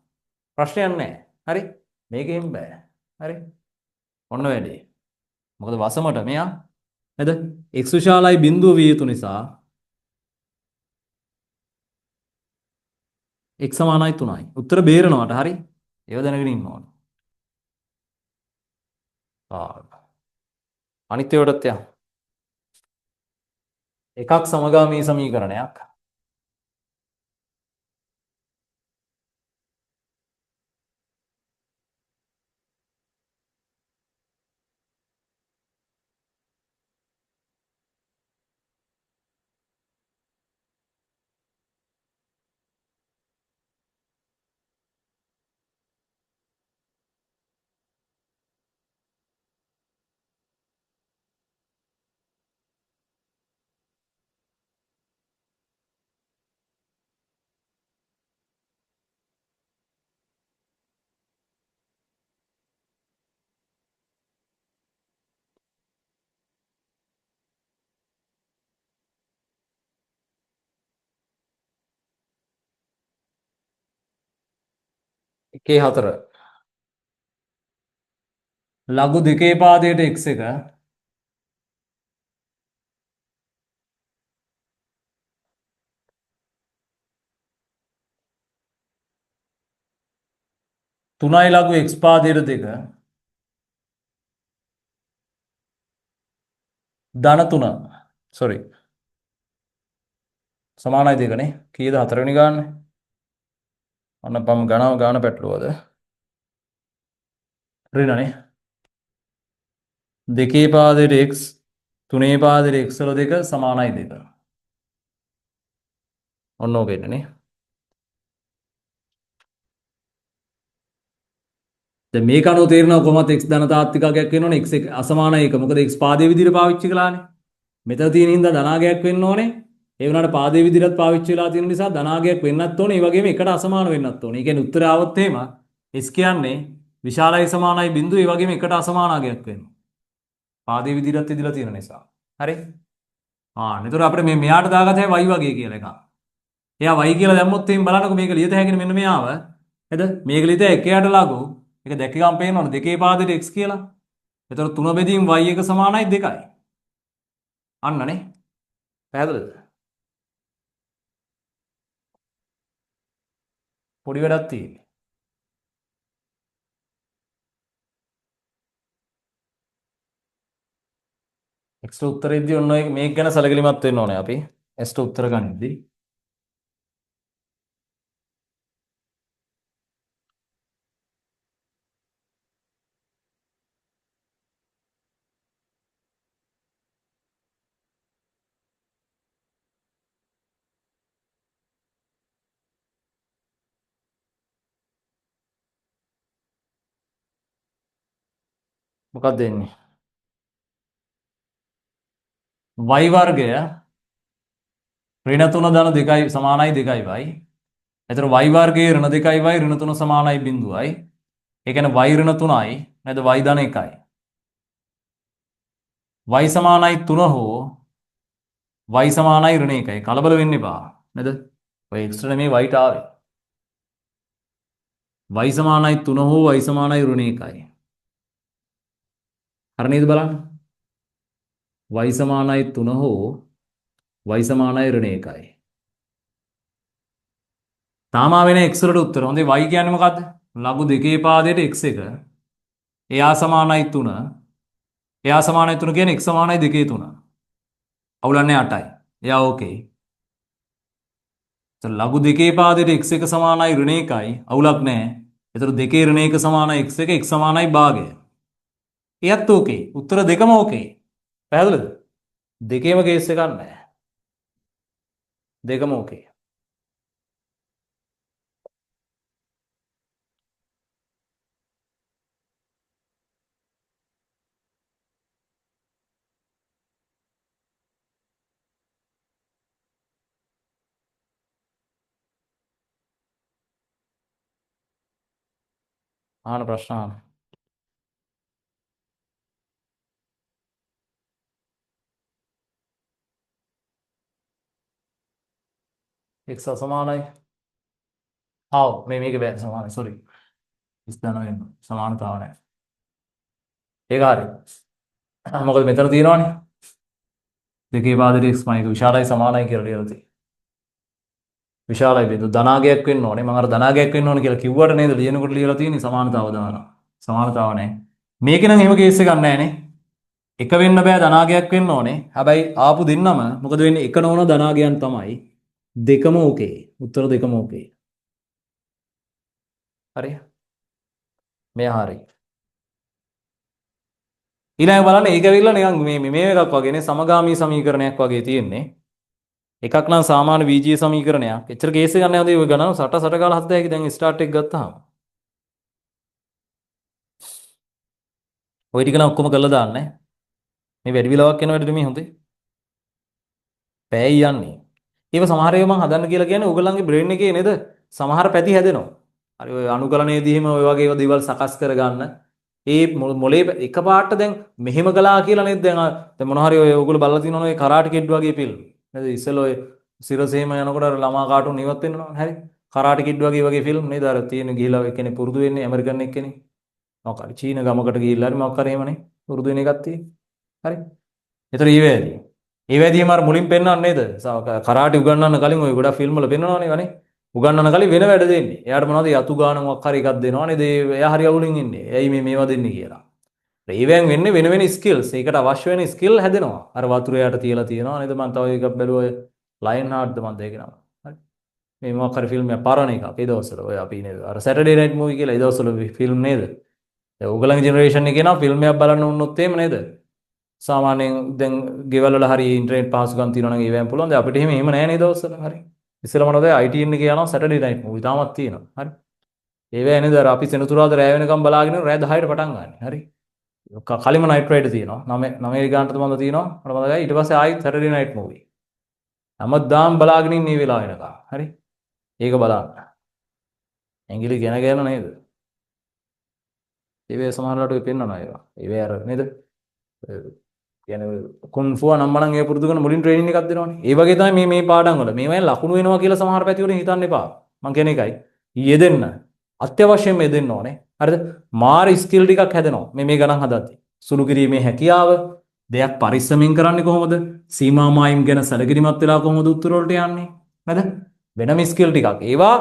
ප්‍රශ්නයක් නෑ. හරි? මේක එහෙම බෑ. හරි? ඔන්න වැඩේ. මොකද වසමට මෙයා නේද? x විශාලයි බිඳුව විය යුතු නිසා x සමානයි 3යි. උත්තර බේරනවාට හරි? ඒව දැනගෙන ඉන්න ඕන. අනිත් ඒවාටත් යන්න. එකක් සමගාමී සමීකරණයක් එකේ 4 ලඝු දෙකේ පාදයට x එක 3යි ලඝු x පාදයට 2 ධන 3 sorry සමානයි 2 නේ. කීයද 4 වෙනි ගානේ? අන්න පම් ගාන පැටලුවද? ඍණනේ. දෙකේ පාදයට x තුනේ පාදයට x වල 2 සමානයි 2. ඔන්න ඕක එන්නේ නේ. දැන් මේක අනුව තේරෙනවා කොහොමද x ධන තාත්විකයක් වෙනවනේ x අසමානයි 1. මොකද x පාදයේ විදිහට පාවිච්චි කළානේ. මෙතන තියෙන හින්දා ධනාගයක් වෙන්න ඕනේ. ඒ වුණාට පාදයේ විදිහට පාවිච්චි වෙලා තියෙන නිසා ධනාගයක් වෙන්නත් ඕනේ. ඒ වගේම එකට අසමාන වෙන්නත් ඕනේ. ඒ කියන්නේ උත්තරය આવොත් එහෙම s කියන්නේ විශාලයි සමානයි බිඳුව. ඒ වගේම එකට අසමානාගයක් වෙනවා. පාදයේ විදිහට ඉදලා තියෙන නිසා. හරි? එතකොට අපිට මෙයාට දාගත හැකි y වගේ කියලා එකක්. එයා y කියලා දැම්මොත් එහෙනම් බලන්නකො මේක ලියත හැකිනේ මෙන්න මෙයාව. නේද? මේක ලියත එකයට ලඝු. ඒක දැක ගම් පේනවනේ දෙකේ පාදයට x කියලා. එතකොට 3 බෙදීම් y එක සමානයි 2යි. අන්නනේ. පැහැදිලිද? පොඩි වැඩක් තියෙන්නේ. x ට උත්තරෙද්දී ඔන්න ඔය මේක ගැන සැලකිලිමත් වෙන්න ඕනේ අපි. s ට උත්තර ගනිද්දී. මොකක්ද එන්නේ? y වර්ගය ඍණ 3 ධන 2යි සමානයි 2යි y. එතකොට y වර්ගයේ ඍණ 2යි y ඍණ 3 සමානයි 0යි. ඒ කියන්නේ y ඍණ 3යි නේද y ධන 1යි. y සමානයි 3 හෝ y සමානයි ඍණ 1යි. කලබල වෙන්න එපා නේද? ඔය x නෙමේ y ට ආවේ. y සමානයි 3 හෝ y සමානයි ඍණ 1යි. හරි නේද බලන්න. y සමානයි 3 හෝ y සමානයි ඍණ 1යි. තාම ආවේ නැහැ x වලට උත්තර. හොඳේ y කියන්නේ මොකද්ද? ලඝු දෙකේ පාදයට x එක. එයා සමානයි 3. එයා සමානයි 3 කියන්නේ x සමානයි 2 3. අවුලන්නේ 8යි. එයා ඕකේ. ලඝු දෙකේ පාදයට x එක සමානයි ඍණ 1යි. අවුලක් නැහැ. ඒතර දෙකේ ඍණ 1 සමානයි x එක x සමානයි භාගය. එයත් ඕකේ. උත්තර දෙකම ඕකේ. පැහැදිලිද? දෙකේම කේස් එකක් නැහැ. දෙකම ඕකේ. ආන ප්‍රශ්න අහන්න. x අසමානයි. ආව් මේක බෑ සමානයි. සෝරි. 29 වෙන්න. සමානතාව නැහැ. ඒක හරි. මොකද මෙතන තියෙනවනේ. දෙකේ පාදයට x මයික විශාලයි සමානයි කියලා ලියලා තියෙන්නේ. විශාලයි බිඳු ධනාගයක් වෙන්න ඕනේ. මම අර ධනාගයක් වෙන්න ඕනේ කියලා කිව්වට නේද ලියනකොට ලියලා තියෙන්නේ සමානතාව දානවා. සමානතාව නැහැ. මේකේ නම් එහෙම කේස් එකක් නැහැ නේ. එක වෙන්න බෑ ධනාගයක් වෙන්න ඕනේ. හැබැයි ආපු දෙන්නම මොකද වෙන්නේ? එක නොවන ධනාගයන් තමයි. දෙකම ඕකේ. උත්තර දෙකම ඕකේ. හරි. මෙයා හරි. ඊළඟ බලන්න ඒක ඇවිල්ලා නිකන් මේ එකක් වගේනේ සමගාමී සමීකරණයක් වගේ තියෙන්නේ. එකක් නම් සාමාන්‍ය බීජීය සමීකරණයක්. එච්චර කේස් එකක් නැහැ. හොඳේ ඔය ගණන සට කාලා හදලා හැකි දැන් ස්ටාර්ට් එක ගත්තාම. ඔය ටික නම් ඔක්කොම කරලා දාන්නේ. මේ වැඩි විලාවක් යන වැඩ නෙමෙයි හොඳේ. පැය යන්නේ. ඒව සමහර ඒවා මම හදන්න කියලා කියන්නේ ඕගොල්ලන්ගේ බ්‍රේන් එකේ නේද? සමහර පැති හැදෙනවා. හරි ඔය අනුකලනයේදී එහෙම ඔය වගේ දේවල් සකස් කරගන්න. ඒ මොලේ එකපාරට දැන් මෙහෙම කළා කියලා නේද දැන් මොන හරි ඔය ඕගොල්ලෝ බලලා තියෙනවනේ ඔය කරාටි කිඩ් වගේ ෆිල්ම්. නේද? ඉස්සෙල්ලා ඔය සිරසේම යනකොට අර ළමා කාටුන් ඉවත් වෙනවා. හරි. කරාටි කිඩ් වගේ ෆිල්ම් නේද? අර තියෙන ගිහිලා එක්කෙනෙක් පුරුදු වෙන්නේ ඇමරිකන් එක්කෙනෙක්. මොකක් හරි චීන ගමකට ගිහිල්ලා හරි මොකක් හරි එහෙමනේ. පුරුදු වෙන එකක් තියෙන්නේ. හරි. ඒතර ඊවැදී. ඊවැදී මාර මුලින් පෙන්වන්නේ නේද? කරාටි උගන්වන්න කලින් ඔය ගොඩක් ෆිල්ම් වල පෙන්වනවනේ වනේ. උගන්වන්න කලින් වෙන වැඩ දෙන්නේ. එයාට මොනවද යතු ගාන මොකක් හරි එකක් දෙනවා නේද? එයා හරි අවුලින් ඉන්නේ. ඇයි මේවා දෙන්නේ කියලා. ඒවෙන් වෙන්නේ වෙන වෙන ස්කිල්ස්. ඒකට අවශ්‍ය වෙන ස්කිල් හැදෙනවා. අර වතුර යට තියලා තියෙනවා නේද? මම තව එකක් බැලුවා ඔය ලයන් හાર્ට්ද මන්ද ඒක නම. හරි. මේ මොකක් හරි ෆිල්ම් එකක් පරණ එකක්. ඒ දවස්වල ඔය අපි නේද? අර සැටර්ඩේ නයිට් මූවි කියලා ඒ දවස්වල ෆිල්ම් නේද? දැන් ඕගලගේ ජෙනරේෂන් එකේ නම් ෆිල්ම් එකක් බලන්න වුණොත් එහෙම නේද? සාමාන්‍යයෙන් දැන් ගෙවල් වල හරි ඉන්ටර්නෙට් පහසුකම් තියෙනවා නම් ඒවෙන් පුළුවන්. දැන් අපිට එහෙම නැහැ නේද දවස්වල. හරි. ඉස්සෙල්ලා මොනවද ITN එකේ යනවා සැටර්ඩේ නයිට් මූවි තාමත් තියෙනවා. හරි. ඒවැ නේද අර අපි සෙනසුරාදා රැය වෙනකම් බලාගෙන රැය 10ට පටන් ගන්න. හරි. කලින්ම නයිට් රයිඩ් තියෙනවා. 9 ගානට මම තියෙනවා. මට මතකයි ඊට පස්සේ ආයි සැටර්ඩේ නයිට් මූවි. හැමදාම බලාගෙන ඉන්නේ මේ වෙලාව වෙනකම්. හරි. ඒක බලන්න. ඇඟිලි ගෙන නේද? ඒවේ සමහරවිට ඔය පෙන්වනවා ඒවා. ඒවේ අර නේද? කියන්නේ කුන්ෆුව නම් මනම් ඒ පුරුදු කරන මුලින් ට්‍රේනින් එකක් දෙනවනේ. ඒ වගේ තමයි මේ පාඩම් වල. මේවෙන් ලකුණු වෙනවා කියලා සමහර පැති වලින් හිතන්න එපා. මං කියන එකයි. යෙදෙන්න. අත්‍යවශ්‍යයෙන්ම යෙදෙන්න ඕනේ. හරිද? මාර ස්කිල් ටිකක් හැදෙනවා. මේ ගණන් හදද්දී. සුළු කිරීමේ හැකියාව, දෙයක් පරිස්සමින් කරන්නේ කොහොමද? සීමා මායිම් ගැන සැලකිලිමත් වෙලා කොහොමද උත්තර වලට යන්නේ? නේද? වෙනම ස්කිල් ටිකක්. ඒවා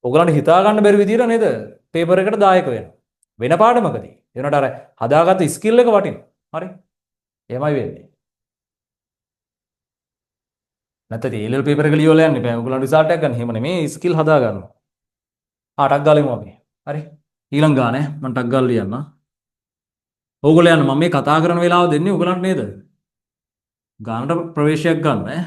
ඔයගලන්ට හිතා ගන්න බැරි විදියට නේද? පේපර් එකට දායක වෙනවා. වෙන පාඩමකදී. ඒනට අර හදාගත්ත ස්කිල් එක වටිනවා. හරි? එහෙමයි වෙන්නේ. නැත්නම් ඒ පේපර් එක ලියවලා යන්න බෑ. ඔයගොල්ලෝ රිසල්ට් එකක් ගන්න. එහෙම නෙමෙයි ස්කිල් හදා ගන්නවා. ටක් ගාලා එමු අපි. හරි. ඊළඟ ගානේ මම ටක් ගාලා ලියන්න. ඕගොල්ලෝ යන්න මම මේ කතා කරන වෙලාව දෙන්නේ ඔයගලන්ට නේද? ගානට ප්‍රවේශයක් ගන්න ඈ.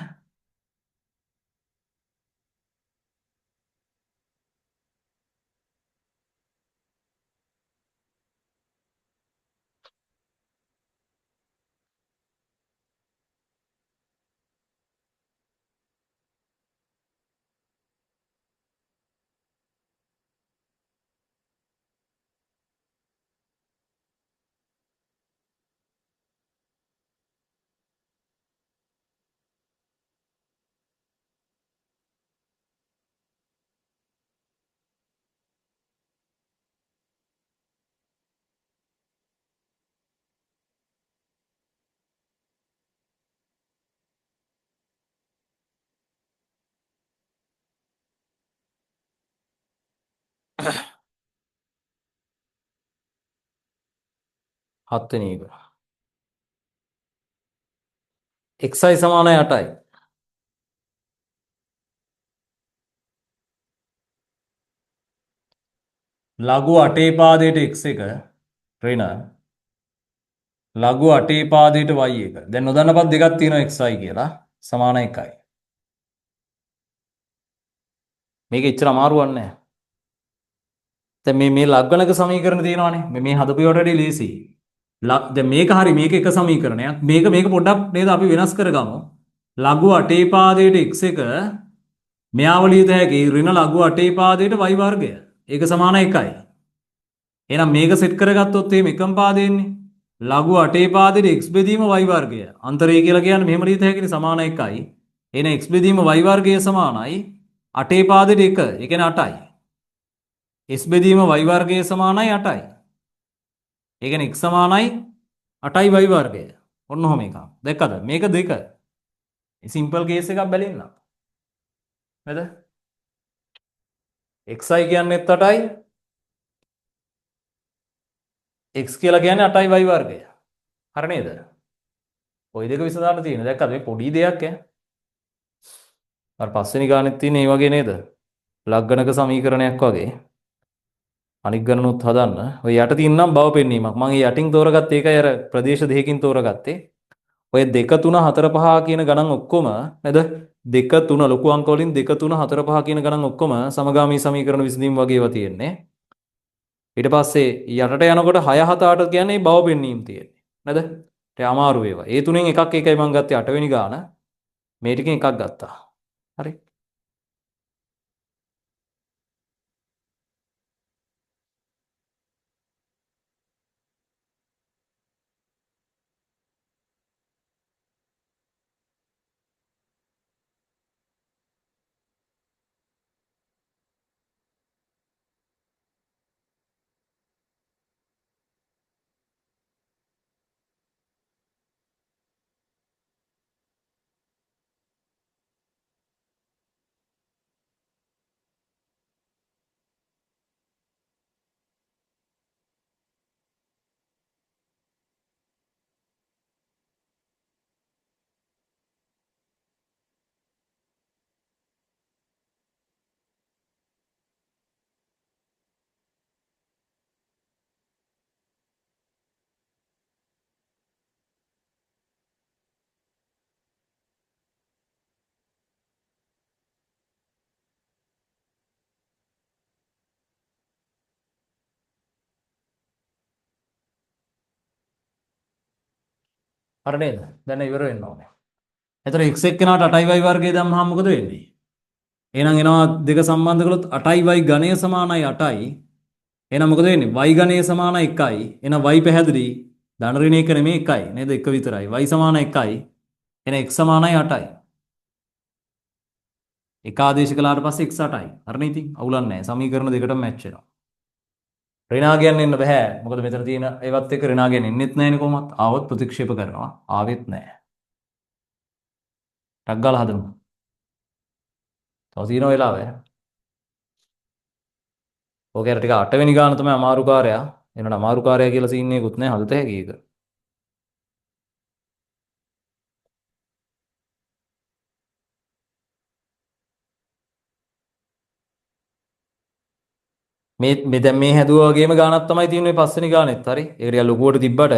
හත්වෙනි එක. xi සමානයි 8යි. ලඝු අටේ පාදයට x එක ඍණ ලඝු අටේ පාදයට y එක. දැන් නොදන්න පද දෙකක් තියෙනවා xi කියලා. සමාන 1යි. මේක එච්චර අමාරුවක් නැහැ. දැන් මේ ලග්ගණක සමීකරණ තියෙනවානේ. මේ හදපු ඒවාට වඩා ලේසි. දැන් මේක හරි මේක එක සමීකරණයක්. මේක පොඩ්ඩක් නේද අපි වෙනස් කරගමු. ලඝු අටේ පාදයට x එක මෙයාව ලියත හැකි ඍණ ලඝු අටේ පාදයට y වර්ගය. ඒක සමාන 1යි. එහෙනම් මේක සෙට් කරගත්තොත් එහෙම එකම පාදෙන්නේ. ලඝු අටේ පාදයට x බෙදීම y වර්ගය. අන්තරය කියලා කියන්නේ මෙහෙම ලියත හැකිනේ සමාන 1යි. එහෙනම් x බෙදීම y වර්ගය සමානයි අටේ පාදයට 1. ඒ කියන්නේ 8යි. s බෙදීම y වර්ගය සමානයි 8යි. ඒ කියන්නේ x සමානයි 8යි y වර්ගය. ඔන්න ඔහොම එකක්. දැක්කද? මේක දෙක. සිම්පල් කේස් එකක් බැලින්න. නේද? xi කියන්නේත් 8යි. x කියලා කියන්නේ 8යි y වර්ගය. හරි නේද? ওই දෙක විසඳන්න තියෙන. දැක්කද? මේ පොඩි දෙයක් ඈ. අර පස්වෙනි ගානෙත් තියෙන මේ වගේ නේද? ලග්ගණක සමීකරණයක් වගේ. අනික් ගණනුත් හදන්න. ඔය යට තියෙනම් බව පෙන්වීමක්. මම ඒ යටින් තෝරගත්තේ ඒකයි අර ප්‍රදේශ දෙකකින් තෝරගත්තේ. ඔය 2 3 4 5 කියන ගණන් ඔක්කොම නේද? 2 3 ලොකු අංක වලින් 2 3 4 5 කියන ගණන් ඔක්කොම සමගාමී සමීකරණ විසඳීම් වගේ ඒවා තියෙන්නේ. ඊට පස්සේ යටට යනකොට 6 7 8 කියන්නේ බව පෙන්වීම තියෙන්නේ. නේද? ඒ අමාරු ඒවා. ඒ තුනෙන් එකක් එකයි මම ගත්තේ 8 වෙනි ගාන. මේ ටිකෙන් එකක් ගත්තා. හරි. හරි නේද? දැන් ඉවර වෙන්න ඕනේ. එතකොට x එක්කෙනාට 8යි y වර්ගය දැම්මහම මොකද වෙන්නේ? එහෙනම් එනවා දෙක සම්බන්ධ කළොත් 8යි y ඝනය සමානයි 8යි. එහෙනම් මොකද වෙන්නේ? y ඝනය සමානයි 1යි. එහෙනම් y පැහැදිලි. ධන ඍණ එක නෙමෙයි 1යි. නේද? 1 විතරයි. y සමාන 1යි. එහෙනම් x සමානයි 8යි. එක ආදේශ කළාට පස්සේ x 8යි. හරිනේ ඉතින් අවුලක් නැහැ. සමීකරණ දෙකටම මැච් වෙනවා. ඍණාගයන් එන්න බෑ. මොකද මෙතන තියෙන ඒවත් එක්ක ඍණාගයන් එන්නෙත් නැහැනේ කොහොමත්. ආවොත් ප්‍රතික්ෂේප කරනවා. ආවෙත් නැහැ. ටක් ගාලා හදමු. තව තියෙන වෙලාව ඈ. ඕකේ අර ටික 8 වෙනි ගාන තමයි අමාරු කාර්යය. එනට අමාරු කාර්යය කියලා සීන් එකකුත් නැහැ. හදත හැකි ඒක. මේ දැන් මේ හැදුවා වගේම ගානක් තමයි තියෙන්නේ පස්වෙනි ගානෙත්. හරි. ඒක ටික ලොකුවට තිබ්බට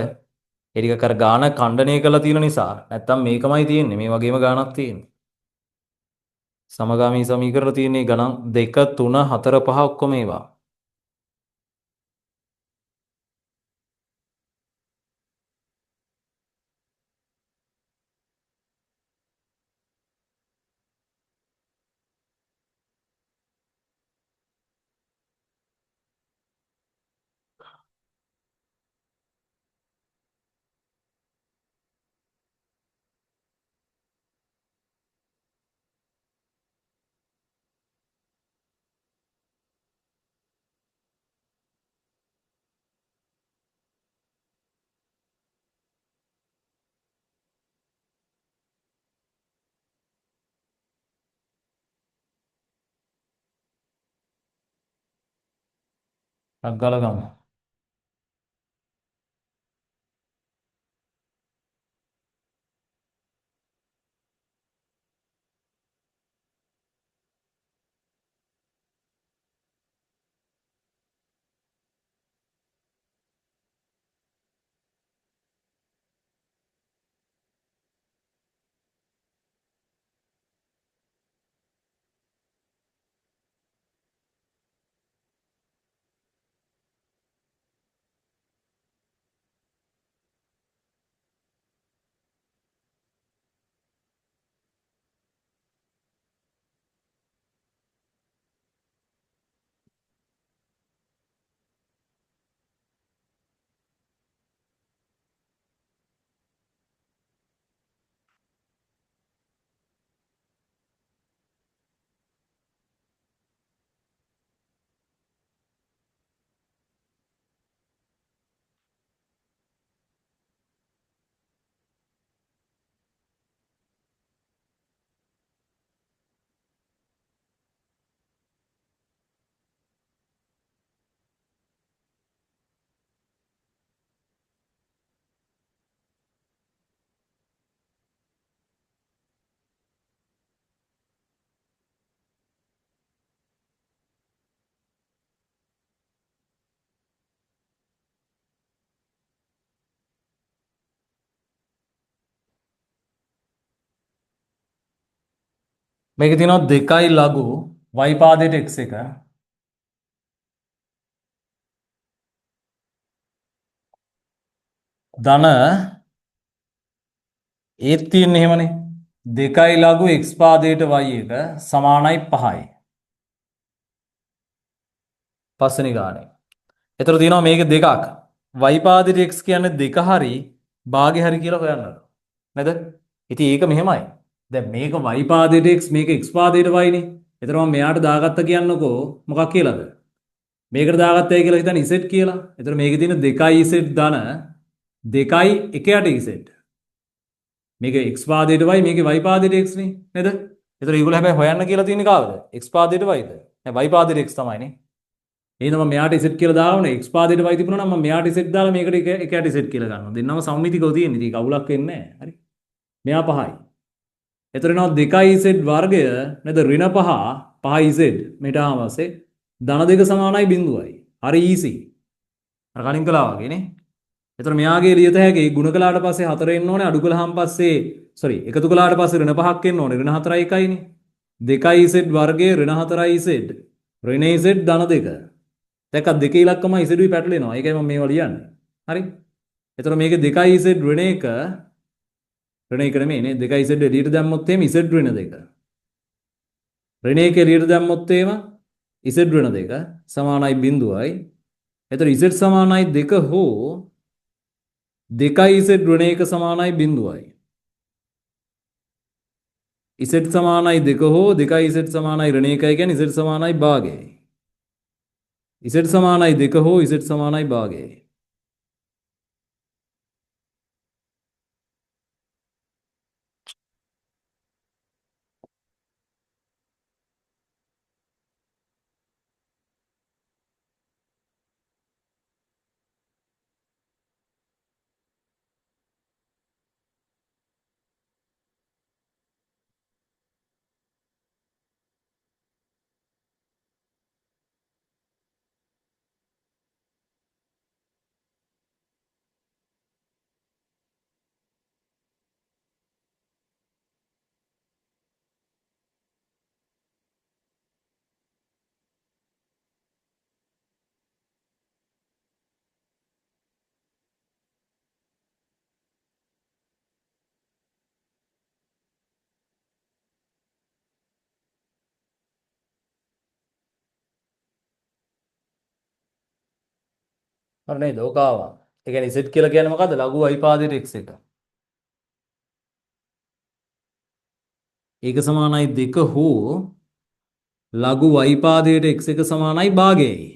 ඒ ටික කර ගාන ඛණ්ඩණය කරලා තියෙන නිසා නැත්තම් මේකමයි තියෙන්නේ. මේ වගේම ගානක් තියෙන්නේ. සමගාමී සමීකරණ තියෙන්නේ ගණන් 2 3 4 5 ඔක්කොම ඒවා. ටක් ගාලා ගමු. මේකේ තියෙනවා 2යි ලඝු y පාදයට x එක ධන ඒත් තියෙන්නේ එහෙමනේ 2යි ලඝු x පාදයට y එක සමානයි 5යි. පස්වෙනි ගානේ. එතකොට තියෙනවා මේක දෙකක්. y පාදයට x කියන්නේ 2 හරි භාගේ හරි කියලා හොයන්න. නේද? ඉතින් ඒක මෙහෙමයි. දැන් මේක y පාදයට x මේක x පාදයට y නේ. එතන මම මෙයාට දාගත්ත කියන්නකෝ මොකක් කියලාද? මේකට දාගත්තයි කියලා හිතන්න z කියලා. එතන මේකේ තියෙන 2i z ධන 2i 1යට z. මේක x පාදයට y මේකේ y පාදයට x නේ. නේද? එතන ඒගොල්ලෝ හැබැයි හොයන්න කියලා තියෙන්නේ කාවද? x පාදයට y ද? නෑ y පාදයට x තමයිනේ. එහෙනම් මම මෙයාට z කියලා දාවනේ x පාදයට y තිබුණා නම් මම මෙයාට z දාලා මේකට 1යට z කියලා ගන්නවා. දෙන්නම සම්මිතිකව තියෙන්නේ. ඉතින් අවුලක් වෙන්නේ නැහැ. හරි. මෙයා 5යි. එතකොට එනවා 2iz වර්ගය නේද ඍණ 5 5iz මෙට ආවම පස්සේ ධන 2 සමානයි බිඳුවයි. හරි easy. අර කලින් කළා වගේ නේ. එතකොට මෙයාගේ ලියත හැකි ගුණ කළාට පස්සේ 4 එන්න ඕනේ අඩු කළාම පස්සේ එකතු කළාට පස්සේ ඍණ 5ක් එන්න ඕනේ. ඍණ 4යි 1යි නේ. 2iz වර්ගය ඍණ 4iz ඍණ iz ධන 2. දැක්ක දෙකේ ඉලක්කමයි z ඩුයි පැටලෙනවා. ඒකයි මම මේවා ලියන්නේ. හරි. එතකොට මේකේ 2iz ඍණ 1 ඍණ 1 නෙමෙයි නේ 2iz එළියට දැම්මොත් එහෙම z ඍණ 2. ඍණ 1 එළියට දැම්මොත් එහෙම z ඍණ 2 සමානයි බිඳුවයි. එතකොට z සමානයි 2 හෝ 2iz ඍණ 1 සමානයි බිඳුවයි. z සමානයි 2 හෝ 2iz සමානයි ඍණ 1 කියන්නේ z සමානයි භාගයයි. z සමානයි 2 හෝ z සමානයි භාගයයි. හරි නේද? ඕක ආවා. ඒ කියන්නේ z කියලා කියන්නේ මොකද්ද? ලඝු y පාදයට x එක. ඒක සමානයි 2 හෝ ලඝු y පාදයට x එක සමානයි භාගයයි.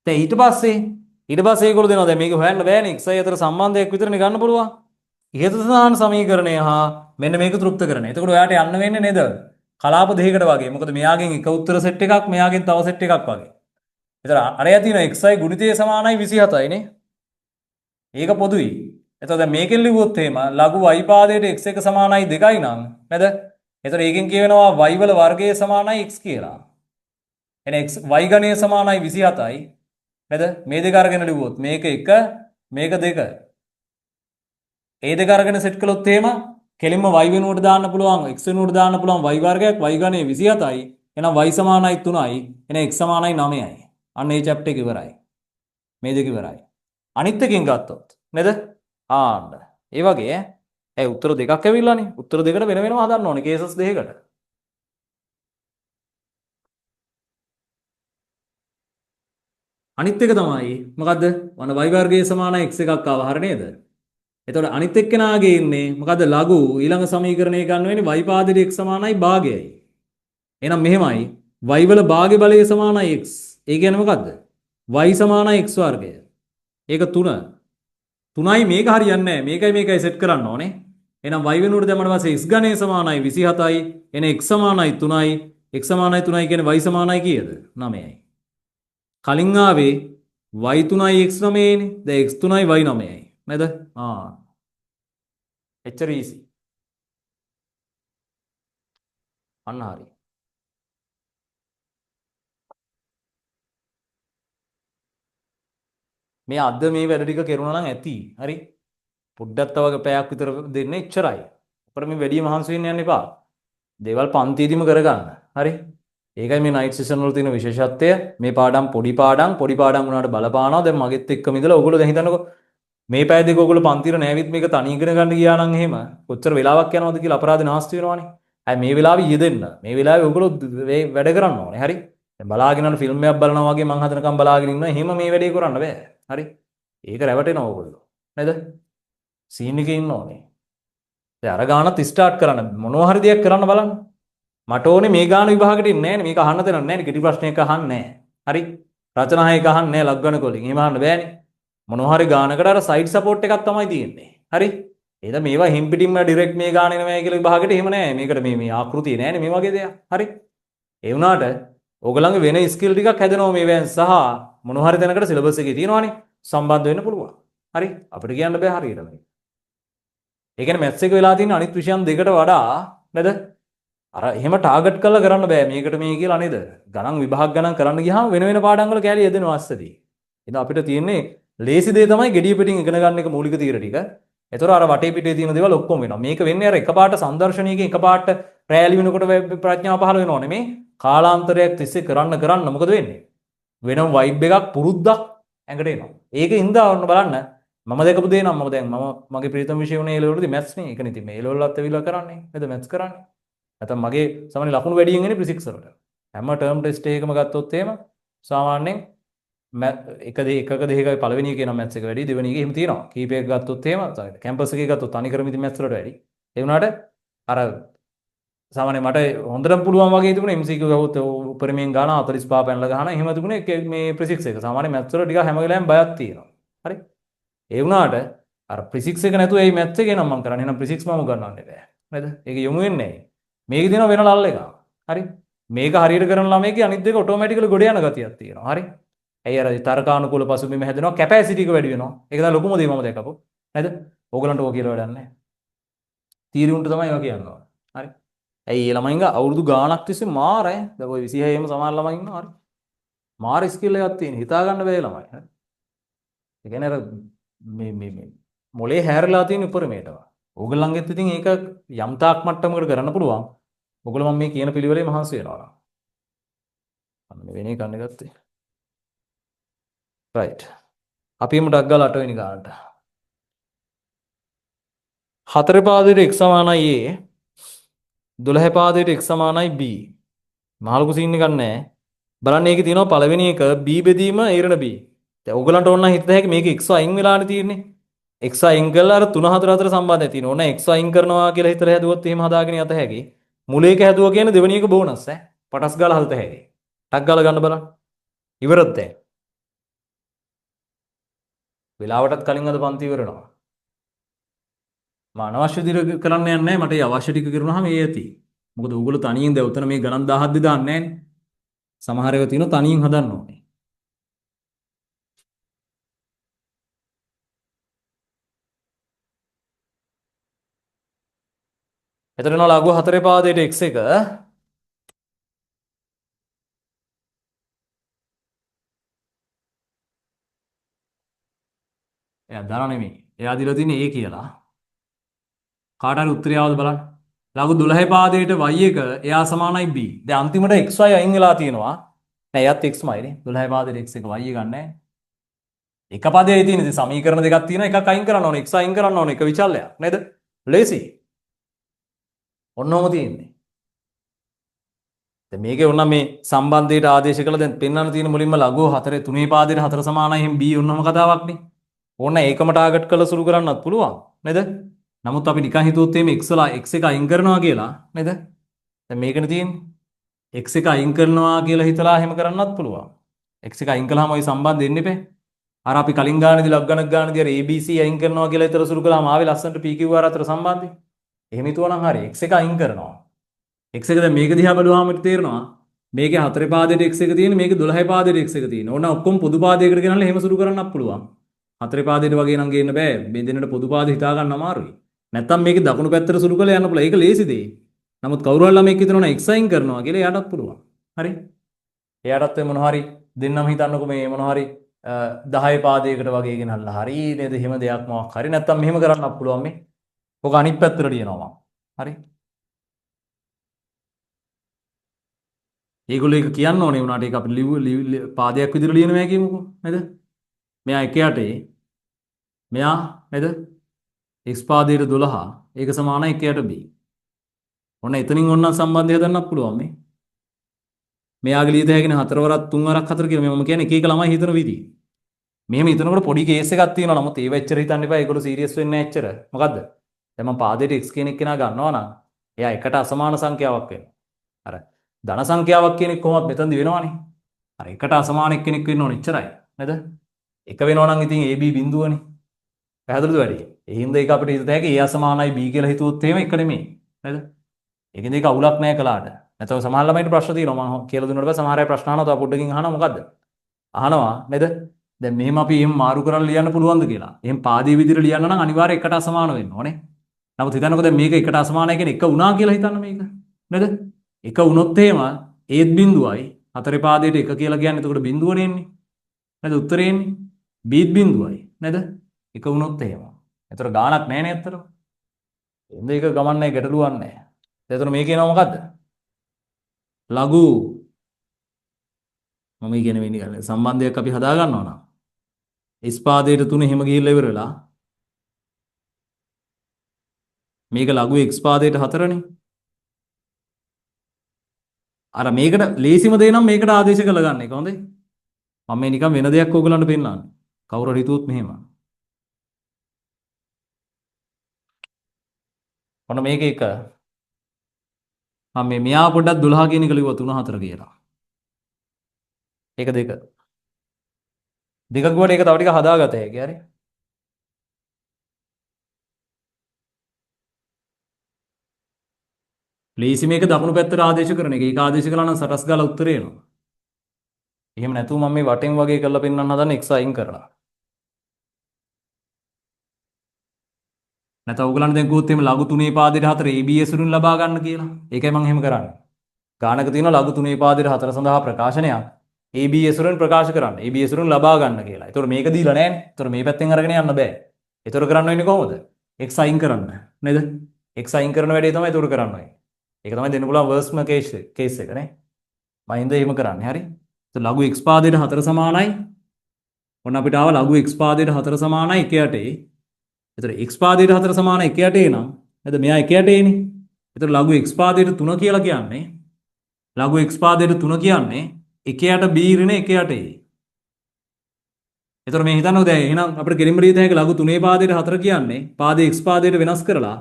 දැන් ඊට පස්සේ ඒගොල්ලෝ දෙනවා දැන් මේක හොයන්න බෑනේ xi අතර සම්බන්ධයක් විතරනේ ගන්න පුළුවන්. ඉහත සමාන සමීකරණය හා මෙන්න මේක තෘප්ත කරන. එතකොට ඔයාට යන්න වෙන්නේ නේද? කලාප දෙකකට වගේ. මොකද මෙයාගෙන් එක උත්තර සෙට් එකක් මෙයාගෙන් තව සෙට් එකක් වගේ. එතන අරයා තියෙන xi ගුණිතය සමානයි 27යි නේ. ඒක පොදුයි. එතකොට දැන් මේකෙන් ලිව්වොත් එහෙම ලඝු y පාදයට x එක සමානයි 2යි නම් නේද? එතකොට ඒකෙන් කියවෙනවා y වල වර්ගය සමානයි x කියලා. එහෙනම් x y ඝනය සමානයි 27යි නේද? මේ දෙක අරගෙන ලිව්වොත් මේක 1 මේක 2. ඒ දෙක අරගෙන සෙට් කළොත් එහෙම කෙලින්ම y වෙනුවට දාන්න පුළුවන් x වෙනුවට දාන්න පුළුවන් y වර්ගයක් y ඝනය 27යි. එහෙනම් y සමානයි 3යි. එහෙනම් x සමානයි 9යි. අන්න ඒ චැප්ටර් එක ඉවරයි. මේ දෙක ඉවරයි. අනිත් එකෙන් ගත්තොත් නේද? ආන්න. ඒ වගේ උත්තර දෙකක් ඇවිල්ලානේ. උත්තර දෙකට වෙන වෙනම හදන්න ඕනේ කේසස් දෙකකට. අනිත් එක තමයි මොකද්ද? වන y වර්ගයේ සමානයි x එකක් ආව හරිය නේද? එතකොට අනිත් එක්කෙනාගේ ඉන්නේ මොකද්ද? ලඝු ඊළඟ සමීකරණය ගන්න වෙන්නේ y පාදයට x සමානයි භාගයයි. එහෙනම් මෙහෙමයි y වල භාග්‍ය බලය සමානයි x. ඒ කියන්නේ මොකද්ද? y සමානයි x වර්ගය. ඒක 3. 3යි මේක හරියන්නේ නැහැ. මේකයි සෙට් කරන්න ඕනේ. එහෙනම් y වෙනුවට දැම්මම පස්සේ x ඝනය සමානයි 27යි. එන x සමානයි 3යි. x සමානයි 3යි කියන්නේ y සමානයි කීයද? 9යි. කලින් ආවේ y 3යි x 9යිනේ. දැන් x 3යි y 9යි. නේද? එච්චර easy. අන්න හරි. මේ අද මේ වැඩ ටික කරුණා නම් ඇති. හරි. පොඩ්ඩක් තව පැයක් විතර දෙන්න එච්චරයි. අපර මේ වැඩි මහන්සි වෙන්න යන්න එපා. දේවල් පන්තියේදීම කරගන්න. හරි. ඒකයි මේ නයිට් සෙෂන් වල තියෙන විශේෂත්වය. මේ පාඩම් පොඩි පාඩම් වුණාට බලපානවා. දැන් මගෙත් එක්කම ඉඳලා ඔයගොල්ලෝ දැන් හිතන්නකෝ මේ පැය දෙක ඔයගොල්ලෝ පන්තිර නෑවිත් මේක තනි ඉගෙන ගන්න ගියා නම් එහෙම කොච්චර වෙලාවක් යනවද කියලා අපරාධ නාස්ති වෙනවනේ. හැබැයි මේ වෙලාවේ යෙදෙන්න. මේ වෙලාවේ ඔයගොල්ලෝ වැඩ කරන්න ඕනේ. හරි. දැන් බලාගෙන යන ෆිල්ම් එකක් බලනවා වගේ මං හදනකම් බලාගෙන ඉන්නවා. එහෙම මේ වැඩේ කරන්න බෑ. හරි. ඒක රැවටෙනවා ඔයගොල්ලෝ. නේද? සීන් එකේ ඉන්න ඕනේ. දැන් අර ගානත් ස්ටාර්ට් කරන්න මොනවා හරි දෙයක් කරන්න බලන්න. මට ඕනේ මේ ගාන විභාගෙට ඉන්නේ නෑනේ. මේක අහන්න දෙන්නේ නෑනේ. කෙටි ප්‍රශ්නයක අහන්නේ නෑ. හරි. රචනා එක අහන්නේ නෑ ලග්ගන කොලින්. එහෙම අහන්න බෑනේ. මොනවා හරි ගානකට අර සයිඩ් සපෝට් එකක් තමයි තියෙන්නේ. හරි. එහෙනම් මේවා හිම් පිටින්ම ඩිරෙක්ට් මේ ගාන එනවා කියලා විභාගෙට එහෙම නෑ. මේකට මේ ආකෘතිය නෑනේ මේ වගේ දෙයක්. හරි. ඒ වුණාට ඕගලන්ගේ වෙන ස්කිල් ටිකක් හැදෙනවා මේ වෙන් සහ මොනවා හරි දැනකට සිලබස් එකේ තියෙනවානේ. සම්බන්ධ වෙන්න පුළුවන්. හරි. අපිට කියන්න බෑ හරියට මේක. ඒ කියන්නේ මැත්ස් එක වෙලා තියෙන අනිත් විෂයන් දෙකට වඩා නේද? අර එහෙම ටාගට් කරලා කරන්න බෑ මේකට මේ කියලා නේද? ගණන් විභාග ගණන් කරන්න ගියාම වෙන වෙන පාඩම් වල කැලිය යදෙනවා අස්සදී. එහෙනම් අපිට තියෙන්නේ ලේසි දේ තමයි gediya පිටින් ඉගෙන ගන්න එක මූලික තීර ටික. ඒතර අර වටේ පිටේ තියෙන දේවල් ඔක්කොම වෙනවා. මේක වෙන්නේ අර එකපාරට සංදර්ශනීයකින් එකපාරට රැලි වෙනකොට ප්‍රඥාව පහළ වෙනව නෙමේ. කාලාන්තරයක් තිස්සේ කරන්න මොකද වෙන්නේ? වෙනම වයිබ් එකක් පුරුද්දක් ඇඟට එනවා. ඒක හින්දා ඔන්න බලන්න මම දැකපු දේ නම් මම දැන් මගේ ප්‍රීතම විෂය වුණේ ඒ ලෙවල්වලදී මැත්ස් නේ. ඒක නෙති මේ ලෙවල්ලත් ඇවිල්ලා කරන්නේ. නේද මැත්ස් කරන්නේ. නැත්නම් මගේ සමහර ලකුණු වැඩියෙන් එන්නේ ෆිසික්ස් වලට. හැම ටර්ම් ටෙස්ට් එකකම ගත්තොත් එහෙම සාමාන්‍යයෙන් එකක දෙකක පළවෙනි එකේ නම් මැත්ස් එක වැඩි දෙවෙනි එකේ එහෙම තියෙනවා. කීපයක් ගත්තොත් එහෙම කැම්පස් එකේ ගත්තොත් තනිකරම ඉතින් මැත්ස් වලට වැඩි. ඒ වුණාට අර සාමාන්‍යයෙන් මට හොඳටම පුළුවන් වගේ තිබුණා MCQ ගහුවොත් උපරිමයෙන් ගාන 45 පැනලා ගහන එහෙම තිබුණේ මේ ෆිසික්ස් එක. සාමාන්‍ය මැත්ස් වල ටිකක් හැම වෙලාවෙම බයක් තියෙනවා. හරි. ඒ වුණාට අර ෆිසික්ස් එක නැතුව ඒ මැත්ස් එකේ නම් මම කරන්නේ. එහෙනම් ෆිසික්ස් මම ගන්නවන්නේ බෑ. නේද? ඒක යොමු වෙන්නේ නැහැ. මේකේ තියෙනවා වෙන ලල් එකක්. හරි. මේක හරියට කරන ළමයිගේ අනිත් දෙක ඔටෝමැටිකලි ගොඩ යන ගතියක් තියෙනවා. හරි. ඇයි අර තර්කානුකූල පසුබිම හැදෙනවා කැපැසිටි එක වැඩි වෙනවා. ඒක තමයි ලොකුම දේ මම දැකපො. නේද? ඕගලන්ට ඕක කියලා වැඩක් නැහැ. තීරුන්ට තමයි ඒවා කියන්නේ. හරි. ඇයි ඒ ළමයින්ගේ අවුරුදු ගාණක් තිස්සේ මාර ඈ. දැන් ඔය 26ෙම සමහර ළමයි ඉන්නවා. හරි. මාර ස්කිල් එකක් තියෙන. හිතා ගන්න බැහැ ළමයි. හරි. ඒ කියන්නේ අර මේ මොලේ හැරලා තියෙන උපරිමයටම. ඕගලන්ගෙත් ඉතින් ඒක යම් තාක් මට්ටමකට කරන්න පුළුවන්. ඔයගොල්ලෝ මම මේ කියන පිළිවෙලේ මහන්සි වෙනවා. අන්න වෙන එක ගන්න ගත්තේ. right. අපි යමු ඩක් ගාලා 8 වෙනි ගානට. 4 පාදයට x සමානයි a 12 පාදයට x සමානයි b. මහලුකු සීන් එකක් නැහැ. බලන්න මේකේ තියෙනවා පළවෙනි එක b බෙදීම a ඍණ b. දැන් ඔයගලන්ට ඕන නම් හිතද හැකි මේක x අයින් වෙලානේ තියෙන්නේ. x අයින් කළා අර 3 4 අතර සම්බන්ධය තියෙනවා. ඕන x අයින් කරනවා කියලා හිතලා හැදුවොත් එහෙම හදාගෙන යත හැකි. මුලේක හැදුවා කියන්නේ දෙවෙනි එක බෝනස් ඈ. පටස් ගාලා හලත හැකි. ටක් ගාලා ගන්න බලන්න. ඉවරද දැන්? වෙලාවටත් කලින් අද පන්ති ඉවරනවා. මම අනවශ්‍ය දේ කරන්න යන්නේ නැහැ. මට ඒ අවශ්‍ය ටික කරනවාම ඒ ඇති. මොකද ඕගොල්ලෝ තනියෙන් දැන් උතන මේ ගණන් 1000ක් දාන්නේ නැහනේ. සමහර ඒවා තියෙනවා තනියෙන් හදන්න ඕනේ. එතකොට එනවා ලඝු 4 පාදයට x1. එයා දරා නෙමෙයි. එයා දීලා තියෙන්නේ a කියලා. කාට හරි උත්තරය ආවද බලන්න. ලඝු 12 පාදයට y1 එයා සමානයි b. දැන් අන්තිමට xy අයින් වෙලා තියෙනවා. නෑ එයත් xමයිනේ. 12 පාදයට x1 y ගන්න නෑ. එක පදයයි තියෙන ඉතින් සමීකරණ දෙකක් තියෙනවා. එකක් අයින් කරන්න ඕනේ. x අයින් කරන්න ඕනේ. එක විචල්‍යයක්. නේද? ලේසි. ඔන්නෝම තියෙන්නේ. දැන් මේකේ ඕන මේ සම්බන්ධයට ආදේශ කළා දැන් පෙන්වන්න තියෙන මුලින්ම ලඝු 4 3 පාදයට 4 සමානයි එහෙනම් b ඔන්නම කතාවක් නේ. ඕන ඒකම ටාගට් කරලා සුළු කරන්නත් පුළුවන්. නේද? නමුත් අපි නිකන් හිතුවොත් එimhe x එක අයින් කරනවා කියලා නේද? දැන් මේකනේ තියෙන්නේ. x එක අයින් කරනවා කියලා හිතලා එහෙම කරන්නත් පුළුවන්. x එක අයින් කළාම ওই සම්බන්ධ එන්නේ නැහැ. අර අපි කලින් ගානේදී ලග් ගණක් ගානේදී අර ABC අයින් කරනවා කියලා හිතලා සුළු කළාම ආවේ ලස්සනට PQR අතර සම්බන්ධය. එහෙම හිතුවනම් හරි x එක අයින් කරනවා. x එක දැන් මේක දිහා බලුවාම තේරෙනවා මේකේ 4 පාදයට x එක තියෙන මේකේ 12 පාදයට x එක තියෙන. ඕන ඔක්කොම පොදු පාදයකට ගෙනල්ලා එහෙම සුළු කරන්නත් පුළුවන්. 4 පාදයට වගේ නම් ගේන්න බෑ. මේ දෙන්නට පොදු පාද හිතා ගන්න අමාරුයි. නැත්තම් මේකේ දකුණු පැත්තට සුළු කරලා යන්න පුළුවන්. ඒක ලේසි දෙයක්. නමුත් කවුරු හරි ළමෙක් හිතනවා x අයින් කරනවා කියලා එයාටත් පුළුවන්. හරි? එයාටත් මොනවා හරි දෙන්නම හිතන්නකො මේ මොනවා හරි 10 පාදයකට වගේ ගෙනල්ලා හරි නේද? එහෙම දෙයක් මොකක් හරි නැත්තම් මෙහෙම කරන්නත් පුළුවන් මේ. ඔක අනිත් පැත්තට ලියනවා මම. හරි? ඒගොල්ලෝ ඒක කියන්න ඕනේ වුණාට ඒක අපි පාදයක් විදිහට ලියනවා කියමුකෝ නේද? මෙයා 1 8 මෙයා නේද? x පාදයට 12 ඒක සමානයි 1 8 b. ඔන්න එතනින් ඔන්න සම්බන්ධය හදන්නත් පුළුවන් මේ. මෙයාගේ ලියත හැකිනේ 4 වරක් 3 වරක් 4 කියලා මම කියන්නේ එක එක ළමයි හිතන විදිහ. මෙහෙම හිතනකොට පොඩි කේස් එකක් තියෙනවා. නමුත් ඒව එච්චර හිතන්න එපා. ඒගොල්ලෝ සීරියස් වෙන්නේ නැහැ එච්චර. මොකද්ද? දැන් මම පාදයට x කියන කෙනා ගන්නවා නම් එයා එකට අසමාන සංඛ්‍යාවක් වෙනවා. අර ධන සංඛ්‍යාවක් කියන එක කොහොමද මෙතනදි වෙනවනේ. අර එකට අසමාන එක්කෙනෙක් වෙන්න ඕනේ එච්චරයි. නේද? එක වෙනවා නම් ඉතින් AB බිඳුවනේ. පැහැදිලිද වැඩි? ඒ හින්දා ඒක අපිට හිතත හැකි A අසමානයි B කියලා හිතුවොත් එහෙම එක නෙමෙයි. නේද? ඒකෙන්ද ඒක අවුලක් නැහැ කලාට. නැත්නම් සමහර ළමයින්ට ප්‍රශ්න තියෙනවා. මම කියලා දුන්නාට පස්සේ සමහර අය ප්‍රශ්න අහනවා. තව පොඩ්ඩකින් අහනවා මොකද්ද? අහනවා නේද? දැන් මෙහෙම අපි එහෙම මාරු කරලා ලියන්න පුළුවන්ද කියලා. එහෙම පාදයේ විදිහට ලියන්න නම් අනිවාර්යයෙන් එකට අසමාන වෙන්න ඕනේ. නමුත් හිතන්නකෝ දැන් මේක එකට අසමානයි කියන්නේ එක වුණා කියලා හිතන්න මේක. නේද? එක වුණොත් එහෙම ඒත් බිඳුවයි 4 පාදයට එක කියලා කියන්නේ එතකොට බිඳුවනේ එන්නේ. නේද? උත්තරේ එන්නේ. බීත් බිඳුවයි. නේද? එක වුණොත් එහෙම. එතකොට ගාණක් නැහැ නේ අතරම. එන්නේ ඒක ගමන් නැහැ ගැටලුවක් නැහැ. එතකොට මේක එනවා මොකද්ද? ලඝු මම කියන්නේ වෙන්නේ ගන්න සම්බන්ධයක් අපි හදා ගන්නවා නම් S පාදයට 3 එහෙම ගිහිල්ලා ඉවර වෙලා මේක ලඝු x පාදයට 4නේ. අර මේකට ලේසිම දේ නම් මේකට ආදේශ කරලා ගන්න එක හොඳයි. මම මේ නිකන් වෙන දෙයක් ඕගලන්ට පෙන්නන්නේ. කවුරු හරි හිතුවොත් මෙහෙම. ඔන්න මේක එක. මම මේ මෙයා පොඩ්ඩක් 12 කියන එක ලිව්වා 3 4 කියලා. ඒක දෙක. දෙකක් ගුවට ඒක තව ටික හදාගත හැකියි හරි. ලේසි මේක දකුණු පැත්තට ආදේශ කරන එක. ඒක ආදේශ කළා නම් සටස් ගාලා උත්තරේ එනවා. එහෙම නැතුව මම මේ වටෙන් වගේ කරලා පෙන්වන්න හදන x අයින් කරලා. නැත්නම් ඔයගලන්ට දැන් කිව්වොත් එහෙම ලඝු 3 පාදයට 4 ABS වලින් ලබා ගන්න කියලා. ඒකයි මම එහෙම කරන්නේ. ගානක තියෙන ලඝු 3 පාදයට 4 සඳහා ප්‍රකාශනයක් ABS වලින් ප්‍රකාශ කරන්න. ABS වලින් ලබා ගන්න කියලා. ඒතකොට මේක දීලා නැහැනේ. ඒතකොට මේ පැත්තෙන් අරගෙන යන්න බෑ. ඒතකොට කරන්න වෙන්නේ කොහොමද? x අයින් කරන්න. නේද? x අයින් කරන වැඩේ තමයි ඒතකොට කරන්න වෙන්නේ. ඒක තමයි දෙන්න පුළුවන් වර්ස්ම කේස් එක නේ. මම හින්දා එහෙම කරන්නේ. හරි. ඒත් ලඝු x පාදයට 4 සමානයි. ඔන්න අපිට ආව ලඝු x පාදයට 4 සමානයි 1 8. ඒතර x පාදයට 4 සමානයි 1 8 නම් නේද? මෙයා 1 8 නේ. ඒතර ලඝු x පාදයට 3 කියලා කියන්නේ ලඝු x පාදයට 3 කියන්නේ 1 8 b ඍණ 1 8. ඒතර මේ හිතන්නකෝ දැන් එහෙනම් අපිට කෙලින්ම ලියත හැකි ලඝු 3 පාදයට 4 කියන්නේ පාදයේ x පාදයට වෙනස් කරලා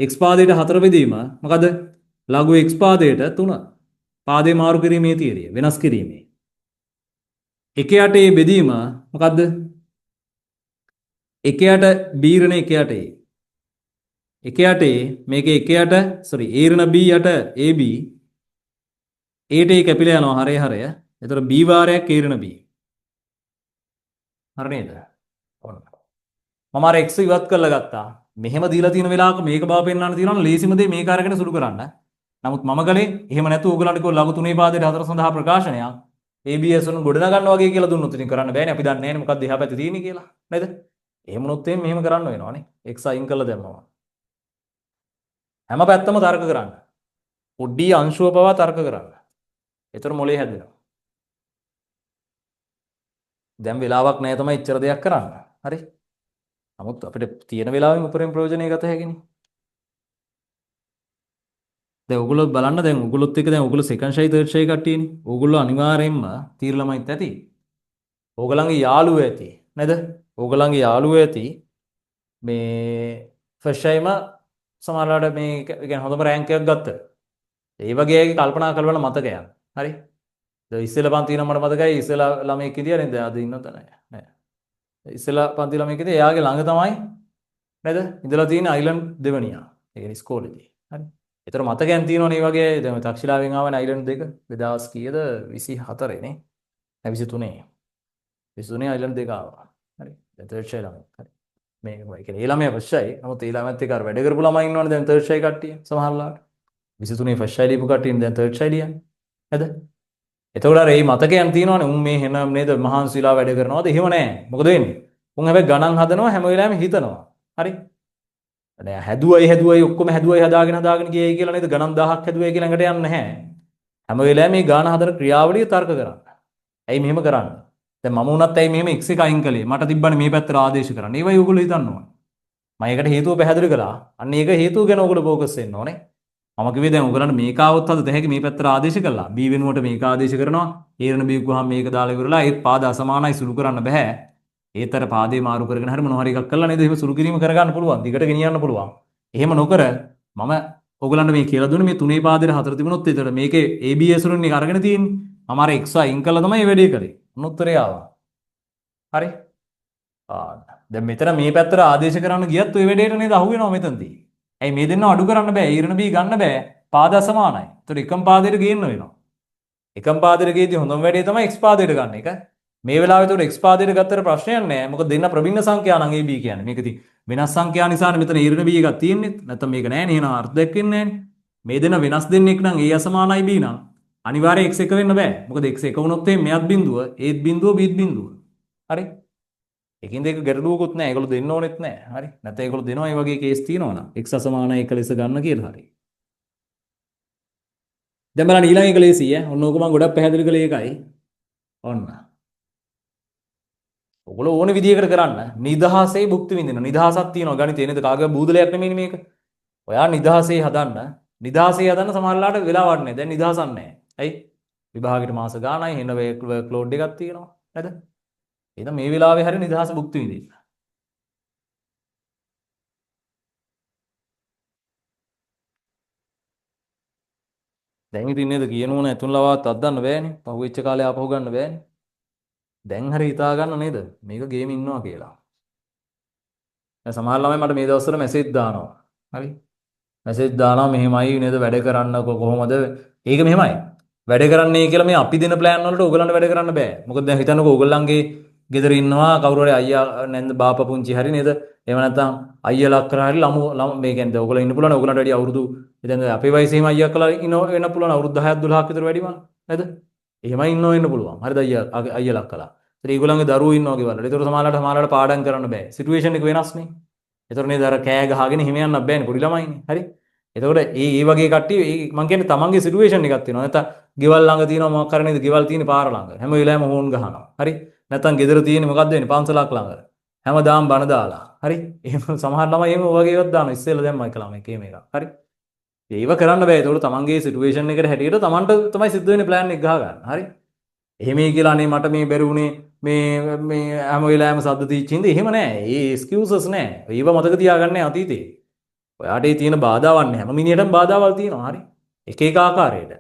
x පාදයට 4 බෙදීම මොකද? ලඝු x පාදයට 3. පාදේ මාරු කිරීමේ තියරිය වෙනස් කිරීමේ 1 8 බෙදීම මොකද්ද? 1 8 b ඍණ 1 8. 1 8 මේකේ 1 8 sorry a ඍණ b 8 ab a ට කැපිලා යනවා හරය හරය. එතකොට b වාරයක් a ඍණ b. හරි නේද? ඔන්න. මම අර x ඉවත් කරලා ගත්තා. මෙහෙම දීලා තියෙන වෙලාවක මේක බව පෙන්වන්න තියෙනවා ලේසිම දේ මේක අරගෙන සුළු කරන්න. නමුත් මම කලේ එහෙම නැතුව ඕගලන්ට කිව්ව ලඝු 3 පාදයට 4 සඳහා ප්‍රකාශනයක් ABS වලින් ගොඩ නගන්න වගේ කියලා දුන්නොත් ඉතින් කරන්න බෑනේ. අපි දන්නේ නැහැනේ මොකක්ද එහා පැත්තේ තියෙන්නේ කියලා. නේද? එහෙම වුණොත් එimhe මෙහෙම කරන්න වෙනවනේ. x අයින් කළා දැම්මම. හැම පැත්තම තර්ක කරන්න. පොඩි අංශුව පවා තර්ක කරන්න. ඒතර මොලේ හැදෙනවා. දැන් වෙලාවක් නැහැ තමයි ඉච්චර දෙයක් කරන්න. හරි? නමුත් අපිට තියෙන වෙලාවෙන් උපරිම ප්‍රයෝජනය ගත හැකිනේ. දැන් ඔයගොල්ලෝ බලන්න දැන් ඔයගොල්ලොත් එක්ක දැන් ඔයගොල්ලෝ සෙකන්ඩ් ෂයි තර්ඩ් ෂයි කට්ටියනේ. ඔයගොල්ලෝ අනිවාර්යයෙන්ම තීර ළමයිත් ඇති. ඕගලන්ගේ යාළුවෝ ඇති. නේද? ඕගලන්ගේ යාළුවෝ ඇති. මේ ෆස්ට් ෂයිම සමහරවිට මේ කියන්නේ හොඳම රෑන්ක් එකක් ගත්තා. ඒ වගේ අයගේ කල්පනා කරවල මතකයක්. හරි? දැන් ඉස්සෙල්ලා පන්ති නම් මට මතකයි ඉස්සෙල්ලා ළමයෙක් හිටියා නේද? අද ඉන්නවද නැහැ. ඉස්සෙල්ලා පන්ති ළමයෙක් හිටියා. එයාගේ ළඟ තමයි නේද? ඉඳලා තියෙන අයිලන්ඩ් දෙවනියා. ඒ කියන්නේ ඉස්කෝලේදී. හරි? ඒතර මතකයන් තියෙනවනේ මේ වගේ දැන් තක්ෂිලාවෙන් ආවනේ අයිලන්ඩ් දෙක 2000 කීයද 24 නේ. 23. 23 අයිලන්ඩ් දෙක ආවා. හරි. දැන් තර්ඩ් ෂයි ළමයි. හරි. මේක ඒ කියන්නේ ඒ ළමයා ෆස්ට් ෂයි. නමුත් ඒ ළමයාත් එක්ක අර වැඩ කරපු ළමයි ඉන්නවනේ දැන් තර්ඩ් ෂයි කට්ටිය සමහරලාට. 23 ෆස්ට් ෂයි දීපු කට්ටියනේ දැන් තර්ඩ් ෂයි ලියන්නේ. නේද? එතකොට අර මේ මතකයන් තියෙනවනේ උන් මේ හෙන නේද මහන්සිලා වැඩ කරනවද? එහෙම නැහැ. මොකද වෙන්නේ? උන් හැබැයි ගණන් හදනවා හැම වෙලාවෙම හිතනවා. හරි? නෑ හැදුවයි ඔක්කොම හැදුවයි හදාගෙන ගියයි කියලා නේද ගණන් 1000ක් හැදුවයි කියලා ළඟට යන්නේ නැහැ. හැම වෙලාවෙම මේ ගාන හදන ක්‍රියාවලිය තර්ක කරන්න. ඇයි මෙහෙම කරන්නේ? දැන් මම උනත් ඇයි මෙහෙම x එක අයින් කළේ? මට තිබ්බනේ මේ පැත්තට ආදේශ කරන්න. ඒවයි ඔයගොල්ලෝ හිතන්න ඕනේ. මම ඒකට හේතුව පැහැදිලි කළා. අන්න ඒක හේතුව ගැන ඔයගොල්ලෝ ફોකස් වෙන්න ඕනේ. මම කිව්වේ දැන් ඔයගලන්ට මේක આવොත් හද තැහැකි මේ පැත්තට ආදේශ කළා. b වෙනුවට මේක ආදේශ කරනවා. a වෙන b ගුවාම මේක දාලා ඉවරලා ඒත් පාද අසමානයි සුළු කරන්න බෑ. ඒතර පාදේ මාරු කරගෙන හරි මොනවා හරි එකක් කළා නේද? එහෙම සුළු කිරීම කරගන්න පුළුවන්. දිගට ගෙනියන්න පුළුවන්. එහෙම නොකර මම ඔයගලන්ට මේ කියලා දුන්නේ මේ තුනේ පාදේ හතර තිබුණොත් ඒතර මේකේ ABS වලින් එක අරගෙන තියෙන්නේ. මම අර x අයින් කළා තමයි මේ වැඩේ කළේ. උත්තරය ආවා. හරි? දැන් මෙතන මේ පැත්තට ආදේශ කරන්න ගියත් ඔය වැඩේට නේද අහු වෙනවා මෙතනදී. ඇයි මේ දෙන්නව අඩු කරන්න බෑ. ඊරණ B ගන්න බෑ. පාද අසමානයි. ඒතර එකම පාදයට ගේන්න වෙනවා. එකම පාදයට ගේදී හොඳම වැඩේ තමයි x පාදයට ගන්න එක. මේ වෙලාවේ ඒතර x පාදයට ගත්තට ප්‍රශ්නයක් නෑ. මොකද දෙන්න ප්‍රබින්න සංඛ්‍යා නම් AB කියන්නේ. මේක ඉතින් වෙනස් සංඛ්‍යා නිසානේ මෙතන ඊරණ B එකක් තියෙන්නේ. නැත්නම් මේක නෑනේ. එහෙනම් අර්ථ දැක්වෙන්නේ නෑනේ. මේ දෙන්න වෙනස් දෙන්නෙක් නම් A අසමානයි B නම් අනිවාර්යයෙන් x එක වෙන්න බෑ. මොකද x එක වුණොත් මෙයත් බිඳුව, ඒත් බිඳුව, බීත් බිඳුව. හරි? එකින් දෙක ගැටලුවකුත් නැහැ. ඒගොල්ලෝ දෙන්න ඕනෙත් නැහැ. හරි? නැත්නම් ඒගොල්ලෝ දෙනවා මේ වගේ කේස් තියෙනවා නම් x අසමානයි එක ලෙස ගන්න කියලා හරි. දැන් බලන්න ඊළඟ එක ලේසියි ඈ. ඔන්න ඕක මම ගොඩක් පැහැදිලි කළේ ඒකයි. ඔන්න. ඔයගොල්ලෝ ඕන විදියකට කරන්න. නිදහසේ භුක්ති විඳින්න. නිදහසක් තියෙනවා ගණිතේ නේද? කාගේ බූදලයක් නෙමෙයි මේක. ඔයා නිදහසේ හදන්න. නිදහසේ හදන්න සමහරලාට වෙලාවක් නැහැ. දැන් නිදහසක් නැහැ. ඇයි? විභාගෙට මාස ගාණයි හෙන වර්ක් ලෝඩ් එකක් තියෙනවා. නේද? එහෙනම් මේ වෙලාවේ හරිය නිදහස භුක්ති විඳින්න. දැන් ඉතින් නේද කියනෝන ඇතුන් ලවාත් අද්දන්න බෑනේ. පහුවෙච්ච කාලේ ආපහු ගන්න බෑනේ. දැන් හරි හිතා ගන්න නේද? මේක ගේම ඉන්නවා කියලා. දැන් සමහර ළමයි මට මේ දවස්වල මැසේජ් දානවා. හරි? මැසේජ් දානවා මෙහෙමයි නේද වැඩ කරන්න කොහොමද? ඒක මෙහෙමයි. වැඩ කරන්නේ කියලා මේ අපි දෙන ප්ලෑන් වලට ඕගලන්ට වැඩ කරන්න බෑ. මොකද දැන් හිතන්නකෝ ඕගලන්ගේ ගෙදර ඉන්නවා කවුරු හරි අයියා නැන්ද බාපා පුංචි හරි නේද? එහෙම නැත්නම් අයියලා කරා හරි ළම මේ කියන්නේ ඔයගොල්ලෝ ඉන්න පුළුවන් ඔයගලන්ට වැඩි අවුරුදු දැන් අපේ වයසේම අයියා කළා ඉන්න වෙන්න පුළුවන් අවුරුදු 10ක් 12ක් විතර වැඩි වань නේද? එහෙමයි ඉන්නව වෙන්න පුළුවන්. හරිද අයියලා කළා. ඒතර ඒගොල්ලන්ගේ දරුවෝ ඉන්නවා ගෙවල් වල. ඒතර සමහරලාට පාඩම් කරන්න බෑ. සිටුේෂන් එක වෙනස් නේ. ඒතර නේද අර කෑ ගහගෙන හිම යන්නත් බෑනේ පොඩි ළමයිනේ. හරි? එතකොට ඒ වගේ කට්ටිය මම කියන්නේ තමන්ගේ සිටුේෂන් එකක් තියෙනවා. නැත්නම් ගෙවල් ළඟ තියෙනවා මොකක් කරන්නේ ගෙවල් තියෙන පාර ළඟ. හැම වෙලාවෙම හෝන් ගහනවා. හරි? නැත්නම් ගෙදර තියෙන්නේ මොකද්ද වෙන්නේ පන්සලක් ළඟ. හැමදාම බණ දාලා. හරි? එහෙම සමහර ළමයි එහෙම වගේ ඒවත් දානවා. ඉස්සෙල්ලා දැම්මයි එක ළමයි කේම එකක්. හරි? ඒව කරන්න බෑ. ඒතකොට තමන්ගේ සිටුේෂන් එකට හැටියට තමන්ට තමයි සිද්ධ වෙන්නේ ප්ලෑන් එක ගහ ගන්න. හරි? එහෙමයි කියලා අනේ මට මේ බැරි වුණේ මේ හැම වෙලාවෙම සද්ද තීච්චින්ද එහෙම නෑ. ඒ එක්ස්කියුසස් නෑ. ඒව මතක තියාගන්න අතීතේ. ඔයාට ඒ තියෙන බාධාවන් හැම මිනිහටම බාධාවල් තියෙනවා. හරි? එක එක ආකාරයට.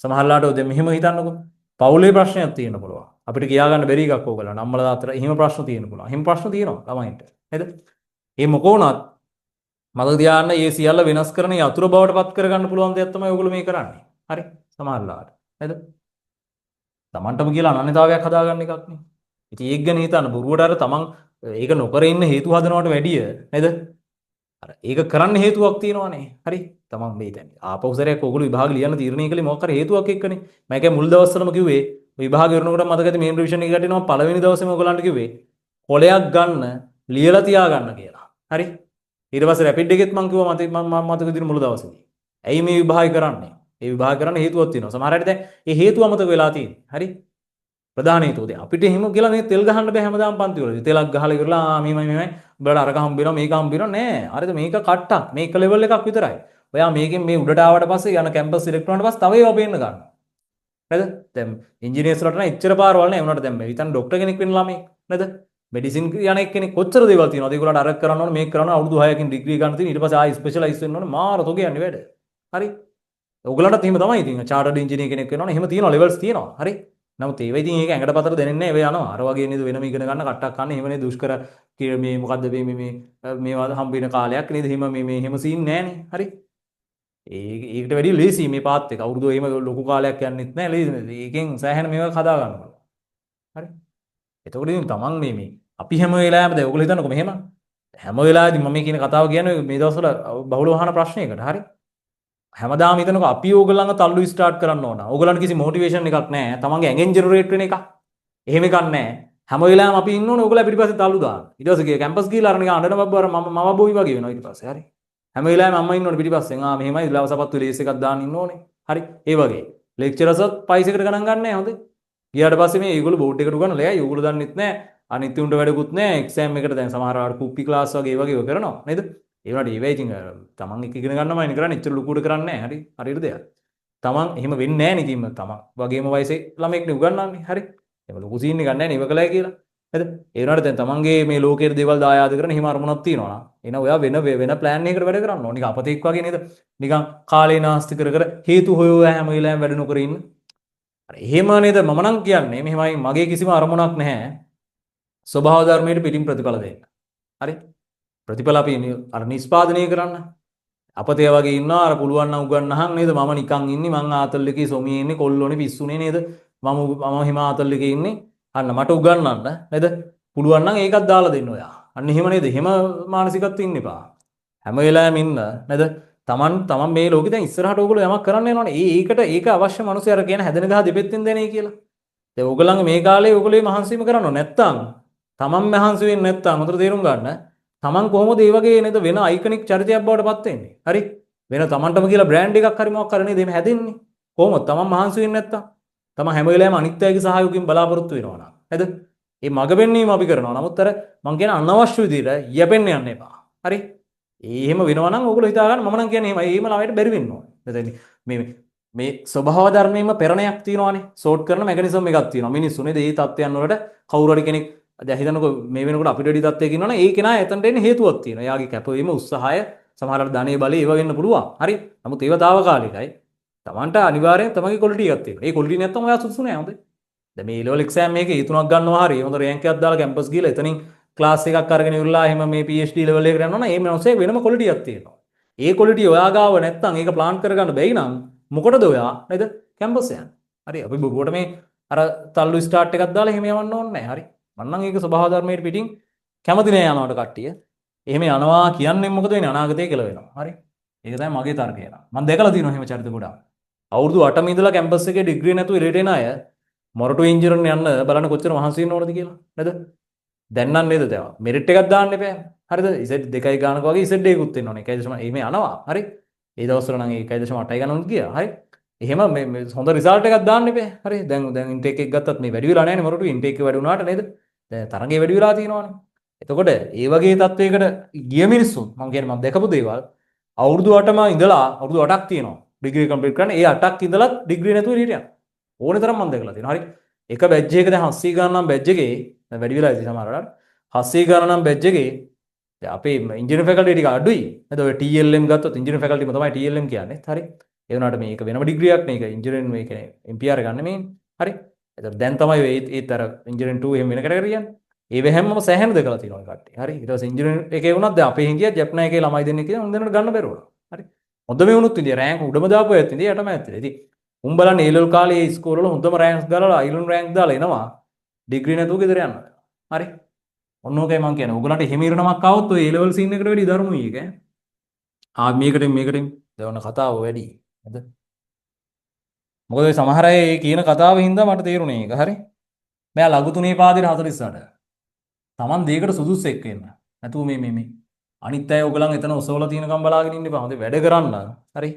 සමහරලාට ඔය දැන් මෙහෙම හිතන්නකෝ. පවුලේ ප්‍රශ්නයක් තියෙන්න පුළුවන්. අපිට කියා ගන්න බැරි එකක් ඕගලන්ට. අම්මලා තාත්තලා එහෙම ප්‍රශ්න තියෙන්න පුළුවන්. එහෙම ප්‍රශ්න තියෙනවා ළමයින්ට. නේද? ඒ මොක වුණත් මතක තියාගන්න මේ සියල්ල වෙනස් කරන යතුරු බවට පත් කරගන්න පුළුවන් දෙයක් තමයි ඔයගොල්ලෝ මේ කරන්නේ. හරි? සමහරලාට. නේද? තමන්ටම කියලා අනන්‍යතාවයක් හදාගන්න එකක් නේ. ඉතින් ඒක ගැන හිතන්න බොරුවට අර තමන් ඒක නොකර ඉන්න හේතු හදනවට වැඩිය නේද? අර ඒක කරන්න හේතුවක් තියෙනවානේ. හරි. තමන් මේ දැන් ආපහු සැරයක් ඔයගොල්ලෝ විභාග ලියන්න තීරණය කළේ මොකක් හරි හේතුවක් එක්කනේ. මම ඒක මුල් දවස්වලම කිව්වේ විභාග ඉවරනකොට මතක ඇති මේන් රිවිෂන් එක ගටිනවා පළවෙනි දවසේම ඔයගොල්ලන්ට කිව්වේ කොලයක් ගන්න ලියලා තියාගන්න කියලා. හරි. ඊට පස්සේ රැපිඩ් එකෙත් මම කිව්වා මම මතක විදිහට මුල් දවසේදී. ඇයි මේ විභාගය කරන්නේ? ඒ විභාග කරන්න හේතුවක් තියෙනවා. සමහර අයට දැන් ඒ හේතුව අමතක වෙලා තියෙන්නේ. හරි. ප්‍රධාන හේතුව දැන් අපිට එහෙම කියලා මේ තෙල් ගහන්න බෑ හැමදාම පන්ති වලදී. තෙලක් ගහලා ඉවරලා මෙහෙමයි උඹලට අරක හම්බ වෙනවා මේක හම්බ වෙනවා නෑ. හරිද? මේක කට්ටක්. මේක ලෙවල් එකක් විතරයි. ඔයා මේකෙන් මේ උඩට ආවට පස්සේ යන කැම්පස් සිලෙක්ට් වුණාට පස්සේ තව ඒවා පේන්න ගන්නවා. නේද? දැන් ඉන්ජිනියර්ස්ලාට නම් එච්චර පාරවල් නෑ. උනාට දැන් මේ හිතන්න ડોක්ටර් කෙනෙක් වෙන්න ළමයි. නේද? මෙඩිසින් යන එක්කෙනෙක් කොච්චර දේවල් තියෙනවද? ඒගොල්ලන්ට අරක කරන්න ඕනේ මේක කරන්න අවුරුදු 6කින් ඩිග්‍රී ගන්න තියෙන. ඊට පස්සේ ආයි ස්පෙෂලායිස් වෙන්න ඕනේ. මාර තොගේ යන්නේ වැඩ. හරි? ඔයගොල්ලන්ටත් එහෙම තමයි ඉතින් චාටර්ඩ් ඉන්ජිනියර් කෙනෙක් වෙන්න ඕනේ. එහෙම තියෙනවා ලෙවල්ස් තියෙනවා. හරි? නමුත් ඒව ඉතින් ඒක ඇඟට පතර දෙන්නේ නැහැ. ඒව යනවා. අර වගේ නේද වෙනම ඉගෙන ගන්න කට්ටක් ගන්න. එහෙම නේ දුෂ්කර මේ මොකද්ද මේවා හම්බ වෙන කාලයක් නේද? එහෙම සීන් නැහනේ. හරි? ඒකට වැඩිය ලේසි මේ පාත් එක. අවුරුදු එහෙම ලොකු කාලයක් යන්නෙත් නැහැ. ලේසි. ඒකෙන් සෑහෙන මේවා හදා ගන්නවා. හරි? එතකොට ඉතින් තමන් මේ අපි හැම වෙලාවෙම දැන් ඔයගොල්ලෝ හිතන්නකො මෙහෙම හැම වෙලාවෙදී මම මේ කියන කතාව කියන්නේ මේ දවස්වල බහුලව අහන ප්‍රශ්නයකට. හරි? හැමදාම හිතනකො අපි ඕගොල්ලන්ව තල්ලු ස්ටාර්ට් කරන්න ඕන. ඕගොල්ලන්ට කිසි මොටිවේෂන් එකක් නැහැ. තමන්ගේ ඇඟෙන් ජෙනරේට් වෙන එකක්. එහෙම එකක් නැහැ. හැම වෙලාවෙම අපි ඉන්න ඕනේ ඕගොල්ලෝ පිටිපස්සේ තල්ලු දාන්න. ඊට පස්සේ ගිය කැම්පස් ගිහලා අර නිකන් අඬන බබ්බර මම බොයි වගේ වෙනවා ඊට පස්සේ. හරි. හැම වෙලාවෙම අම්මා ඉන්න ඕනේ පිටිපස්සෙන්. මෙහෙමයි ඉලාව සපත්තු ලේස් එකක් දාන්න ඉන්න ඕනේ. හරි. ඒ වගේ. ලෙක්චරර්ස්ත් පයිසෙකට ගණන් ගන්න නැහැ හොඳේ. ගියාට පස්සේ මේ ඒගොල්ලෝ බෝඩ් එකට උගන්වලා එයි ඕගොල්ලෝ දන්නෙත් නැහැ. අනිත් උන්ට වැඩකුත් නැහැ. එක්සෑම් එකට දැන් සමහර අය කුප්පි ක්ලාස් වගේ ඒ වගේ ඒව කරනවා නේද? ඒ වුණාට ඒවා ඉතින් තමන් එක ඉගෙන ගන්නමයි කරන්නේ. එච්චර ලොකුට කරන්නේ නැහැ. හරි. හරියට දෙයක්. තමන් එහෙම වෙන්නේ නැහැ නේ කිම්ම තමන්. වගේම වයසේ ළමෙක්නේ උගන්වන්නේ. හරි. එහෙම ලොකු සීන් එකක් නැහැ නේ ඉව කළයි කියලා. හරිද? ඒ වුණාට දැන් තමන්ගේ මේ ලෝකයේ දේවල් දායාද කරන හිම අරමුණක් තියෙනවා නම් එන ඔයා වෙන ප්ලෑන් එකකට වැඩ කරන්න ඕන. නිකන් අපතෙක් වගේ නේද? නිකන් කාලේ නාස්ති කර හේතු හොයෝ හැම වෙලාවෙම වැඩ නොකර ඉන්න. අර එහෙම නේද මම නම් කියන්නේ මෙහෙමයි මගේ කිසිම අරමුණක් නැහැ. ස්වභාව ධර්මයට පිටින් ප්‍රතිඵල දෙන්න. හරි? ප්‍රතිඵල අපි අර නිස්පාදනය කරන්න. අපතේ වගේ ඉන්නවා අර පුළුවන් නම් උගන්නහන් නේද මම නිකන් ඉන්නේ මං ආතල් එකේ සොමියේ ඉන්නේ කොල්ලෝනේ පිස්සුනේ නේද මම හිම ආතල් එකේ ඉන්නේ අන්න මට උගන්නන්න නේද පුළුවන් නම් ඒකත් දාලා දෙන්න ඔයා අන්න එහෙම නේද එහෙම මානසිකත්වෙ ඉන්න එපා හැම වෙලාවෙම ඉන්න නේද තමන් මේ ලෝකෙ දැන් ඉස්සරහට ඕගොල්ලෝ යමක් කරන්න යනවනේ ඒක අවශ්‍ය මිනිස්සු අර කියන හැදෙන ගහ දෙපෙත්තෙන් දෙන්නේ කියලා දැන් ඕගොල්ලන්ගේ මේ කාලේ ඕගොල්ලෝ මහන්සිම කරනව නැත්තම් තමන් මහන්සි වෙන්නේ නැත්තම් හොඳට තේරුම් ගන්න තමන් කොහොමද මේ වගේ නේද වෙන අයිකනික් චරිතයක් බවට පත් වෙන්නේ? හරි? වෙන තමන්ටම කියලා බ්‍රෑන්ඩ් එකක් හරි මොකක් හරි නේද එහෙම හැදෙන්නේ? කොහොමද? තමන් මහන්සි වෙන්නේ නැත්තම්? තමන් හැම වෙලාවෙම අනිත් අයගේ සහයෝගයෙන් බලාපොරොත්තු වෙනවා නේද? නේද? මේ මග පෙන්වීම අපි කරනවා. නමුත් අර මං කියන අනවශ්‍ය විදිහට යැපෙන්න යන්න එපා. හරි? එහෙම වෙනවා නම් ඕගොල්ලෝ හිතා ගන්න මම නම් කියන්නේ එහෙමයි. එහෙම ළමයට බැරි වෙන්න ඕනේ. මේ ස්වභාව ධර්මයේම පෙරණයක් තියෙනවානේ. සෝට් කරන මෙකනිසම් එකක් තියෙනවා. මිනිස්සු නේද? මේ தත්ත්වයන් වලට කවුරු හරි කෙනෙක් දැන් හිතන්නකෝ මේ වෙනකොට අපිට වැඩි තත්ත්වයක ඉන්නවනේ ඒ කෙනා එතනට එන්නේ හේතුවක් තියෙනවා. එයාගේ කැපවීම උත්සාහය සමහරවිට ධනෙ බලය ඒව වෙන්න පුළුවන්. හරි? නමුත් ඒව తాවකාලිකයි. Tamanට අනිවාර්යෙන් තමන්ගේ ක්වොලිටි එකක් තියෙනවා. ඒ ක්වොලිටි නැත්තම් ඔයා සුදුසු නෑ හොඳේ. දැන් මේ ලෙවල් එක්සෑම් එකේ E3ක් ගන්නවා හරි. හොඳ රෑන්ක් එකක් දාලා කැම්පස් ගිහලා එතනින් ක්ලාස් එකක් අරගෙන ඉවරලා එහෙම මේ PhD ලෙවල් එකට යනවා නම් ඒ මනුස්සයෙක් වෙනම ක්වොලිටි එකක් තියෙනවා. ඒ ක්වොලිටි ඔයා ගාව නැත්තම් ඒක ප්ලාන් කරගන්න බැයි නම් මොකටද ඔයා නේද කැම්පස් යන්නේ? හරි අපි බොරුවට මේ අර තල්ලු ස්ටාර්ට් එකක් දාලා එහෙම යවන්න ඕනේ නෑ. හරි? මන්නම් ඒක ස්වභාව ධර්මයට පිටින් කැමති නෑ යනවට කට්ටිය. එහෙම යනවා කියන්නේ මොකද වෙන්නේ අනාගතේ කියලා වෙනවා. හරි? ඒක තමයි මගේ තර්කය නා. මම දැකලා තියෙනවා එහෙම චරිත ගොඩක්. අවුරුදු 8ම ඉඳලා කැම්පස් එකේ ඩිග්‍රී නැතුව එළියට එන අය මොරටු ඉන්ජිනේරින් යන්න බලන්න කොච්චර මහන්සි වෙන්න ඕනද කියලා. නේද? දැන් නම් නේද තේවා. මෙරිට් එකක් දාන්න එපා. හරිද? ඉසෙට් 2යි ගානක වගේ ඉසෙට් එකකුත් වෙන්න ඕනේ. 1.8 එහෙම යනවා. හරි? ඒ දවස්වල නම් 1.8යි ගණනුත් ගියා. හරි? එහෙම මේ හොඳ රිසල්ට් එකක් දාන්න එපා. හරි? දැන් ඉන්ටේක් එක ගත්තත් මේ වැඩි වෙලා නැහැ නේ මොරටු ඉන්ටේක් එක වැඩි වුණාට නේද? දැන් තරංගේ වැඩි වෙලා තියෙනවානේ. එතකොට ඒ වගේ තත්වයකට ගිය මිනිස්සුන් මම කියන්නේ මම දැකපු දේවල් අවුරුදු 8ම ඉඳලා අවුරුදු 8ක් තියෙනවා. ඩිග්‍රී කම්ප්ලීට් කරන්න. ඒ 8ක් ඉඳලා ඩිග්‍රී නැතුව එළියට යනවා. ඕනේ තරම් මම දැකලා තියෙනවා. හරි? එක බැච් එකක දැන් 700 ගණන් නම් බැච් එකේ දැන් වැඩි වෙලා ඉතින් සමහරවල් 700 ගණන් නම් බැච් එකේ දැන් අපේ ඉන්ජිනියරින් ෆැකල්ටි ටික අඩුයි. නේද? ඔය TLM ගත්තොත් ඉන්ජිනියරින් ෆැකල්ටිම තමයි TLM කියන්නේ. හරි? ඒ වුණාට මේක වෙනම ඩිග්‍රියක් නේ. ඒක ඉන්ජිනියරින් මේ කියන්නේ MPR ගන්න මේ. හරි? එතකොට දැන් තමයි ඒත් අර ඉන්ජිනියරින් 2 එහෙම වෙන කැටගරි කියන්නේ. ඒ හැමම සෑහෙන දෙකලා තියෙනවා කට්ටිය. හරි? ඊට පස්සේ ඉන්ජිනියරින් එකේ වුණත් දැන් අපේ හින්දියා ජප්නා එකේ ළමයි දෙන්නෙක් කියන උන් දෙන්නට ගන්න බැරුව. හරි? හොඳ මේ වුණොත් ඉතින් රෑන්ක් උඩම දාපු අයත් ඉතින් යටම ඇත්තේ. ඉතින් උන් බලන්නේ ඒ ලෙවල් කාලේ ඒ ස්කෝර් වල හොඳම රෑන්ක්ස් දාලා අයිලන් රෑන්ක් දාලා එනවා. ඩිග්‍රී නැතුව ගෙදර යනවා. හරි? ඔන්න ඕකයි මම කියන්නේ. ඔයගලන්ට එහෙම ඉරණමක් ආවොත් ඔය ඒ ලෙවල් සීන් එකට වැඩි ධර්මයි ඒක ඈ. මේකටින් දෙවන කතාව වැඩි හරිද? මොකද ඔය සමහර අය ඒ කියන කතාව හින්දා මට තේරුණේ ඒක. හරි. මෙයා ලඝු 3 පාදේ 48. Taman දෙයකට සුදුස්සෙක් වෙන්න. නැතුව මේ අනිත් අය ඔයගලන් එතන ඔසවලා තියෙනකම් බලාගෙන ඉන්න එපා. හොඳ වැඩ කරන්න. හරි.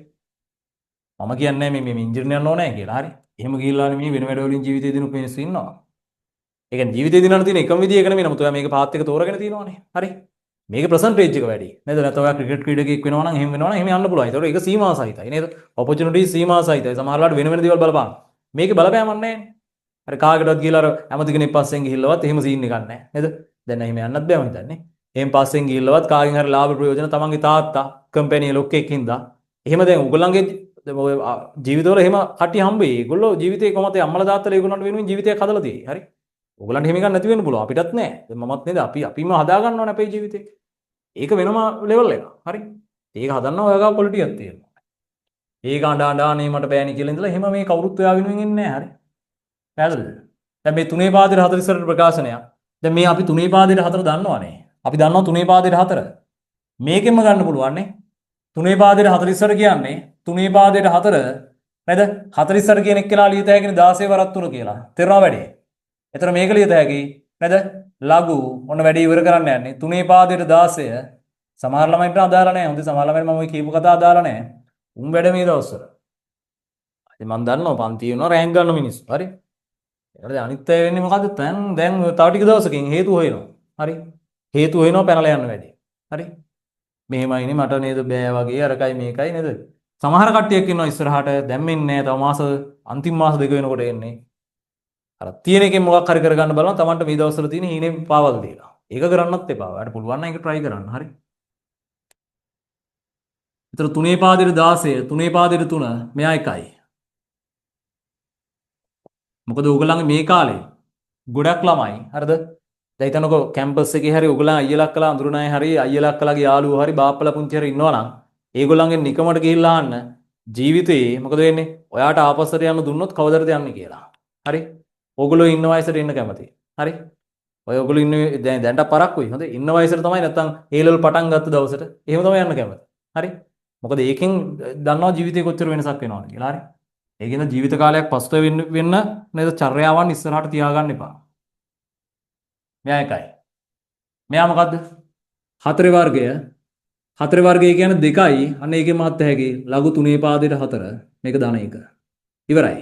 මම කියන්නේ මේ ඉන්ජිනේර් යන්න ඕනේ කියලා. හරි. එහෙම ගිහිල්ලානේ මේ වෙන වැඩ වලින් ජීවිතේ දිනු මිනිස්සු ඉන්නවා. ඒ කියන්නේ ජීවිතේ දිනන තියෙන එකම විදිය එක නෙමෙයි. නමුත් ඔයා මේක පාත් එක තෝරගෙන තියෙනවානේ. හරි. මේකේ ප්‍රසන්ටේජ් එක වැඩි. නේද? නැත්නම් ඔයා ක්‍රිකට් ක්‍රීඩකයෙක් වෙනවා නම් එහෙම වෙනවා නම් එහෙම යන්න පුළුවන්. ඒතකොට ඒක සීමා සහිතයි නේද? ඔපචුනිටිස් සීමා සහිතයි. සමහරවිට වෙන දේවල් බලපාන. මේකේ බලපෑමක් නැහැ. හරි කාගෙටවත් ගිහලා අර ඇමති කෙනෙක් පස්සෙන් ගිහිල්ලවත් එහෙම සීන් එකක් නැහැ. නේද? දැන් එහෙම යන්නත් බෑ මම හිතන්නේ. එහෙම පස්සෙන් ගිහිල්ලවත් කාගෙන් හරි ලාභ ප්‍රයෝජන තමන්ගේ තාත්තා කම්පැනි ලොක්කෙක් හින්දා එහෙම දැන් උගලන්ගේ ජීවිතවල එහෙම කට්ටිය හම්බෙයි. ඒගොල්ලෝ ජීවිතේ කොහොමද අම්මලා තාත්තලා ඒගොල්ලන්ට වෙනුවෙන් ජීවිතයක් හදලා තියෙයි. හරි. ඔයගලන්ට එහෙම එකක් නැති වෙන්න පුළුවන්. අපිටත් නෑ. දැන් මමත් නේද අපිම හදා ගන්න ඕනේ අපේ ජීවිතේ. ඒක වෙනම ලෙවල් එකක්. හරි. ඒක හදන්න ඔයගා ක්වොලිටියක් තියෙනවා. ඒක අඬානේ මට බෑනි කියලා ඉඳලා එහෙම මේ කවුරුත් ඔයා වෙනුවෙන් ඉන්නේ නෑ. හරි. පැහැදිලිද? දැන් මේ තුනේ පාදයට 48 ප්‍රකාශනයක්. දැන් මේ අපි තුනේ පාදයට 4 දන්නවනේ. අපි දන්නවා තුනේ පාදයට 4. මේකෙන්ම ගන්න පුළුවන් නේ. තුනේ පාදයට 48 කියන්නේ තුනේ පාදයට 4 නේද? 48 කියන එක්කෙනා ලියත හැකිනේ 16 වරක් 3 කියලා. තේරුණා වැඩේ? එතන මේක ලියත හැකි නේද? ලඝු ඔන්න වැඩේ ඉවර කරන්න යන්නේ. තුනේ පාදයට 16 සමහර ළමයින්ට අදාළ නැහැ. හොඳ සමහර ළමයින් මම ඔය කියපු කතා අදාළ නැහැ. උන් වැඩ මේ දවස්වල. ඉතින් මම දන්නවා පන්ති වෙනවා රෑන්ක් ගන්න මිනිස්සු. හරි? ඒකට අනිත් අය වෙන්නේ මොකද්ද? දැන් තව ටික දවසකින් හේතු හොයනවා. හරි? හේතු හොයනවා පැනලා යන්න වැඩි. හරි? මෙහෙමයිනේ මට නේද බෑ වගේ අරකයි මේකයි නේද? සමහර කට්ටියක් ඉන්නවා ඉස්සරහට දැම්මෙන්නේ නැහැ. තව මාස අන්තිම මාස දෙක වෙනකොට එන්නේ. අර තියෙන එකෙන් මොකක් හරි කරගන්න බලනවා. Tamanට මේ දවස්වල තියෙන හීනේ පාවල් දීලා. ඒක කරන්නත් එපා. ඔයාලට පුළුවන් නම් ඒක try කරන්න. හරි? ඒතර තුනේ පාදෙට 16 තුනේ පාදෙට 3 මෙයා එකයි. මොකද ඕගොල්ලන්ගේ මේ කාලේ ගොඩක් ළමයි හරිද? දැන් හිතන්නකෝ කැම්පස් එකේ හරි ඕගොල්ලන් අයියලා අක්කලා අඳුරන අය හරි අයියලා අක්කලාගේ යාළුවෝ හරි බාප්පලා පුංචි හරි ඉන්නවා නම් ඒගොල්ලන්ගෙන් නිකමට ගිහිල්ලා අහන්න ජීවිතේ මොකද වෙන්නේ? ඔයාට ආපස්සට යන්න දුන්නොත් කවදද යන්නේ කියලා. හරි? ඕගොල්ලෝ ඉන්න වයසට එන්න කැමතියි. හරි? ඔය ඕගොල්ලෝ ඉන්න දැන්ට පරක්කුයි. හොඳ ඉන්න වයසට තමයි නැත්තම් ඒ ලෙවල් පටන් ගත්ත දවසට එහෙම තමයි යන්න කැමති. හරි? මොකද ඒකෙන් දන්නවා ජීවිතේ කොච්චර වෙනසක් වෙනවද කියලා. හරි? ඒකෙන් ජීවිත කාලයක් පස්ත වෙන්න නේද චර්යාවන් ඉස්සරහට තියාගන්න එපා. මෙයා එකයි. මෙයා මොකද්ද? හතරේ වර්ගය. හතරේ වර්ගය කියන්නේ දෙකයි. අන්න ඒකෙන් මාත් හැකි. ලඝු තුනේ පාදයට 4. මේක ධන එක. ඉවරයි.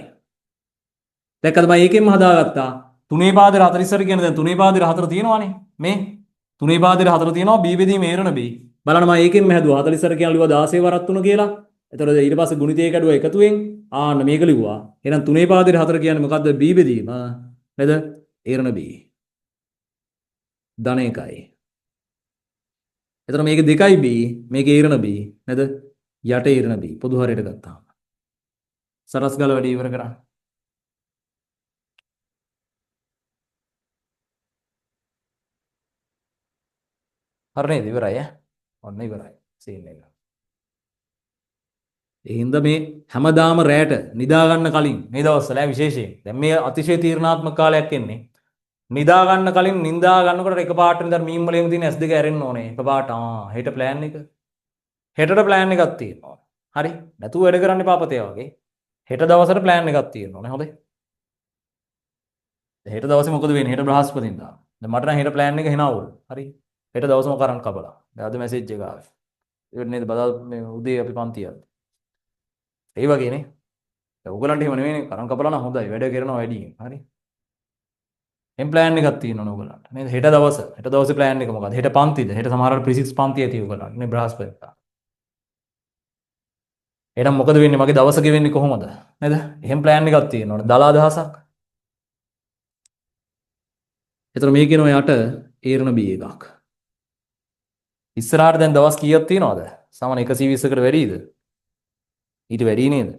දැක්කද මම ඒකෙන්ම හදාගත්තා. තුනේ පාදයට 44 කියන්නේ දැන් තුනේ පාදයට 4 තියෙනවානේ. මේ තුනේ පාදයට 4 තියෙනවා B බෙදීම ඒරණ B. බලන්න මම ඒකෙන්ම හැදුවා 44 කියන ලිව්වා 16 වරක් 3 කියලා. එතකොට ඊට පස්සේ ගුණිතය කැඩුවා එකතුවෙන් ආන්න මේක ලිව්වා. එහෙනම් තුනේ පාදයට 4 කියන්නේ මොකද්ද? B බෙදීම නේද? ඒරණ B. ධන එකයි. එතන මේක 2යි B මේක ඒරණ B නේද? යට ඒරණ B පොදු හරියට ගත්තාම. සරස් ගල වැඩි ඉවර කරා. හරි නේද? ඉවරයි ඈ. ඔන්න ඉවරයි. සීන් එක. ඒ හින්දා මේ හැමදාම රැට නිදා ගන්න කලින් මේ දවස්වල විශේෂයෙන් දැන් මේ අතිශය තීරණාත්මක කාලයක් එන්නේ. නිදා ගන්න කලින් නිදා ගන්නකොට එකපාරට නිදා මීම් වලින් තියෙන S2 ඇරෙන්න ඕනේ. එකපාරට හෙට ප්ලෑන් එක. හෙටට ප්ලෑන් එකක් තියෙනවා. හරි? නැතුව වැඩ කරන්න එපා අපතේ වගේ. හෙට දවසට ප්ලෑන් එකක් තියෙන්න ඕනේ. හොඳයි. හෙට දවසේ මොකද වෙන්නේ? හෙට බ්‍රහස්පතින්දා. දැන් මට නම් හෙට ප්ලෑන් එක හිනාවුල්. හරි? හෙට දවසම කරන් කපලා. දැන් අද මැසේජ් එක ආවේ. ඒක නේද බදා මේ උදේ අපි පන්ති යද්දි. ඒ වගේනේ. දැන් ඔයගලන්ට එහෙම නෙවෙයිනේ කරන් කපලා නම් හොඳයි. වැඩ කරනවා වැඩියෙන්. හරි? එම් ප්ලෑන් එකක් තියෙනවනේ ඔයගලන්ට. නේද? හෙට දවසේ ප්ලෑන් එක මොකද්ද? හෙට පන්තිද? හෙට සමහරවල් ප්‍රිසික්ස් පන්ති ඇති ඔයගලන්ට. නේ බ්‍රහස්පතින්දා. එහෙනම් මොකද වෙන්නේ? මගේ දවස ගෙවෙන්නේ කොහොමද? නේද? එහෙම ප්ලෑන් එකක් තියෙනවනේ. දල අදහසක්. එතන මේ කියන යට ඒරණ B එකක්. ඉස්සරහට දැන් දවස් කීයක් තියෙනවද? සමන 120කට වැඩිද? ඊට වැඩි නේද?